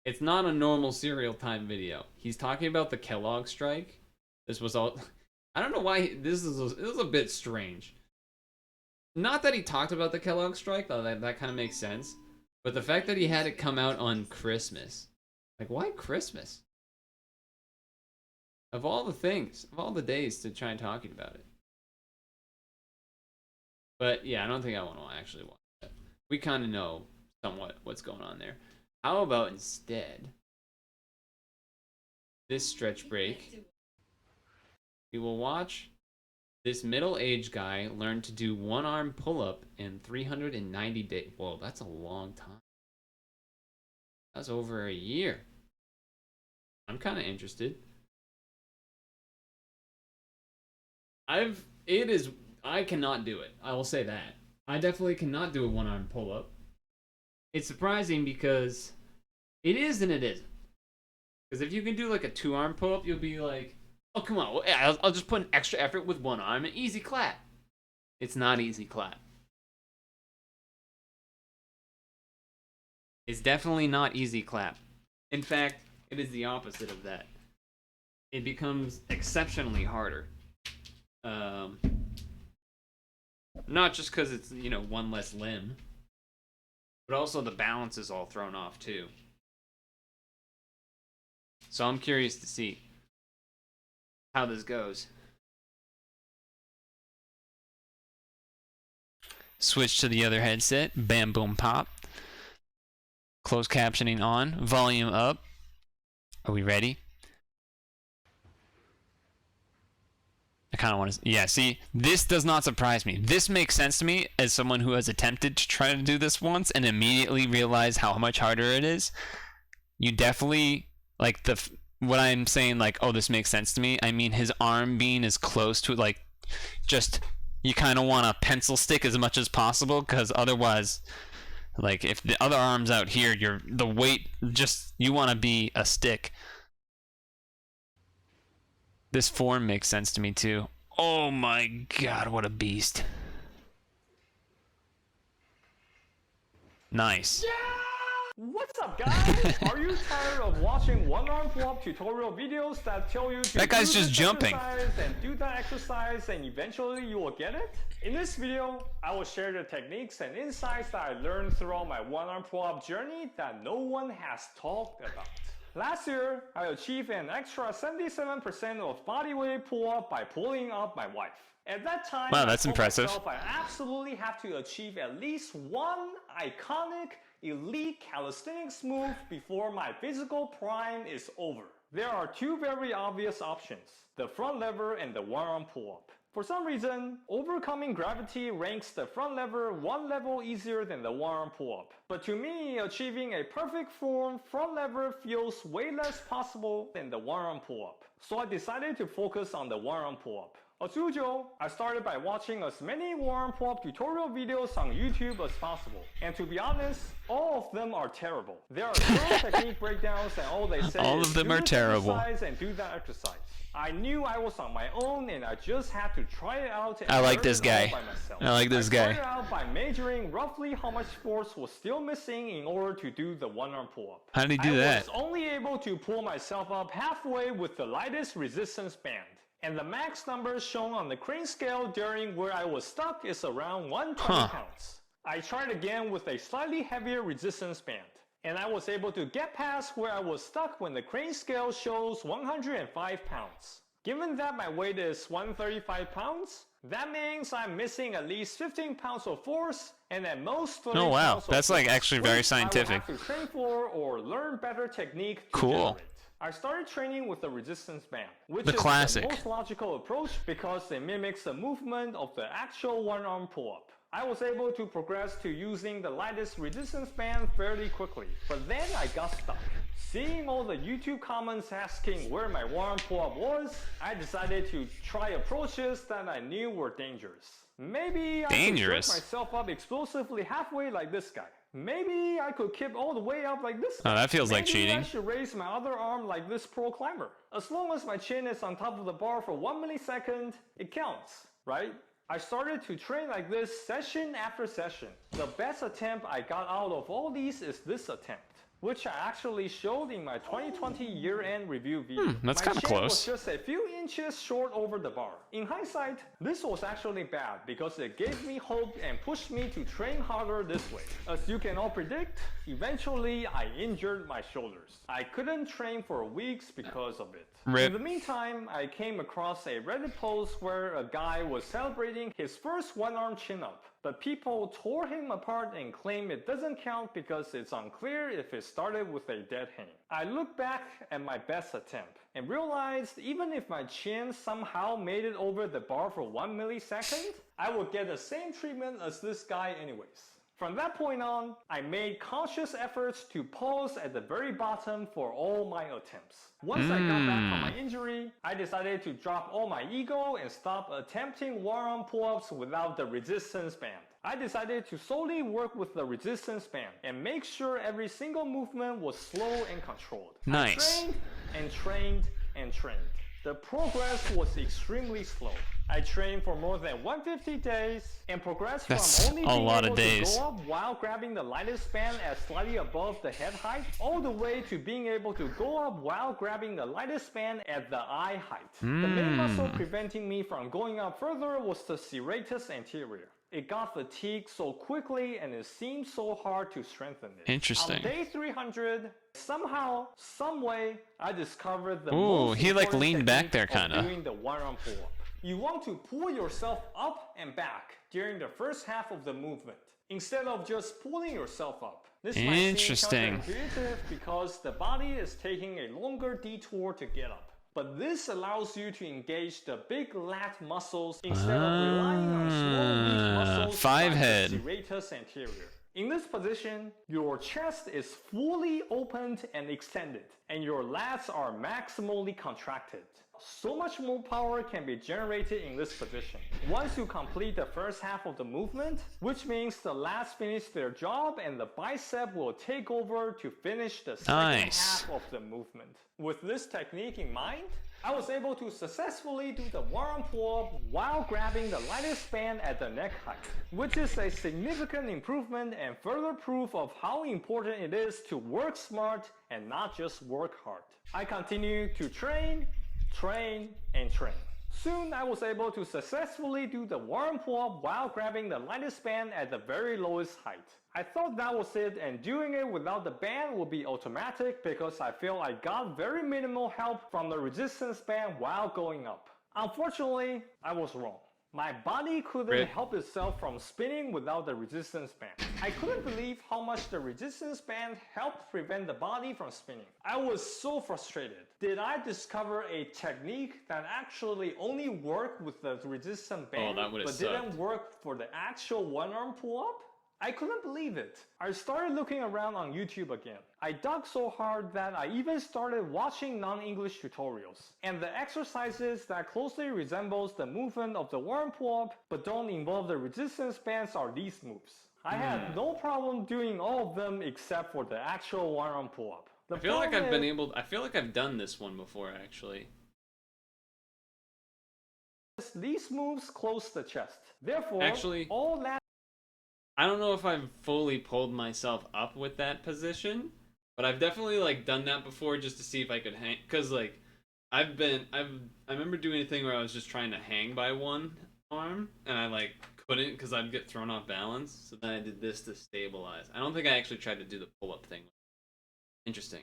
Speaker 1: It's not a normal serial time video. He's talking about the Kellogg strike. This was all I don't know why this is a bit strange. Not that he talked about the Kellogg strike, though that kind of makes sense. But the fact that he had it come out on Christmas. Like, why Christmas? Of all the things, of all the days to try and talking about it. But yeah, I don't think I want to actually watch that. We kind of know somewhat what's going on there. How about instead this stretch break? We will watch this middle-aged guy learn to do one-arm pull-up in 390 days. Whoa, that's a long time. That's over a year. I'm kind of interested. I cannot do it. I will say that. I definitely cannot do a one-arm pull-up. It's surprising because it is and it isn't. Because if you can do like a two-arm pull-up, you'll be like, oh, come on. I'll just put an extra effort with one arm and easy clap. It's not easy clap. It's definitely not easy clap. In fact, it is the opposite of that. It becomes exceptionally harder. Not just because it's, you know, one less limb, but also the balance is all thrown off too. So I'm curious to see how this goes.
Speaker 3: Switch to the other headset. Bam, boom, pop. Closed captioning on. Volume up. Are we ready? I kind of want to... Yeah, see, this does not surprise me. This makes sense to me as someone who has attempted to try to do this once and immediately realized how much harder it is. You definitely... Like, what I'm saying, like, oh, this makes sense to me, I mean his arm being as close to, like, just... You kind of want to pencil stick as much as possible, because otherwise... Like, if the other arm's out here, the weight, just... You want to be a stick. This form makes sense to me too. Oh my god, what a beast. Nice.
Speaker 5: What's up, guys? Are you tired of watching one-arm pull-up tutorial videos that tell you to
Speaker 3: that guy's
Speaker 5: do
Speaker 3: just
Speaker 5: this
Speaker 3: jumping
Speaker 5: exercise and do that exercise and eventually you will get it? In this video, I will share the techniques and insights that I learned throughout my one-arm pull-up journey that no one has talked about. Last year, I achieved an extra 77% of body weight pull-up by pulling up my wife. At that time,
Speaker 3: wow, that's
Speaker 5: I told
Speaker 3: impressive.
Speaker 5: myself I absolutely have to achieve at least one iconic elite calisthenics move before my physical prime is over. There are two very obvious options, the front lever and the one-arm pull-up. For some reason, overcoming gravity ranks the front lever one level easier than the one-arm pull-up. But to me, achieving a perfect form front lever feels way less possible than the one-arm pull-up. So I decided to focus on the one-arm pull-up. As usual, I started by watching as many one-arm pull-up tutorial videos on YouTube as possible. And to be honest, all of them are terrible. There are no technique breakdowns and all they say
Speaker 3: all
Speaker 5: is
Speaker 3: of them
Speaker 5: do
Speaker 3: are
Speaker 5: this
Speaker 3: terrible.
Speaker 5: exercise and do that exercise. I knew I was on my own and I just had to try it out and
Speaker 3: I like
Speaker 5: learn
Speaker 3: this
Speaker 5: it all
Speaker 3: guy.
Speaker 5: by myself.
Speaker 3: I like this guy.
Speaker 5: I started out by measuring roughly how much force was still missing in order to do the one-arm pull-up.
Speaker 3: How did he do that?
Speaker 5: I was only able to pull myself up halfway with the lightest resistance band. And the max number shown on the crane scale during where I was stuck is around 120 pounds. I tried again with a slightly heavier resistance band. and I was able to get past where I was stuck when the crane scale shows 105 pounds. Given that my weight is 135 pounds, that means I'm missing at least 15 pounds of force and at most 30
Speaker 3: Oh wow,
Speaker 5: pounds of
Speaker 3: that's like
Speaker 5: force,
Speaker 3: actually very
Speaker 5: which
Speaker 3: scientific.
Speaker 5: I will have to train for or learn better technique to
Speaker 3: Cool.
Speaker 5: generate. I started training with the resistance band, which
Speaker 3: The
Speaker 5: is
Speaker 3: classic.
Speaker 5: the most logical approach because it mimics the movement of the actual one-arm pull-up. I was able to progress to using the lightest resistance band fairly quickly, but then I got stuck. Seeing all the YouTube comments asking where my one-arm pull-up was, I decided to try approaches that I knew were dangerous. Maybe I could jerk myself up explosively halfway like this guy. Maybe I could kick all the way up like this guy.
Speaker 3: Oh, that feels like cheating.
Speaker 5: Maybe I should raise my other arm like this pro climber. As long as my chin is on top of the bar for 1 millisecond, it counts, right? I started to train like this session after session. The best attempt I got out of all these is this attempt, which I actually showed in my 2020 year-end review video.
Speaker 3: That's
Speaker 5: my
Speaker 3: kind of
Speaker 5: chin
Speaker 3: close.
Speaker 5: was just a few inches short over the bar. In hindsight, this was actually bad because it gave me hope and pushed me to train harder this way. As you can all predict, eventually I injured my shoulders. I couldn't train for weeks because of it.
Speaker 3: Rip.
Speaker 5: In the meantime, I came across a Reddit post where a guy was celebrating his first one-arm chin-up. But people tore him apart and claim it doesn't count because it's unclear if it started with a dead hang. I look back at my best attempt and realized even if my chin somehow made it over the bar for 1 millisecond, I would get the same treatment as this guy anyways. From that point on, I made conscious efforts to pause at the very bottom for all my attempts. Once I got back from my injury, I decided to drop all my ego and stop attempting one-arm pull-ups without the resistance band. I decided to solely work with the resistance band and make sure every single movement was slow and controlled.
Speaker 3: Nice.
Speaker 5: I trained and trained and trained. The progress was extremely slow. I trained for more than 150 days and progressed
Speaker 3: That's
Speaker 5: from only
Speaker 3: a
Speaker 5: being
Speaker 3: lot
Speaker 5: able
Speaker 3: of days.
Speaker 5: to go up while grabbing the lightest band at slightly above the head height, all the way to being able to go up while grabbing the lightest band at the eye height. The main muscle preventing me from going up further was the serratus anterior. It got fatigued so quickly and it seemed so hard to strengthen it.
Speaker 3: Interesting.
Speaker 5: On day 300, somehow, someway, I discovered the
Speaker 3: Ooh,
Speaker 5: most
Speaker 3: he, like,
Speaker 5: important
Speaker 3: leaned back
Speaker 5: technique
Speaker 3: there,
Speaker 5: of
Speaker 3: kinda.
Speaker 5: doing the one-arm pull-up. You want to pull yourself up and back during the first half of the movement, instead of just pulling yourself up. This might seem
Speaker 3: Interesting.
Speaker 5: counterintuitive because the body is taking a longer detour to get up. But this allows you to engage the big lat muscles instead of relying on small weak muscles
Speaker 3: five
Speaker 5: like
Speaker 3: head.
Speaker 5: the serratus anterior. In this position, your chest is fully opened and extended, and your lats are maximally contracted. So much more power can be generated in this position. Once you complete the first half of the movement, which means the lats finish their job and the bicep will take over to finish the second half of the movement. With this technique in mind, I was able to successfully do the one-arm pull-up while grabbing the lightest band at the neck height, which is a significant improvement and further proof of how important it is to work smart and not just work hard. I continue to train, and train. Soon I was able to successfully do the one-arm pull-up while grabbing the lightest band at the very lowest height. I thought that was it and doing it without the band would be automatic because I feel I got very minimal help from the resistance band while going up. Unfortunately, I was wrong. My body couldn't help itself from spinning without the resistance band. I couldn't believe how much the resistance band helped prevent the body from spinning. I was so frustrated. Did I discover a technique that actually only worked with the resistance band but didn't work for the actual one-arm pull-up? I couldn't believe it. I started looking around on YouTube again. I dug so hard that I even started watching non-English tutorials. And the exercises that closely resembles the movement of the one-arm pull-up but don't involve the resistance bands are these moves. I had no problem doing all of them except for the actual one-arm pull-up.
Speaker 1: I feel like I've done this one before actually.
Speaker 5: These moves close the chest. Therefore,
Speaker 1: actually,
Speaker 5: all that
Speaker 1: I don't know if I've fully pulled myself up with that position, but I've definitely like done that before just to see if I could hang. Cause like I remember doing a thing where I was just trying to hang by one arm and I like couldn't because I'd get thrown off balance. So then I did this to stabilize. I don't think I actually tried to do the pull up thing. Interesting.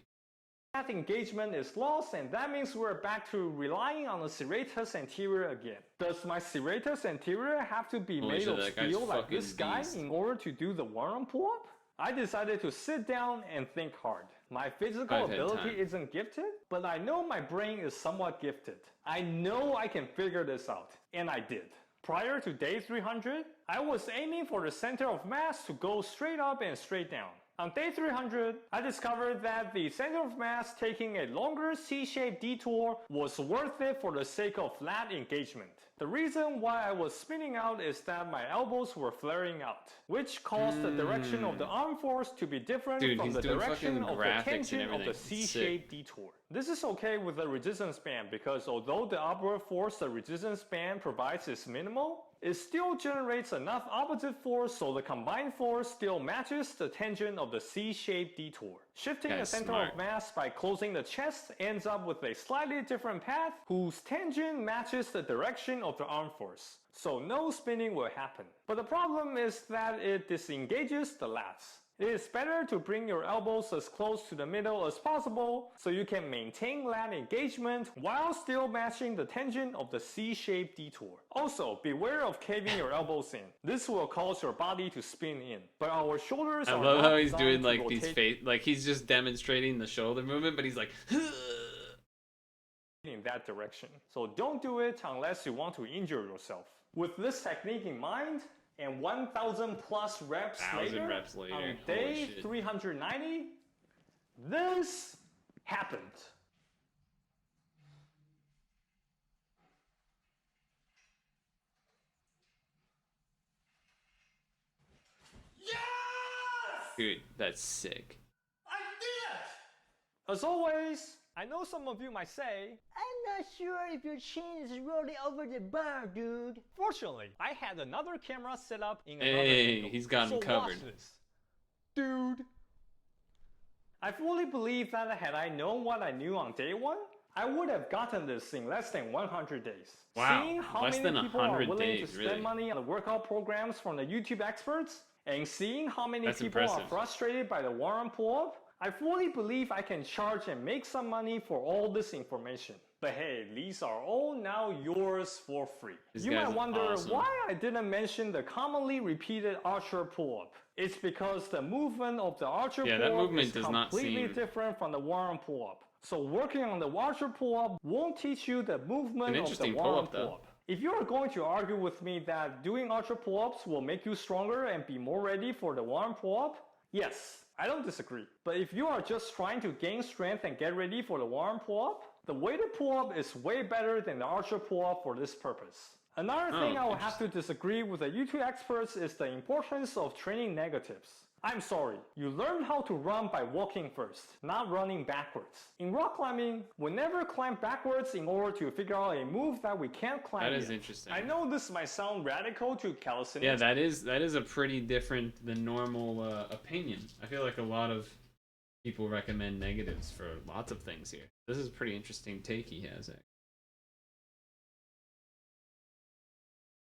Speaker 5: That engagement is lost, and that means we're back to relying on the serratus anterior again. Does my serratus anterior have to be
Speaker 1: Holy
Speaker 5: made
Speaker 1: shit,
Speaker 5: of
Speaker 1: that guy's
Speaker 5: steel like
Speaker 1: fucking
Speaker 5: this guy
Speaker 1: beast.
Speaker 5: in order to do the one-arm pull-up? I decided to sit down and think hard. My physical
Speaker 1: I've had
Speaker 5: ability
Speaker 1: time.
Speaker 5: isn't gifted, but I know my brain is somewhat gifted. I know I can figure this out, and I did. Prior to day 300, I was aiming for the center of mass to go straight up and straight down. On day 300, I discovered that the center of mass taking a longer C-shaped detour was worth it for the sake of lat engagement. The reason why I was spinning out is that my elbows were flaring out, which caused the direction of the arm force to be different
Speaker 1: Dude,
Speaker 5: from
Speaker 1: he's
Speaker 5: the
Speaker 1: doing
Speaker 5: direction
Speaker 1: fucking
Speaker 5: of the
Speaker 1: graphics and
Speaker 5: tangent of
Speaker 1: everything.
Speaker 5: the
Speaker 1: It's
Speaker 5: C-shaped detour. This is okay with the resistance band because although the upward force the resistance band provides is minimal, it still generates enough opposite force so the combined force still matches the tangent of the C-shaped detour. Shifting the
Speaker 1: That's
Speaker 5: center
Speaker 1: smart.
Speaker 5: of mass by closing the chest ends up with a slightly different path whose tangent matches the direction of the arm force. So no spinning will happen. But the problem is that it disengages the lats. It is better to bring your elbows as close to the middle as possible so you can maintain lat engagement while still matching the tangent of the C-shaped detour. Also, beware of caving your elbows in. This will cause your body to spin in. But our shoulders
Speaker 1: I
Speaker 5: are
Speaker 1: love
Speaker 5: not
Speaker 1: how he's
Speaker 5: designed
Speaker 1: doing
Speaker 5: to
Speaker 1: like these
Speaker 5: rotate
Speaker 1: face, like he's just demonstrating the shoulder movement, but he's like,
Speaker 5: in that direction. So don't do it unless you want to injure yourself. With this technique in mind, and 1,000 plus reps
Speaker 1: 1,000
Speaker 5: later,
Speaker 1: reps later,
Speaker 5: on
Speaker 1: holy
Speaker 5: day
Speaker 1: shit.
Speaker 5: 390, this happened. Yes!
Speaker 1: dude, that's sick.
Speaker 5: I did it! As always, I know some of you might say,
Speaker 7: I'm not sure if your chin is really over the bar, dude.
Speaker 5: fortunately, I had another camera set up in another
Speaker 1: Hey,
Speaker 5: angle.
Speaker 1: he's got him
Speaker 5: so
Speaker 1: covered.
Speaker 5: Watch this. Dude. I fully believe that had I known what I knew on day one, I would have gotten this in less than 100 days.
Speaker 1: Wow,
Speaker 5: Seeing how
Speaker 1: less
Speaker 5: many
Speaker 1: than
Speaker 5: people are
Speaker 1: 100
Speaker 5: willing
Speaker 1: days,
Speaker 5: to
Speaker 1: really.
Speaker 5: spend money on the workout programs from the YouTube experts, and seeing how many
Speaker 1: That's
Speaker 5: people are
Speaker 1: impressive.
Speaker 5: frustrated by the one-arm pull-up, I fully believe I can charge and make some money for all this information. But hey, these are all now yours for free.
Speaker 1: This
Speaker 5: You
Speaker 1: guy's
Speaker 5: might wonder
Speaker 1: awesome.
Speaker 5: why I didn't mention the commonly repeated archer pull-up. It's because the movement of the archer
Speaker 1: Yeah, that
Speaker 5: pull-up
Speaker 1: movement
Speaker 5: is
Speaker 1: does not
Speaker 5: completely
Speaker 1: seem-
Speaker 5: different from the one-arm pull-up. So working on the archer pull-up won't teach you the movement of the
Speaker 1: interesting
Speaker 5: one-arm
Speaker 1: pull-up, though.
Speaker 5: pull-up. If you are going to argue with me that doing archer pull-ups will make you stronger and be more ready for the one-arm pull-up, yes, I don't disagree. But if you are just trying to gain strength and get ready for the one-arm pull-up, the weighted pull-up is way better than the archer pull-up for this purpose. Another thing I will have to disagree with the YouTube experts is the importance of training negatives. I'm sorry, you learn how to run by walking first, not running backwards. In rock climbing, we never climb backwards in order to figure out a move that we can't climb
Speaker 1: That is
Speaker 5: yet.
Speaker 1: interesting.
Speaker 5: I know this might sound radical to calisthenics.
Speaker 1: Yeah, that is a pretty different than normal opinion. I feel like a lot of people recommend negatives for lots of things here. This is a pretty interesting take he has.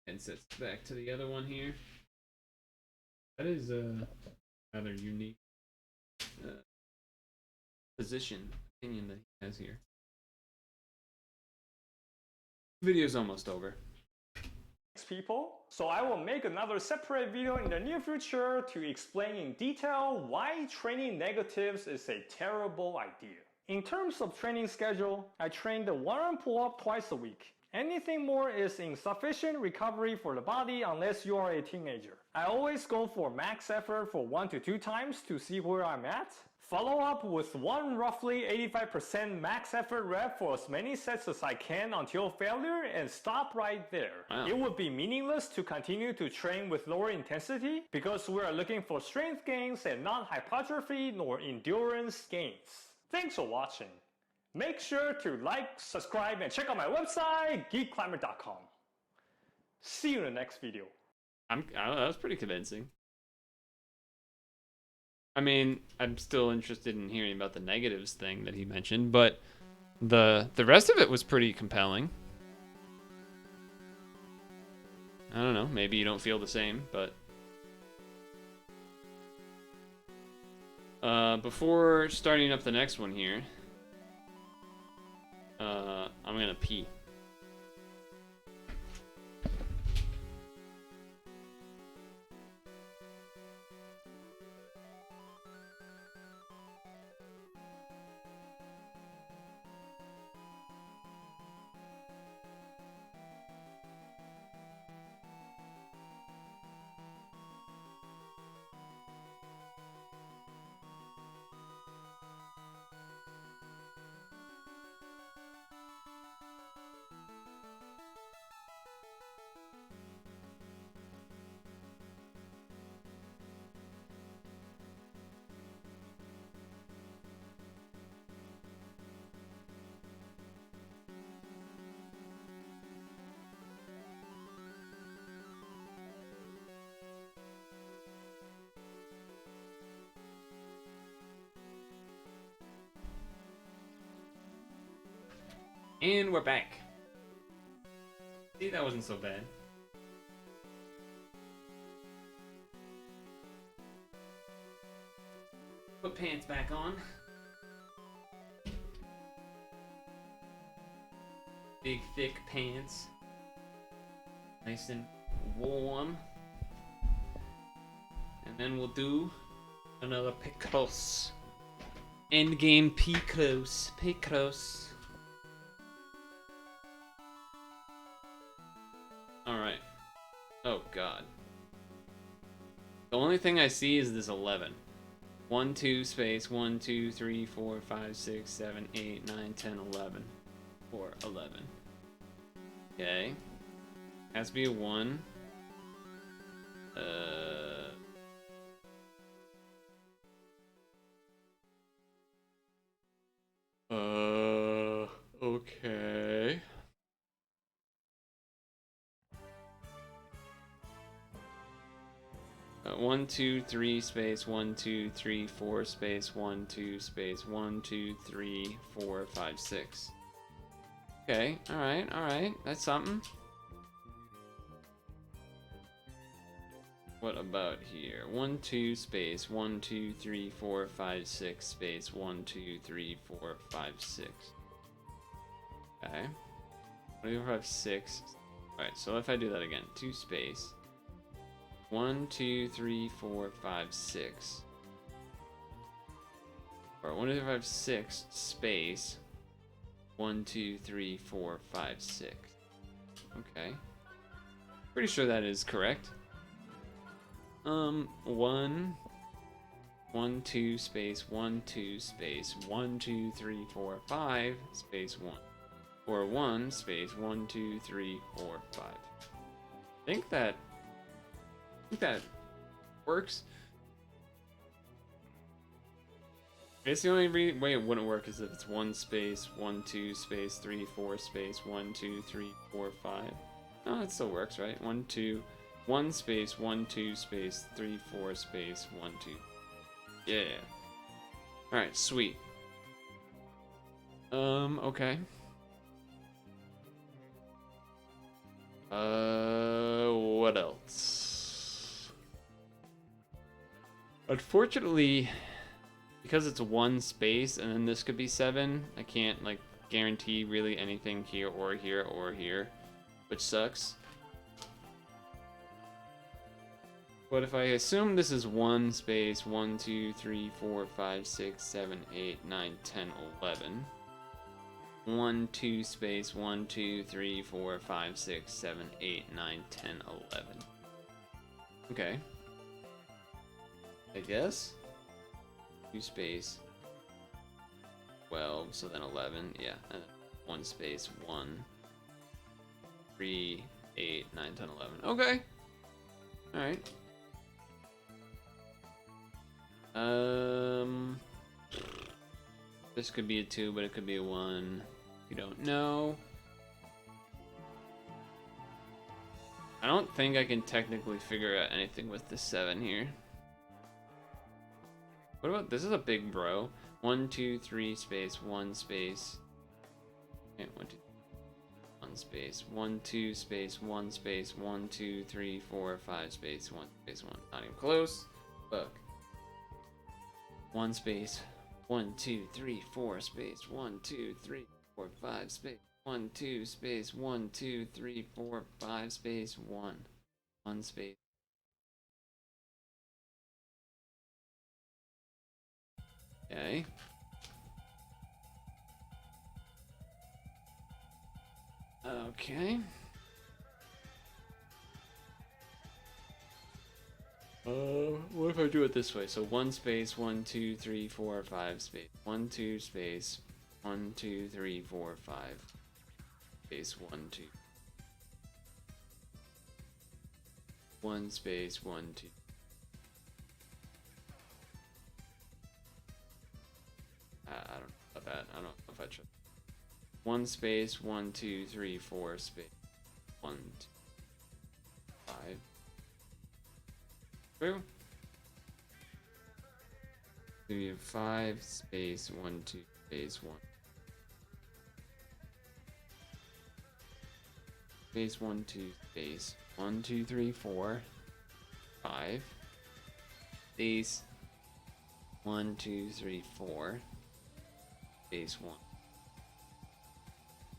Speaker 1: And sets back to the other one here. That is a rather unique opinion that he has here. Video's almost over.
Speaker 5: People. So I will make another separate video in the near future to explain in detail why training negatives is a terrible idea. In terms of training schedule, I train the one-arm pull-up twice a week. Anything more is insufficient recovery for the body unless you are a teenager. I always go for max effort for 1 to 2 times to see where I'm at. Follow up with one roughly 85% max effort rep for as many sets as I can until failure and stop right there.
Speaker 1: Wow.
Speaker 5: It would be meaningless to continue to train with lower intensity because we are looking for strength gains and not hypertrophy nor endurance gains. Thanks for watching. Make sure to like, subscribe, and check out my website, geekclimber.com. See you in the next video.
Speaker 1: I don't know, that was pretty convincing. I mean, I'm still interested in hearing about the negatives thing that he mentioned, but the rest of it was pretty compelling. I don't know, maybe you don't feel the same, but Before starting up the next one here, I'm gonna pee. And we're back. See, that wasn't so bad. Put pants back on. Big, thick pants. Nice and warm. And then we'll do another Picross. Endgame Picross. Picross. Alright. Oh god. The only thing I see is this 11. 1, 2, space, 1, 2, 3, 4, 5, 6, 7, 8, 9, 10, 11. 4, 11. Okay. Has to be a 1. Okay. 1, 2, 3, space, 1, 2, 3, 4, space, 1, 2, space, 1, 2, 3, 4, 5, 6. Okay, alright, that's something. What about here? 1, 2, space, 1, 2, 3, 4, 5, 6, space, 1, 2, 3, 4, 5, 6. Okay. 1, 2, 5, 6. Alright, so if I do that again, 2 space. 1, 2, 3, 4, 5, 6. Or 1, 2, 3, 5, 6 space. 1, 2, 3, 4, 5, 6. Okay. Pretty sure that is correct. 1, 2, space, 1, 2, space, 1, 2, 3, 4, 5, space 1. Or 1, space, 1, 2, 3, 4, 5. I think that works. I guess the only way it wouldn't work is if it's 1 space, 1, 2 space, 3, 4 space, 1, 2, 3, 4, 5. No, it still works, right? 1, 2, 1 space, 1, 2 space, 3, 4 space, 1, 2. Yeah. Alright, sweet. Okay. What else? Unfortunately, because it's 1 space and then this could be 7, I can't like guarantee really anything here or here or here, which sucks. But if I assume this is 1 space, 1, 2, 3, 4, 5, 6, 7, 8, 9, 10, 11. 1, 2 space, 1, 2, 3, 4, 5, 6, 7, 8, 9, 10, 11. Okay. I guess. 2 space. 12, so then 11, yeah. And 1 space, 1, 3, 8, 9, 10, 11. Okay. Alright. This could be a 2, but it could be a 1. You don't know. I don't think I can technically figure out anything with the 7 here. What about this? Is a big bro. 1, 2, 3 space, 1 space. Okay, 1, 2, 1 space, 1, 2 space, 1 space, 1, 2, 3, 4, 5 space, 1 space, 1. Not even close. Fuck. 1 space 1 2 3 4 space 1 2 3 4 5 space 1 2 space 1 2 3 4 5 space 1 space. Okay. Okay. What if I do it this way? So 1 space 1 2 3 4 5 space 1 2 space 1 2 3 4 5 space 1 2 1 space 1 2. I don't know about that. I don't know if I should. 1 space 1 2 3 4 space 1 2 5. True. So you have 5 space 1 2 space 1 space 1 2 space 1 2 3 4 5 space 1 2 3 4 space 1.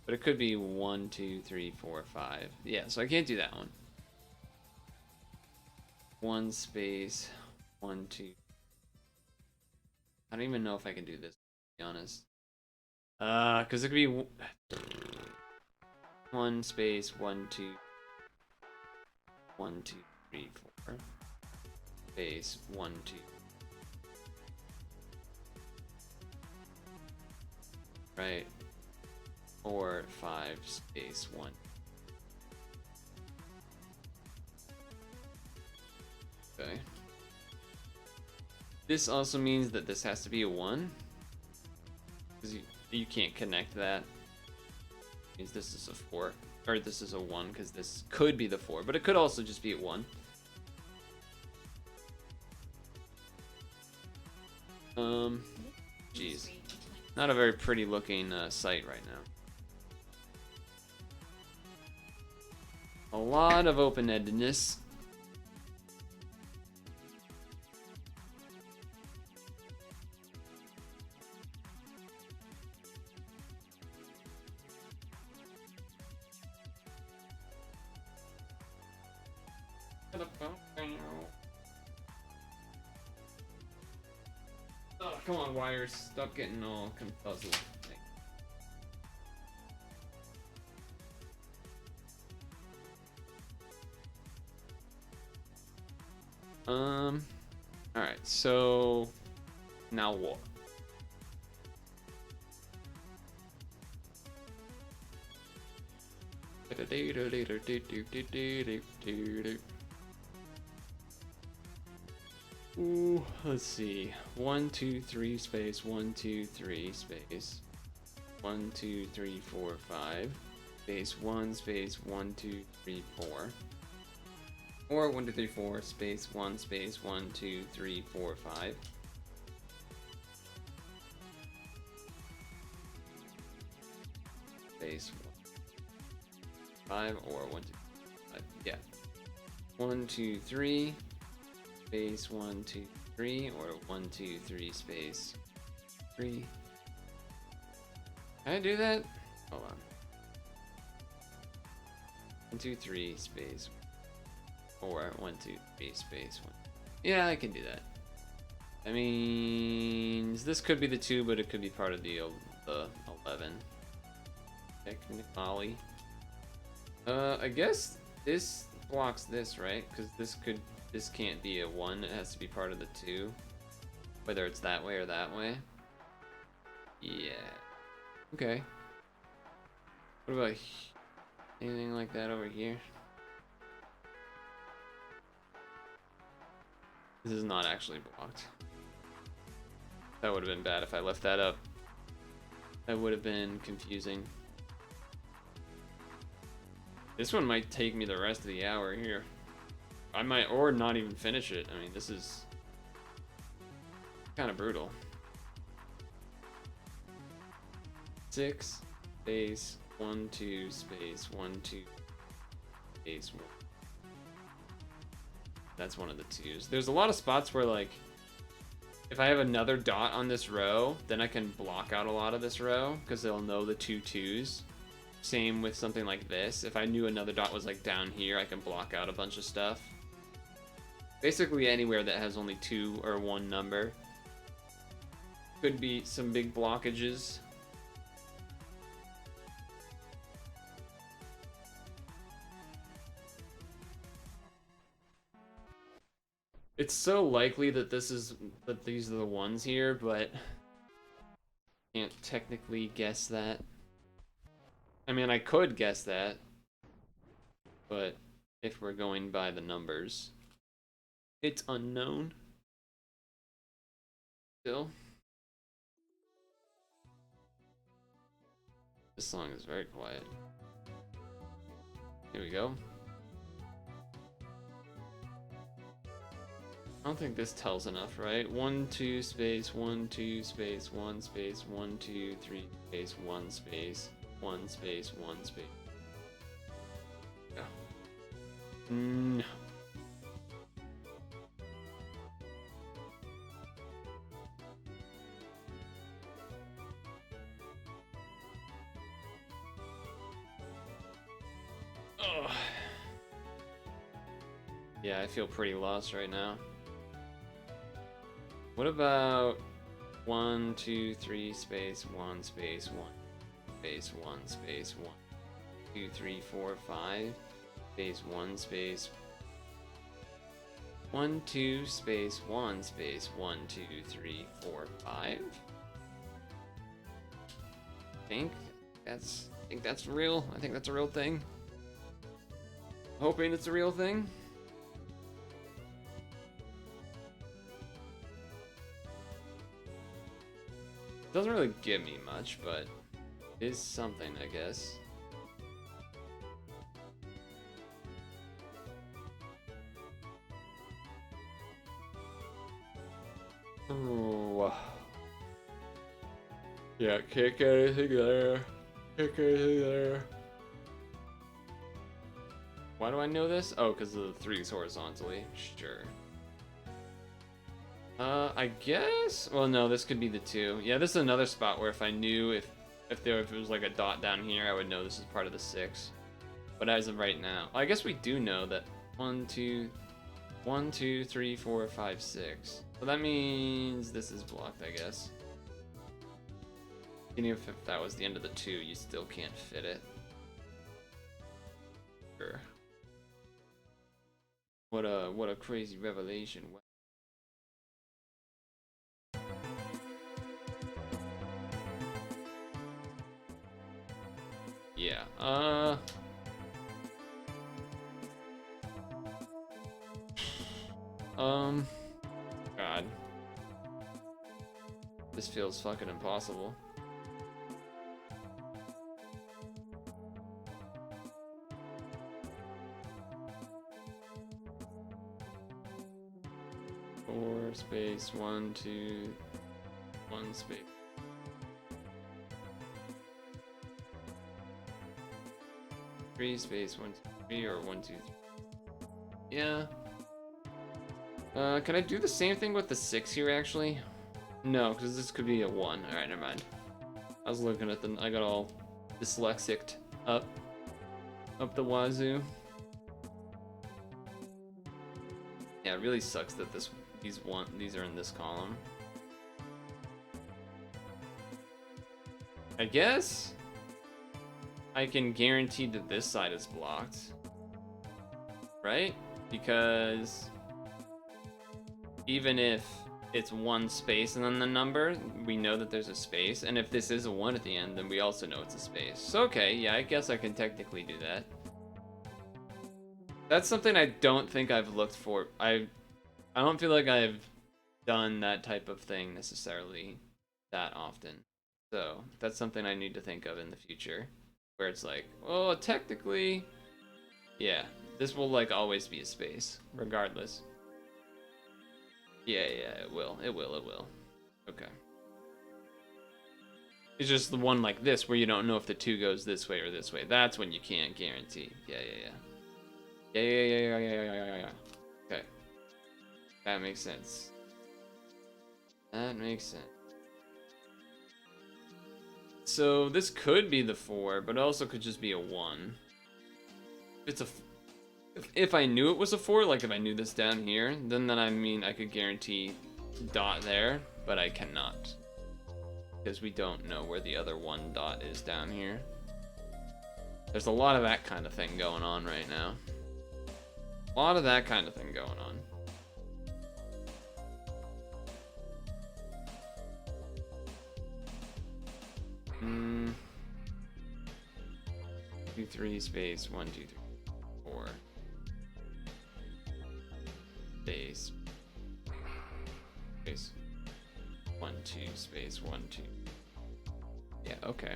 Speaker 1: But it could be 1 2 3 4 5. Yeah, so I can't do that one. 1 space 1 2. I don't even know if I can do this, to be honest. Because it could be 1 space 1 2 1 2 3 4 space 1 2. Right. 4 5 space 1. Okay. This also means that this has to be a 1. Because you can't connect that. It means this is a 4. Or this is a 1, because this could be the 4. But it could also just be a 1. Jeez. Not a very pretty looking site right now. A lot of open-endedness. Oh, come on, wires. Stop getting all confuzzled. Alright, so now what? Ooh, let's see. 1 2 3 space 1 2 3 space 1 2 3 4 5 space 1 space 1 2 3 4. Or 1 2 3 4 space 1 space 1 2 3 4 5. Space 1 5 or 1 2 5. Yeah. 1 2 3 space 1 2 3 or 1 2 3 space 3. Can I do that? Hold on. 1 2 3 space or 1 2 3 space 1. Yeah, I can do that. I mean, this could be the 2, but it could be part of the 11. Technically. I guess this blocks this, right? Because this can't be a 1. It has to be part of the 2. Whether it's that way or that way. Yeah. Okay. What about anything like that over here? This is not actually blocked. That would have been bad if I left that up. That would have been confusing. This one might take me the rest of the hour here. I might, or not even finish it. I mean, this is kind of brutal. 6 space 1 2 space 1 2 space 1. That's one of the 2s. There's a lot of spots where like if I have another dot on this row, then I can block out a lot of this row because they'll know the 2 2s. Same with something like this. If I knew another dot was like down here, I can block out a bunch of stuff. Basically anywhere that has only 2 or 1 number. Could be some big blockages. It's so likely that these are the ones here, but can't technically guess that. I mean, I could guess that, but if we're going by the numbers, it's unknown. Still. This song is very quiet. Here we go. I don't think this tells enough, right? 1 2 space 1 2 space 1 space 1 2 3 space 1 space 1 space 1 space. Yeah. No. Ugh. Yeah, I feel pretty lost right now. What about 1 2 3 space 1 space 1 space 1 space 1 2 3 4 5 space 1 space 1 2 space 1 space 1 2 3 4 5? I think that's real. I think that's a real thing. Hoping it's a real thing. Doesn't really give me much, but it is something, I guess. Ooh. Yeah, can't get anything there. Can't get anything there. Why do I know this? Oh, because of the 3's horizontally. Sure. I guess. Well, no, this could be the 2. Yeah, this is another spot where if I knew if it was like a dot down here, I would know this is part of the 6. But as of right now, I guess we do know that 1 2 3 4 5 6. So that means this is blocked, I guess. Even if that was the end of the 2, you still can't fit it. Sure. What a crazy revelation. Yeah, God. This feels fucking impossible. Four space 1 2 1 space. Three space 1 2 3 or 1 2 3. Yeah. Can I do the same thing with the 6 here actually? No, because this could be a 1. Alright, never mind. I was looking at I got all dyslexic up the wazoo. Yeah, it really sucks that these are in this column. I guess I can guarantee that this side is blocked, right? Because even if it's 1 space and then the number, we know that there's a space, and if this is a 1 at the end, then we also know it's a space. So okay, yeah, I guess I can technically do that. That's something I don't think I've looked for. I don't feel like I've done that type of thing necessarily that often. So that's something I need to think of in the future. Where it's like, well, technically, yeah, this will like always be a space, regardless. Yeah, it will. Okay. It's just the one like this where you don't know if the 2 goes this way or this way. That's when you can't guarantee. Yeah. Okay. That makes sense. That makes sense. So this could be the 4, but it also could just be a 1. It's a. If I knew it was a 4, like if I knew this down here, then I mean I could guarantee dot there, but I cannot. Because we don't know where the other 1 dot is down here. There's a lot of that kind of thing going on right now. A lot of that kind of thing going on. Hmm. 2, 3, space, 1, 2, 3, 4. Space. Space. 1, 2, space, 1, 2. Yeah, okay.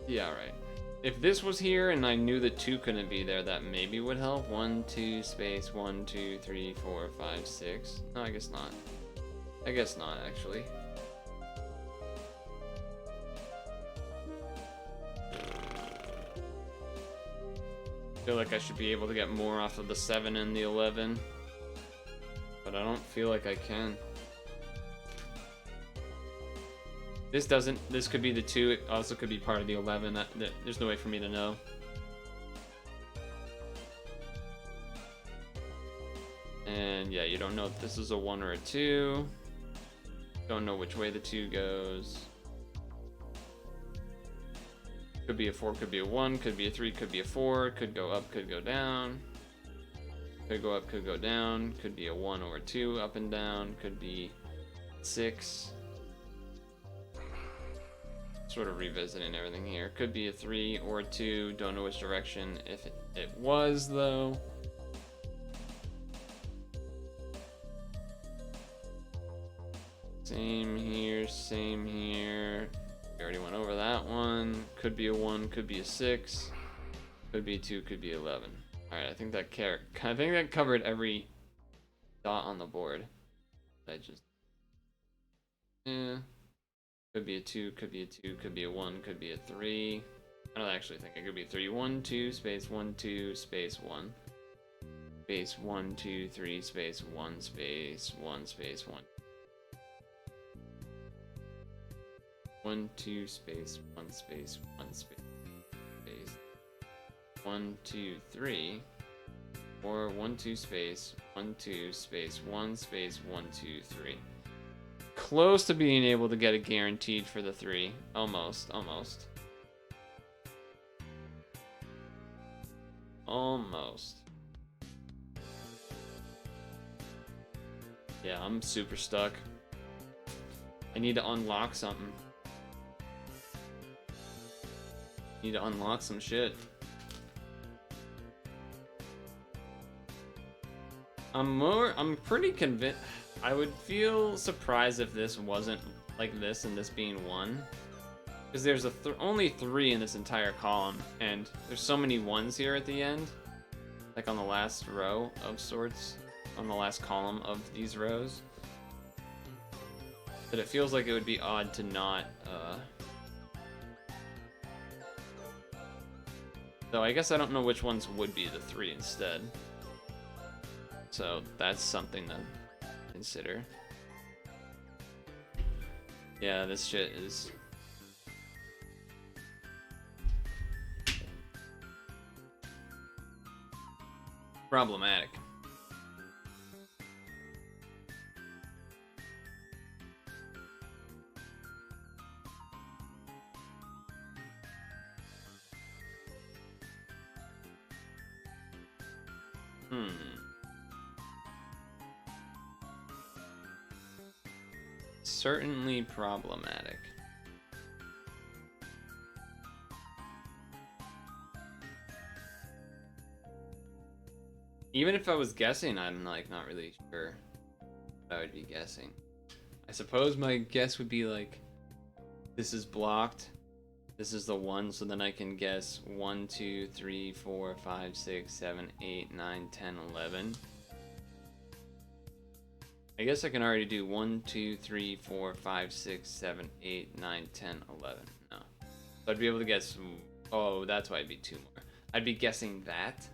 Speaker 1: Yeah, right. If this was here and I knew the 2 couldn't be there, that maybe would help. 1, 2, space, 1, 2, 3, 4, 5, 6. No, I guess not. I guess not, actually. I feel like I should be able to get more off of the 7 and the 11. But I don't feel like I can. This could be the 2, it also could be part of the 11, there's no way for me to know. And yeah, you don't know if this is a 1 or a 2. Don't know which way the 2 goes. Could be a 4, could be a 1, could be a 3, could be a 4, could go up, could go down. Could go up, could go down, could be a 1 or a 2, up and down, could be 6. Sort of revisiting everything here. Could be a 3 or a 2, don't know which direction if it was though. Same here, same here. We already went over that one. Could be a 1, could be a 6, could be a 2, could be 11. Alright, I think that covered every dot on the board. Yeah. Could be a 2, could be a 2, could be a 1, could be a 3. I don't actually think it could be a 3. 1, 2, space, 1, 2, space, 1. Space, 1, 2, 3, space, 1, space, 1, space, 1. 1, 2, space, 1, space, 1, space, space. 1, 2, 3. Or 1, 2, space, 1, 2, space, 1, space, 1, 2, 3. Close to being able to get a guaranteed for the 3. Almost. Yeah, I'm super stuck. I need to unlock something. Need to unlock some shit. I'm pretty convinced. I would feel surprised if this wasn't like this and this being 1. Because there's only 3 in this entire column, and there's so many 1s here at the end. Like on the last row of sorts, on the last column of these rows. That it feels like it would be odd to not, Though I guess I don't know which ones would be the 3 instead. So that's something to consider. Yeah, this shit is problematic. Certainly problematic. Even if I was guessing, I'm like not really sure what I would be guessing. I suppose my guess would be like, this is blocked, this is the 1, so then I can guess 1, 2, 3, 4, 5, 6, 7, 8, 9, 10, 11. I guess I can already do 1, 2, 3, 4, 5, 6, 7, 8, 9, 10, 11. No. So I'd be able to guess. Oh, that's why I'd be 2 more. I'd be guessing that.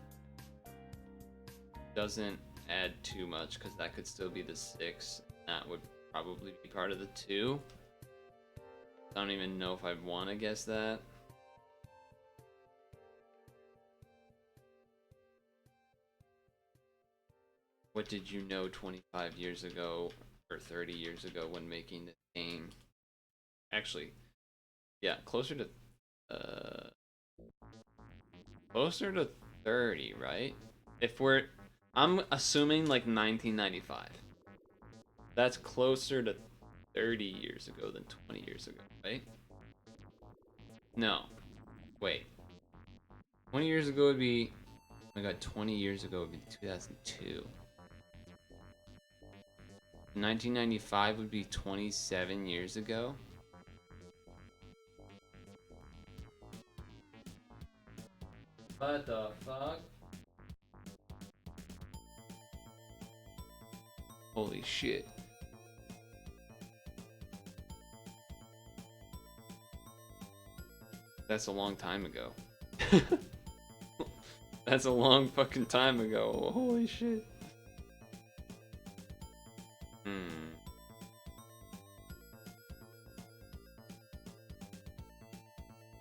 Speaker 1: doesn't add too much because that could still be the 6. That would probably be part of the 2. I don't even know if I'd want to guess that. What did you know 25 years ago or 30 years ago when making this game? Actually, yeah, closer to 30, right? I'm assuming like 1995. That's closer to 30 years ago than 20 years ago, right? No. Wait. 20 years ago would be... Oh my god, 20 years ago would be 2002. 1995 would be 27 years ago. What the fuck? Holy shit. That's a long time ago. That's a long fucking time ago. Holy shit.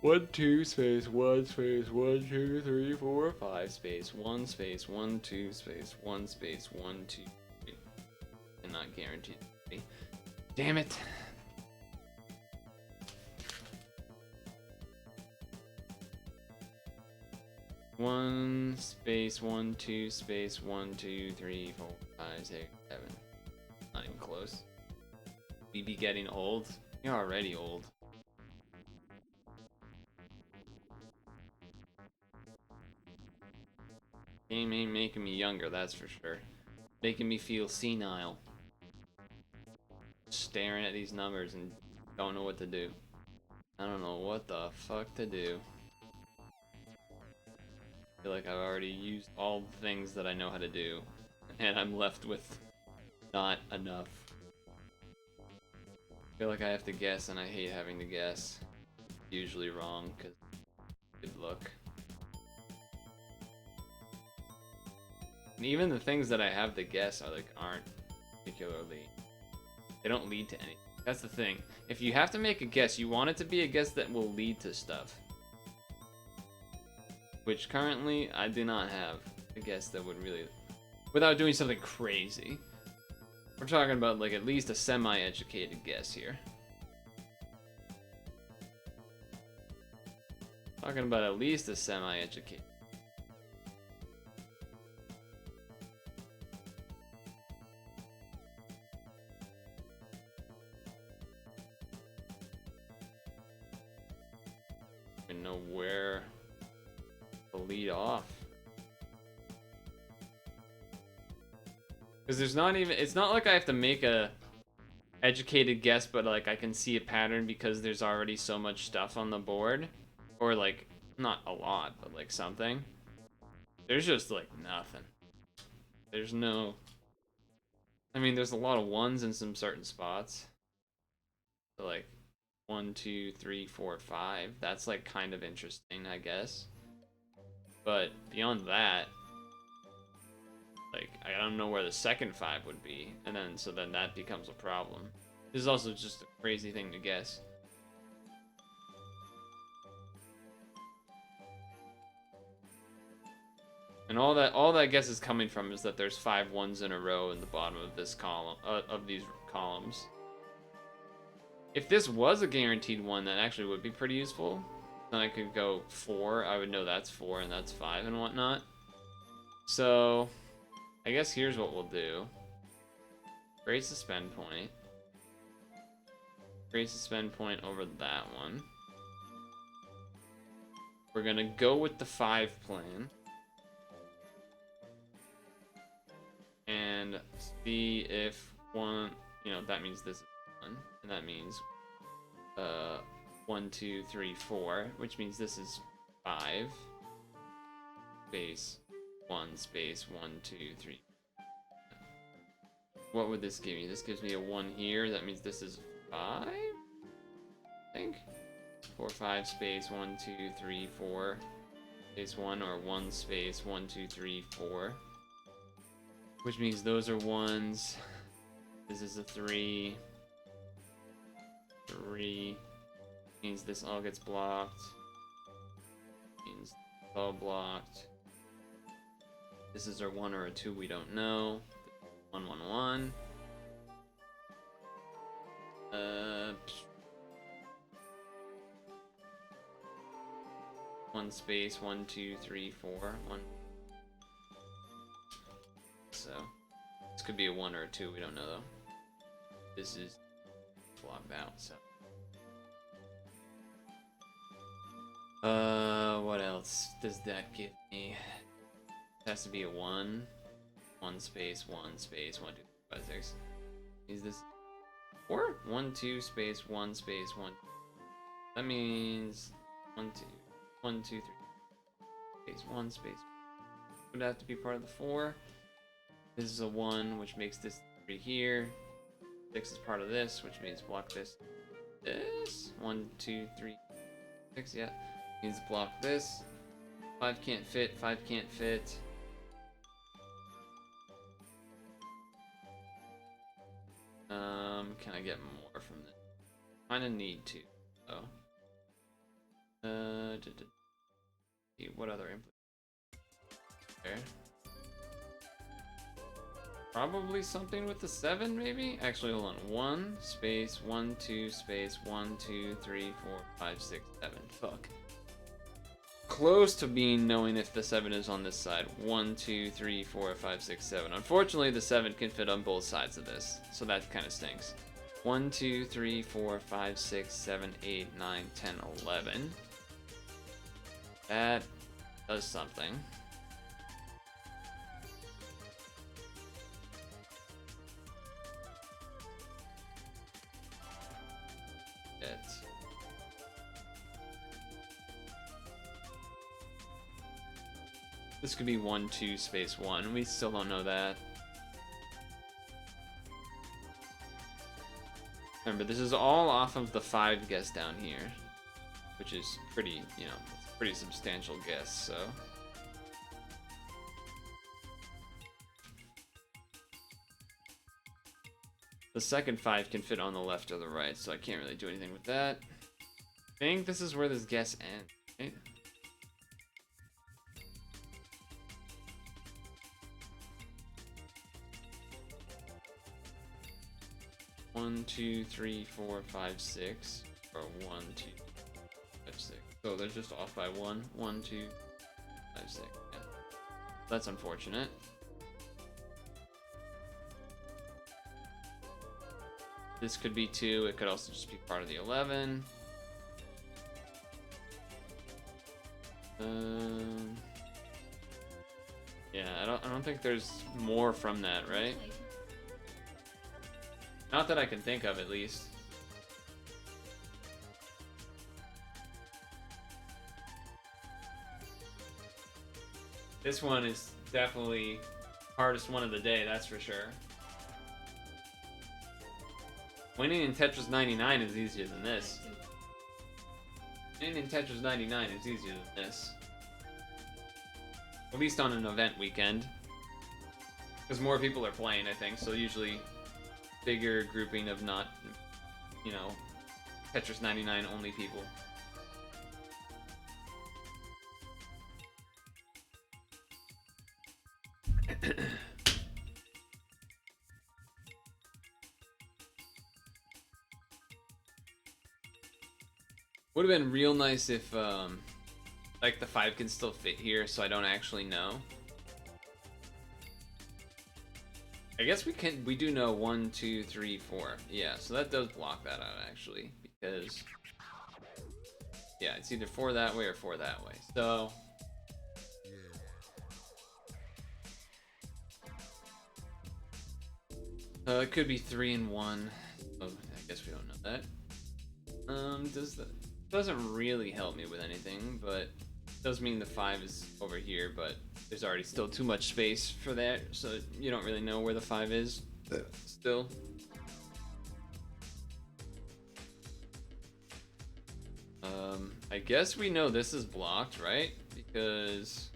Speaker 1: 1 2 space 1 space 1 2 3 4 5 space 1 space 1 2 space 1 space 1 2 3. And not guaranteed. Damn it. One space 1 2 space 1 2 3 4 5 6 7. Not even close. We be getting old. You're already old. Game ain't making me younger, that's for sure. Making me feel senile. Staring at these numbers and don't know what to do. I don't know what the fuck to do. I feel like I've already used all the things that I know how to do. And I'm left with not enough. I feel like I have to guess and I hate having to guess. Usually wrong, because good luck. And even the things that I have to guess are aren't particularly, they don't lead to anything. That's the thing. If you have to make a guess, you want it to be a guess that will lead to stuff. Which currently, I do not have a guess that would really, without doing something crazy. We're talking about like at least a semi-educated guess here. Talking about at least a semi-educated. Know where to lead off, because there's not even, it's not like I have to make a educated guess, but like I can see a pattern because there's already so much stuff on the board, or like not a lot, but like something. There's just like nothing. There's no, I mean, there's a lot of ones in some certain spots, so like 1 2 3 4 5, that's like kind of interesting, I guess. But beyond that, like I don't know where the second 5 would be, and then so then that becomes a problem. This is also just a crazy thing to guess. And all that guess is coming from is that there's 5 ones in a row in the bottom of this column, of these columns. If this was a guaranteed one, that actually would be pretty useful. Then I could go 4. I would know that's 4 and that's 5 and whatnot. So, I guess here's what we'll do. Create suspend point. Create suspend point over that one. We're gonna go with the 5 plan. And see if one, you know, that means this is 1. And that means 1 2 3 4, which means this is 5 space 1 space 1 2 3. What would this give me? This gives me a 1 here. That means this is 5, I think. 4 5 space 1 2 3 4 space 1, or 1 space 1 2 3 4.
Speaker 8: which means those are 1s. This is a 3. 3 means this all gets blocked. Means it's all blocked. This is our 1 or a 2, we don't know. 1, 1, 1. One space, 1, 2, 3, 4. 1. So this could be a 1 or a 2, we don't know though. This is blocked out, so. What else does that give me? It has to be a 1. 1 space, 1 space, 1, 2, 3, 5, 6. Is this 4? 1, 2 space, 1 space, 1. That means 1, 2, 1, 2, 3 space, 1 space. Would have to be part of the 4. This is a 1, which makes this 3 here. 6 is part of this, which means block this. This 1, 2, 3, 6. Yeah, means block this. 5 can't fit. 5 can't fit. Can I get more from this? Kinda need to, though. What other input? There. Probably something with the 7, maybe? Actually, hold on. 1 space, 1, 2 space, 1, 2, 3, 4, 5, 6, 7. Fuck. Close to being knowing if the 7 is on this side. 1, 2, 3, 4, 5, 6, 7. Unfortunately, the 7 can fit on both sides of this, so that kind of stinks. 1, 2, 3, 4, 5, 6, 7, 8, 9, 10, 11. That does something. This could be 1, 2 space 1. We still don't know that. Remember, this is all off of the 5 guess down here, which is pretty, you know, it's a pretty substantial guess, so. The second 5 can fit on the left or the right, so I can't really do anything with that. I think this is where this guess ends, right? One, 2, 3, 4, 5, 6, or 1, 2, 5, 6. So they're just off by 1. 1, 2, 5, 6. Yeah, that's unfortunate. This could be 2. It could also just be part of the 11. Yeah, I don't think there's more from that, right? Not that I can think of, at least. This one is definitely hardest one of the day, that's for sure. Winning in Tetris 99 is easier than this. Winning in Tetris 99 is easier than this. At least on an event weekend. Because more people are playing, I think, so usually bigger grouping of not, you know, Tetris 99 only people. Would have been real nice if, like, the 5 can still fit here, so I don't actually know. I guess we do know 1, 2, 3, 4. Yeah, so that does block that out, actually, because, yeah, it's either 4 that way or 4 that way, so. It could be 3 and 1. Oh, I guess we don't know that. Doesn't really help me with anything, but does mean the 5 is over here, but there's already still too much space for that, so you don't really know where the 5 is still. I guess we know this is blocked, right? Because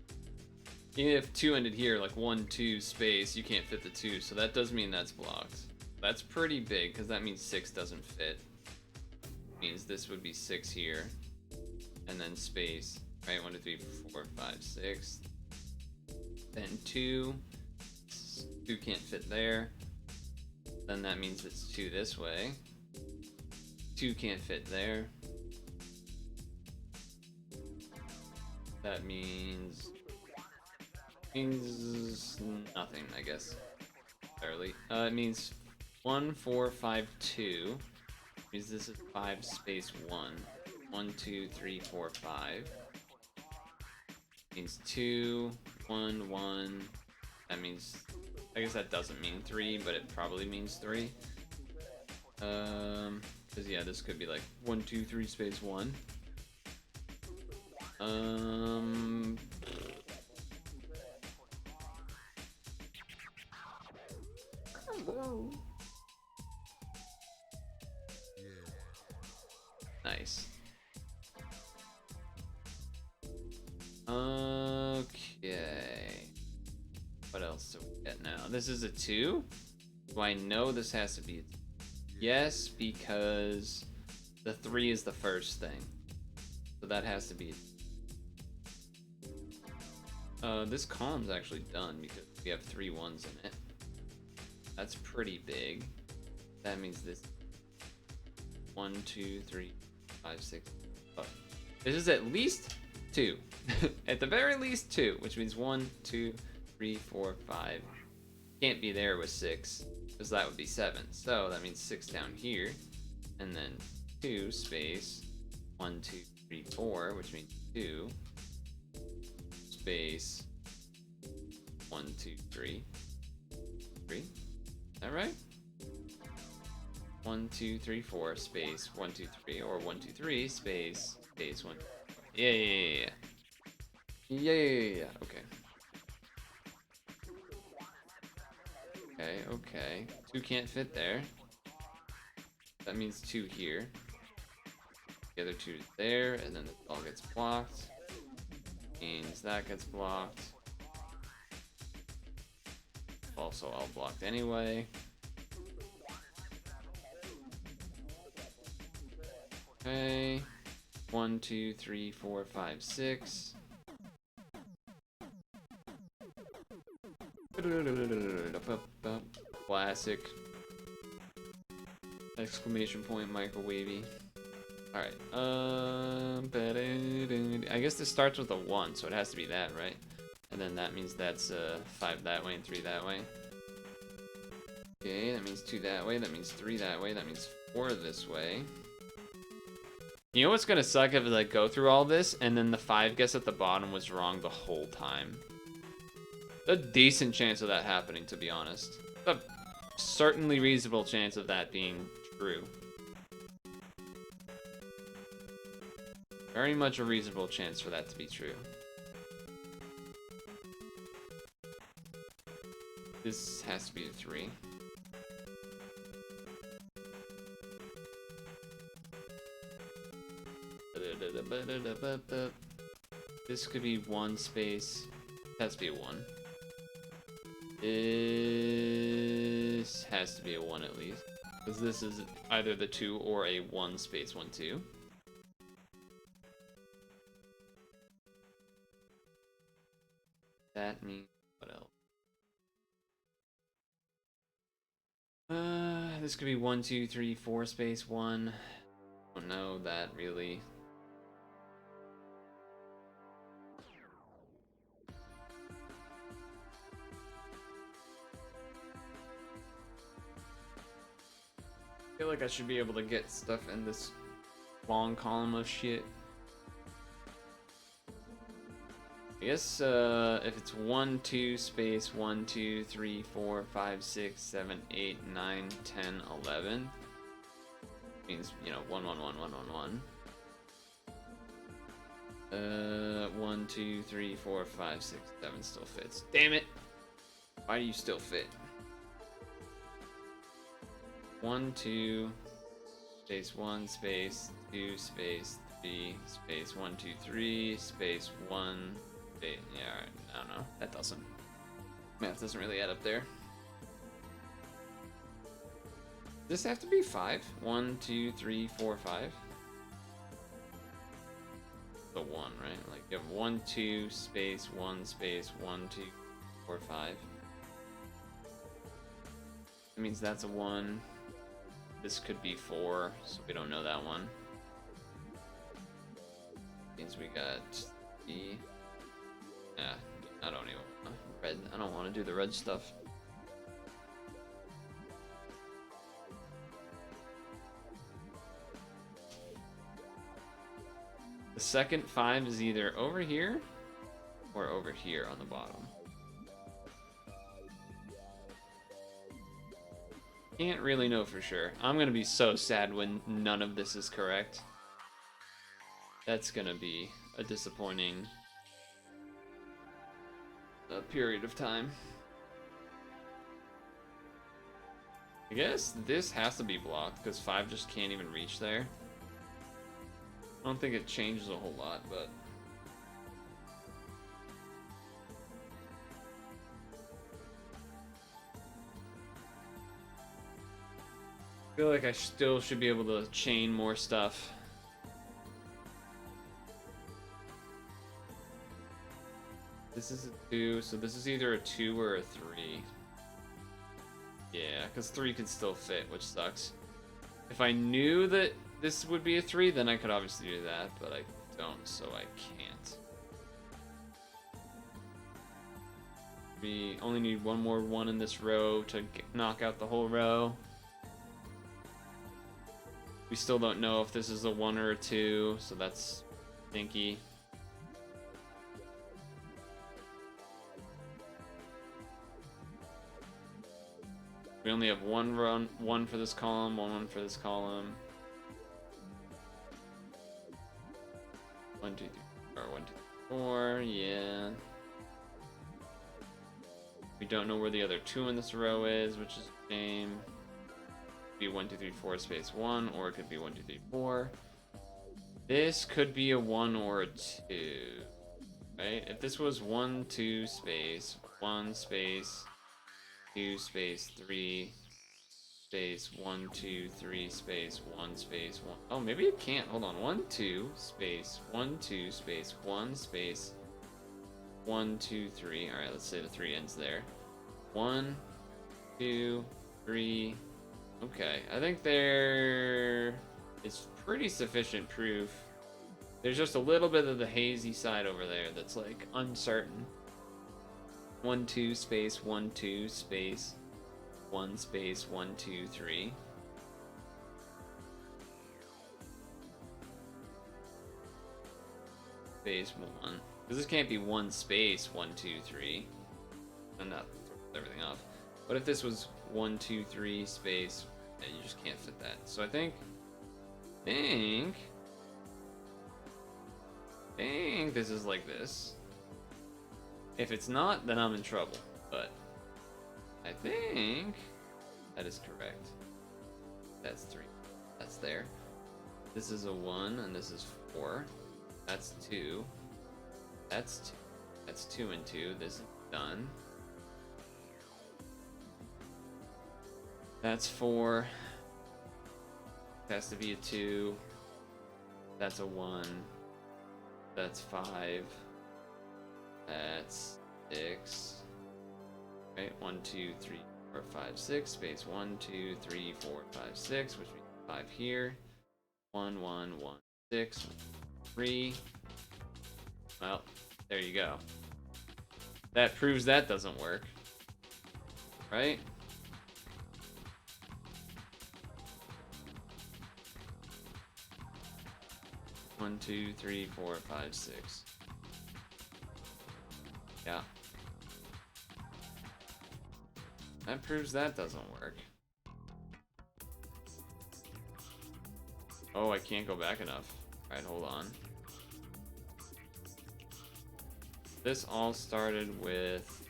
Speaker 8: Even if 2 ended here, like 1, 2 space, you can't fit the 2, so that does mean that's blocked. That's pretty big, because that means 6 doesn't fit. Means this would be 6 here, and then space, right? 1, 2, 3, 4, 5, 6. Then 2. 2 can't fit there. Then that means it's 2 this way. 2 can't fit there. That means nothing, I guess. Barely. It means 1, 4, 5, 2. Means this is 5 space 1. 1, 2, 3, 4, 5. Means 2, 1, 1. That means, I guess that doesn't mean 3, but it probably means 3. Cause yeah, this could be like 1, 2, 3 space 1. Nice. Okay. What else do we get now? This is a 2? Do I know this has to be a 2? Yes, because the 3 is the first thing. So that has to be a... this column's actually done because we have 3 1s in it. That's pretty big. That means this 1, 2, 3, 5, 6. Oh. This is at least 2. At the very least 2, which means 1, 2, 3, 4, 5. Can't be there with 6, because that would be 7. So that means 6 down here, and then 2 space 1, 2, 3, 4, which means 2 space 1, 2, 3. 3? Is that right? 1, 2, 3, 4 space 1, 2, 3, or 1, 2, 3 space 1. Yeah. Okay. Okay. 2 can't fit there. That means 2 here. The other 2 is there, and then this all gets blocked. Means that gets blocked. Also all blocked anyway. Okay. 1, 2, 3, 4, 5, 6. Classic. Exclamation point microwavy. Alright. I guess this starts with a 1, so it has to be that, right? And then that means that's 5 that way and 3 that way. Okay, that means 2 that way, that means 3 that way, that means 4 this way. You know what's gonna suck if I go through all this and then the 5 guess at the bottom was wrong the whole time? A decent chance of that happening, to be honest. A certainly reasonable chance of that being true. Very much a reasonable chance for that to be true. This has to be a 3. This could be 1 space. It has to be a 1. This has to be a 1 at least. Because this is either the 2 or a 1 space 1, 2. That means what else? This could be 1, 2, 3, 4 space 1. Don't know that really. I feel like I should be able to get stuff in this long column of shit. I guess if it's 1, 2 space 1, 2, 3, 4, 5, 6, 7, 8, 9, 10, 11 means, you know, 1, 1, 1, 1, 1, 1. 1, 2, 3, 4, 5, 6, 7 still fits. Damn it! Why do you still fit? 1, 2 space 1 space 2 space 3 space 1, 2, 3 space 1 8. Yeah, alright. I don't know. That doesn't. Math doesn't really add up there. Does this have to be 5? 1, 2, 3, 4, 5? The 1, right? Like you have 1, 2, space, 1, space, 1, 2, 4, 5. That means that's a 1. This could be 4, so we don't know that one. Means we got E. Yeah, I don't even red. I don't want to do the red stuff. The second 5 is either over here or over here on the bottom. Can't really know for sure. I'm gonna be so sad when none of this is correct. That's gonna be a disappointing period of time. I guess this has to be blocked because 5 just can't even reach there. I don't think it changes a whole lot, but I feel like I still should be able to chain more stuff. This is a 2, so this is either a 2 or a 3. Yeah, because 3 could still fit, which sucks. If I knew that this would be a 3, then I could obviously do that, but I don't, so I can't. We only need one more 1 in this row to knock out the whole row. We still don't know if this is a 1 or a 2, so that's stinky. We only have one for this column, one for this column. 1, 2, 3, or 1, 2, 3, 4, yeah. We don't know where the other 2 in this row is, which is a shame. It could be 1, 2, 3, 4 space 1, or it could be 1, 2, 3, 4. This could be a 1 or a 2, right? If this was 1, 2 space 1 space 2 space 3 space 1, 2, 3 space 1 space 1. Oh, maybe it can't. Hold on. 1, 2 space 1, 2 space 1 space 1, 2, 3. All right, let's say the 3 ends there. 1, 2, 3. Okay, I think there is pretty sufficient proof. There's just a little bit of the hazy side over there that's like uncertain. 1, 2 space 1, 2 space 1 space 1, 2, 3. Space 1. Because this can't be 1 space 1, 2, 3. I'm not everything off. What if this was 1, 2, 3 space? Yeah, you just can't fit that. So I think this is like this. If it's not, then I'm in trouble. But I think that is correct. That's 3. That's there. This is a 1, and this is 4. That's 2. That's 2. That's 2 and 2. This is done. That's 4. It has to be a 2. That's a 1. That's 5. That's 6. Right, 1, 2, 3, 4, 5, 6. Space 1, 2, 3, 4, 5, 6, which means 5 here. 1, 1, 1, 6, 3. Well, there you go. That proves that doesn't work. Right? One, 2, 3, 4, 5, 6. Yeah. That proves that doesn't work. Oh, I can't go back enough. Alright, hold on. This all started with...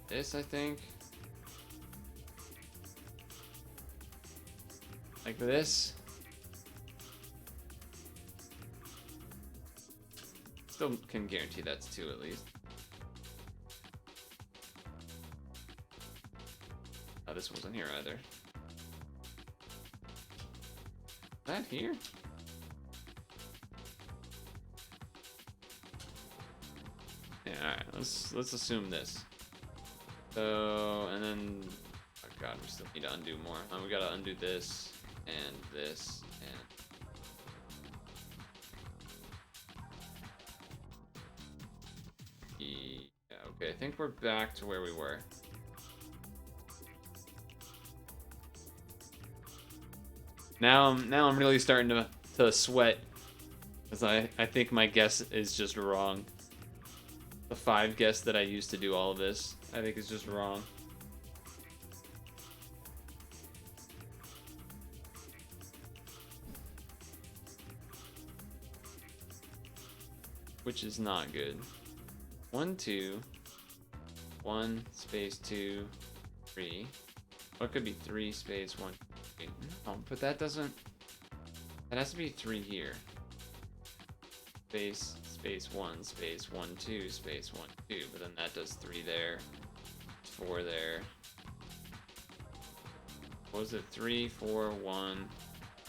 Speaker 8: this, I think. like this. Still can guarantee that's 2 at least. Oh, this wasn't here either. Is that here? Yeah, alright, let's assume this. So, and then, oh god, we still need to undo more. We gotta undo this, and this, and... Yeah, okay, I think we're back to where we were. Now I'm really starting to sweat, because I think my guess is just wrong. The 5 guess that I used to do all of this, I think is just wrong. Which is not good. 1, 2, 1 space 2, 3. Or it could be 3 space 1, 3. No, but that doesn't. That has to be 3 here. Space 1 space 1 2 space 1 2, but then that does 3 there, 4 there. What was it? 3 4 1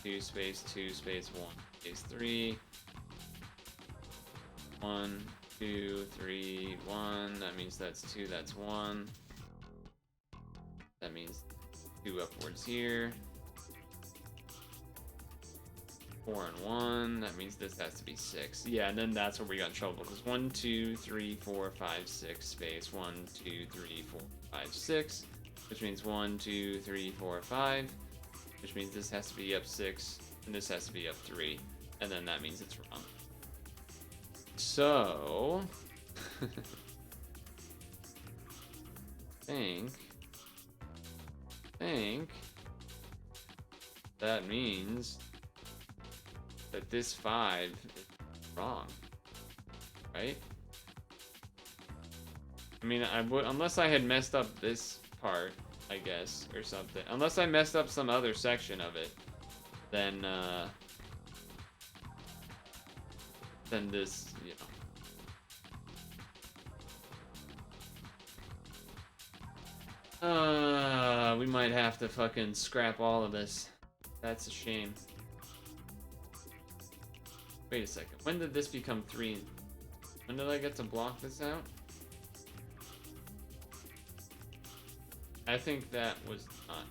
Speaker 8: 2 space 1 space 3 1 2 3 1. That means that's 2. That's 1. That means 2 upwards here. 4 and 1, that means this has to be 6. Yeah, and then that's where we got in trouble, because 1, 2, 3, 4, 5, 6, space 1, 2, 3, 4, 5, 6, which means 1, 2, 3, 4, 5, which means this has to be up 6, and this has to be up 3, and then that means it's wrong. So, think that means that this 5 is wrong, right? I mean, I would, unless I had messed up this part, I guess, or something. Unless I messed up some other section of it, then this, you know. We might have to fucking scrap all of this. That's a shame. Wait a second. When did this become 3? When did I get to block this out? I think that was not.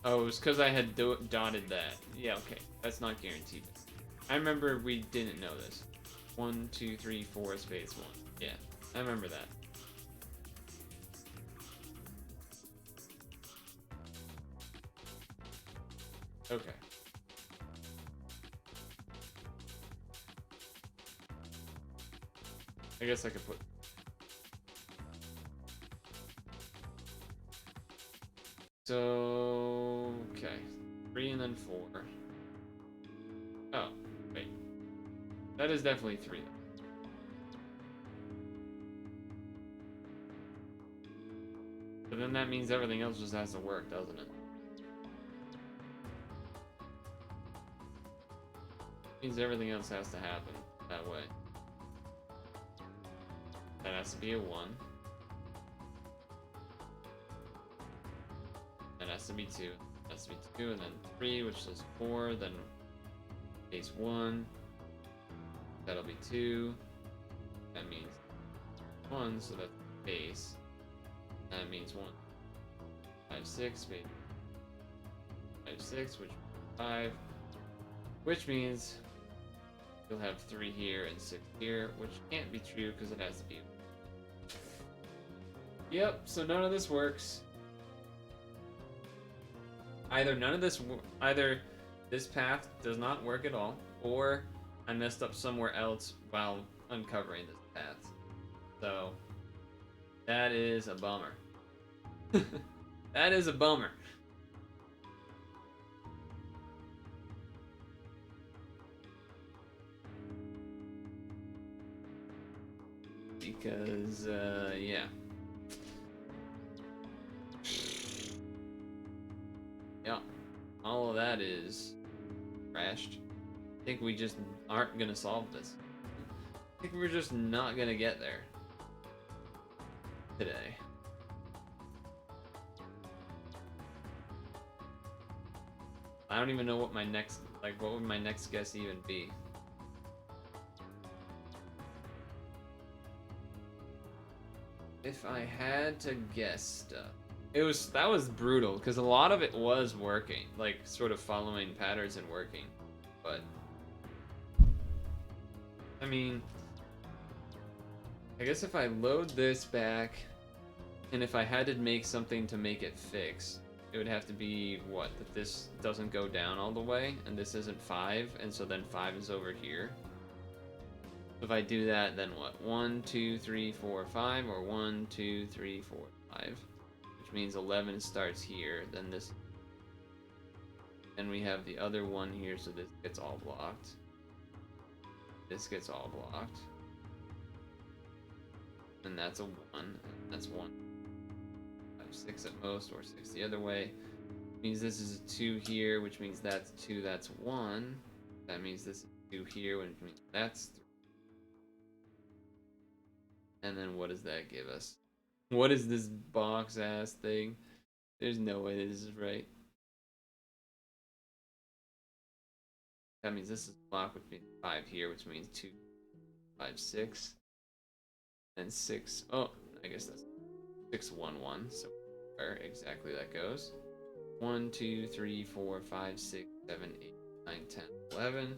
Speaker 8: Oh, it was because I had dotted that. Yeah, okay. That's not guaranteed. I remember we didn't know this. 1, 2, 3, 4, space 1. Yeah, I remember that. Okay. I guess I could put. So, okay. 3 and then 4. Oh, wait. That is definitely 3. But then that means everything else just has to work, doesn't it? Means everything else has to happen that way. That has to be a 1. That has to be 2. That has to be 2, and then 3, which is 4, then base 1. That'll be 2. That means 1, so that's base. That means 1. 5, 6, base. 5, 6, which is 5. Which means you'll have 3 here and 6 here, which can't be true because it has to be. Yep, so none of this works. Either this path does not work at all, or I messed up somewhere else while uncovering this path. So that is a bummer. That is a bummer. Because, yeah. Yeah, all of that is crashed. I think we just aren't gonna solve this. I think we're just not gonna get there today. I don't even know what my next, like, what would my next guess even be? If I had to guess stuff, that was brutal because a lot of it was working, like sort of following patterns and working, but I mean, I guess if I load this back, and if I had to make something to make it fix, it would have to be what? That this doesn't go down all the way, and this isn't 5, and so then 5 is over here. If I do that, then what? 1, 2, 3, 4, 5, or 1, 2, 3, 4, 5, which means 11 starts here. Then this, and we have the other one here, so this gets all blocked. This gets all blocked, and that's a 1. And that's 1. 5, 6 at most, or 6 the other way. Means this is a 2 here, which means that's 2. That's 1. That means this is 2 here, which means that's 3. And then what does that give us? What is this box ass thing? There's no way this is right. That means this is block, which means 5 here, which means 2, 5, 6. And 6. Oh, I guess that's 6, 1, 1. So where exactly that goes. 1, 2, 3, 4, 5, 6, 7, 8, 9, 10, 11.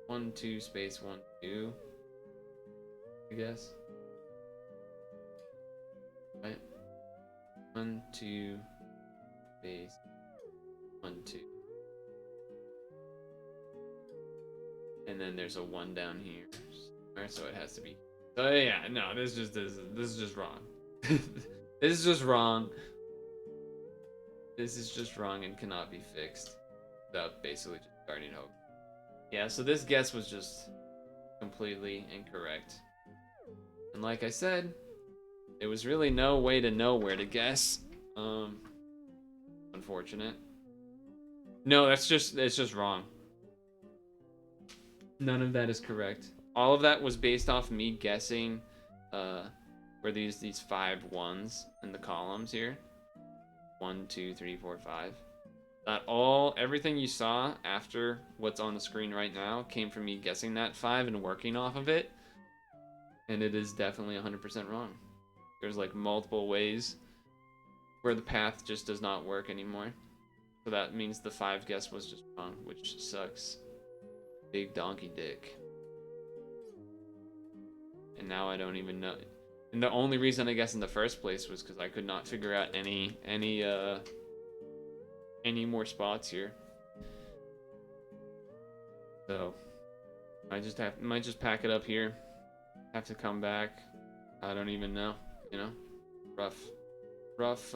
Speaker 8: One, 2, space 1, 2. I guess. Right? 1, 2, space 1, 2. And then there's a 1 down here. Alright, so it has to be. So yeah, no, this is just wrong. This is just wrong. This is just wrong and cannot be fixed without basically just starting over. Yeah, so this guess was just completely incorrect. And like I said, there was really no way to know where to guess. Unfortunate. No, it's just wrong. None of that is correct. All of that was based off me guessing where these 5 1s in the columns here. 1, 2, 3, 4, 5. That everything you saw after what's on the screen right now came from me guessing that 5 and working off of it. And it is definitely 100% wrong. There's like multiple ways where the path just does not work anymore. So that means the 5 guess was just wrong, which sucks. Big donkey dick. And now I don't even know. And the only reason I guess in the first place was because I could not figure out any more spots here. So I might just pack it up here. Have to come back. I don't even know, you know? Rough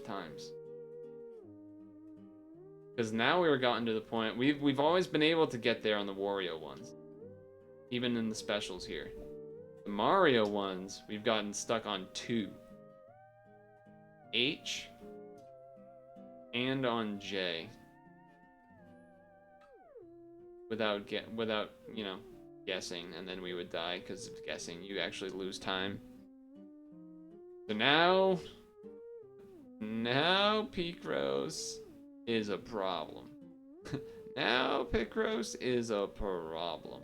Speaker 8: times. Because now we've gotten to the point we've always been able to get there on the Wario ones. Even in the specials here. The Mario ones, we've gotten stuck on 2. H and on J. Without you know, guessing, and then we would die because of guessing. You actually lose time. So now Picross is a problem. Now Picross is a problem.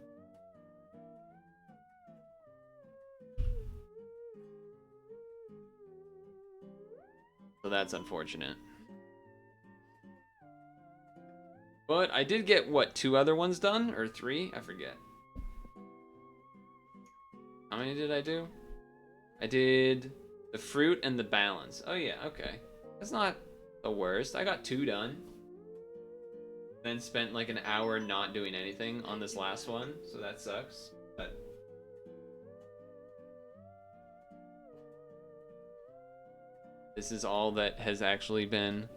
Speaker 8: So that's unfortunate. But I did get, what, 2 other ones done? Or 3? I forget. How many did I do? I did the fruit and the balance. Oh yeah, okay. That's not the worst. I got 2 done. Then spent like an hour not doing anything on this last one. So that sucks. But this is all that has actually been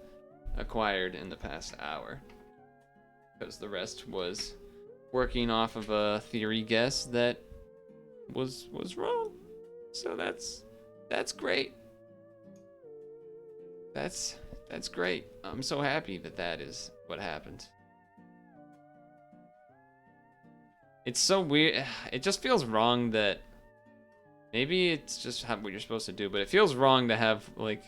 Speaker 8: acquired in the past hour. Because the rest was working off of a theory guess that was wrong. So that's great. That's great. I'm so happy that that is what happened. It's so weird. It just feels wrong that maybe it's just what you're supposed to do, but it feels wrong to have like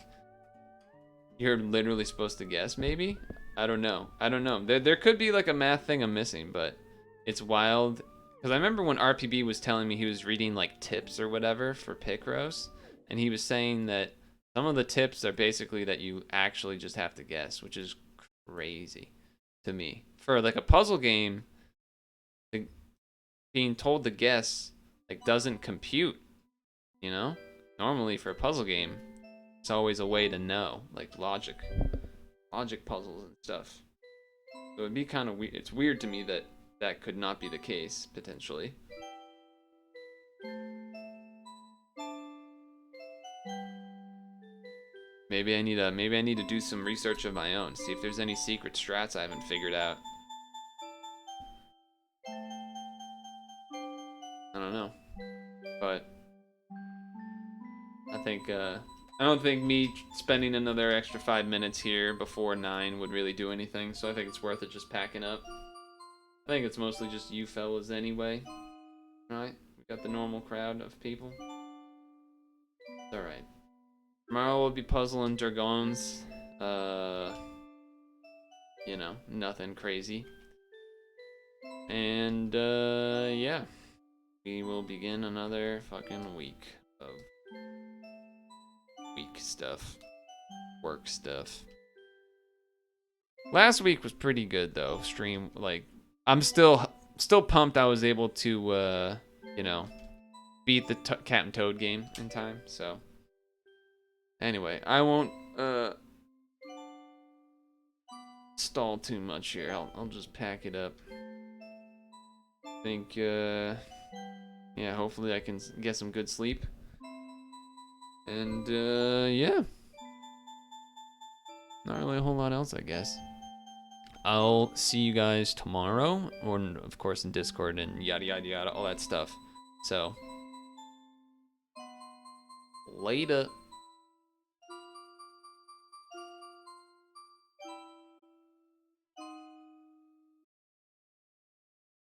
Speaker 8: you're literally supposed to guess. Maybe I don't know. There could be like a math thing I'm missing, but it's wild because I remember when RPB was telling me he was reading like tips or whatever for Picross, and he was saying that some of the tips are basically that you actually just have to guess, which is crazy to me. For like a puzzle game, being told to guess like doesn't compute, you know? Normally for a puzzle game, it's always a way to know, like logic puzzles and stuff. So it'd be kind of weird. It's weird to me that that could not be the case potentially. Maybe I need to do some research of my own, see if there's any secret strats I haven't figured out. I don't know, but I don't think me spending another extra 5 minutes here before 9 would really do anything. So I think it's worth it just packing up. I think it's mostly just you fellas anyway. Right? We got the normal crowd of people. It's alright. Tomorrow we'll be puzzling Dragons. You know, nothing crazy. And, yeah. We will begin another fucking week of stuff. Work stuff. Last week was pretty good, though. Stream, like, I'm still pumped I was able to, you know, beat the Cat and Toad game in time, so. Anyway, I won't stall too much here. I'll just pack it up. I think yeah, hopefully I can get some good sleep. And yeah. Not really a whole lot else, I guess. I'll see you guys tomorrow, or of course in Discord and yada yada yada, all that stuff. So later.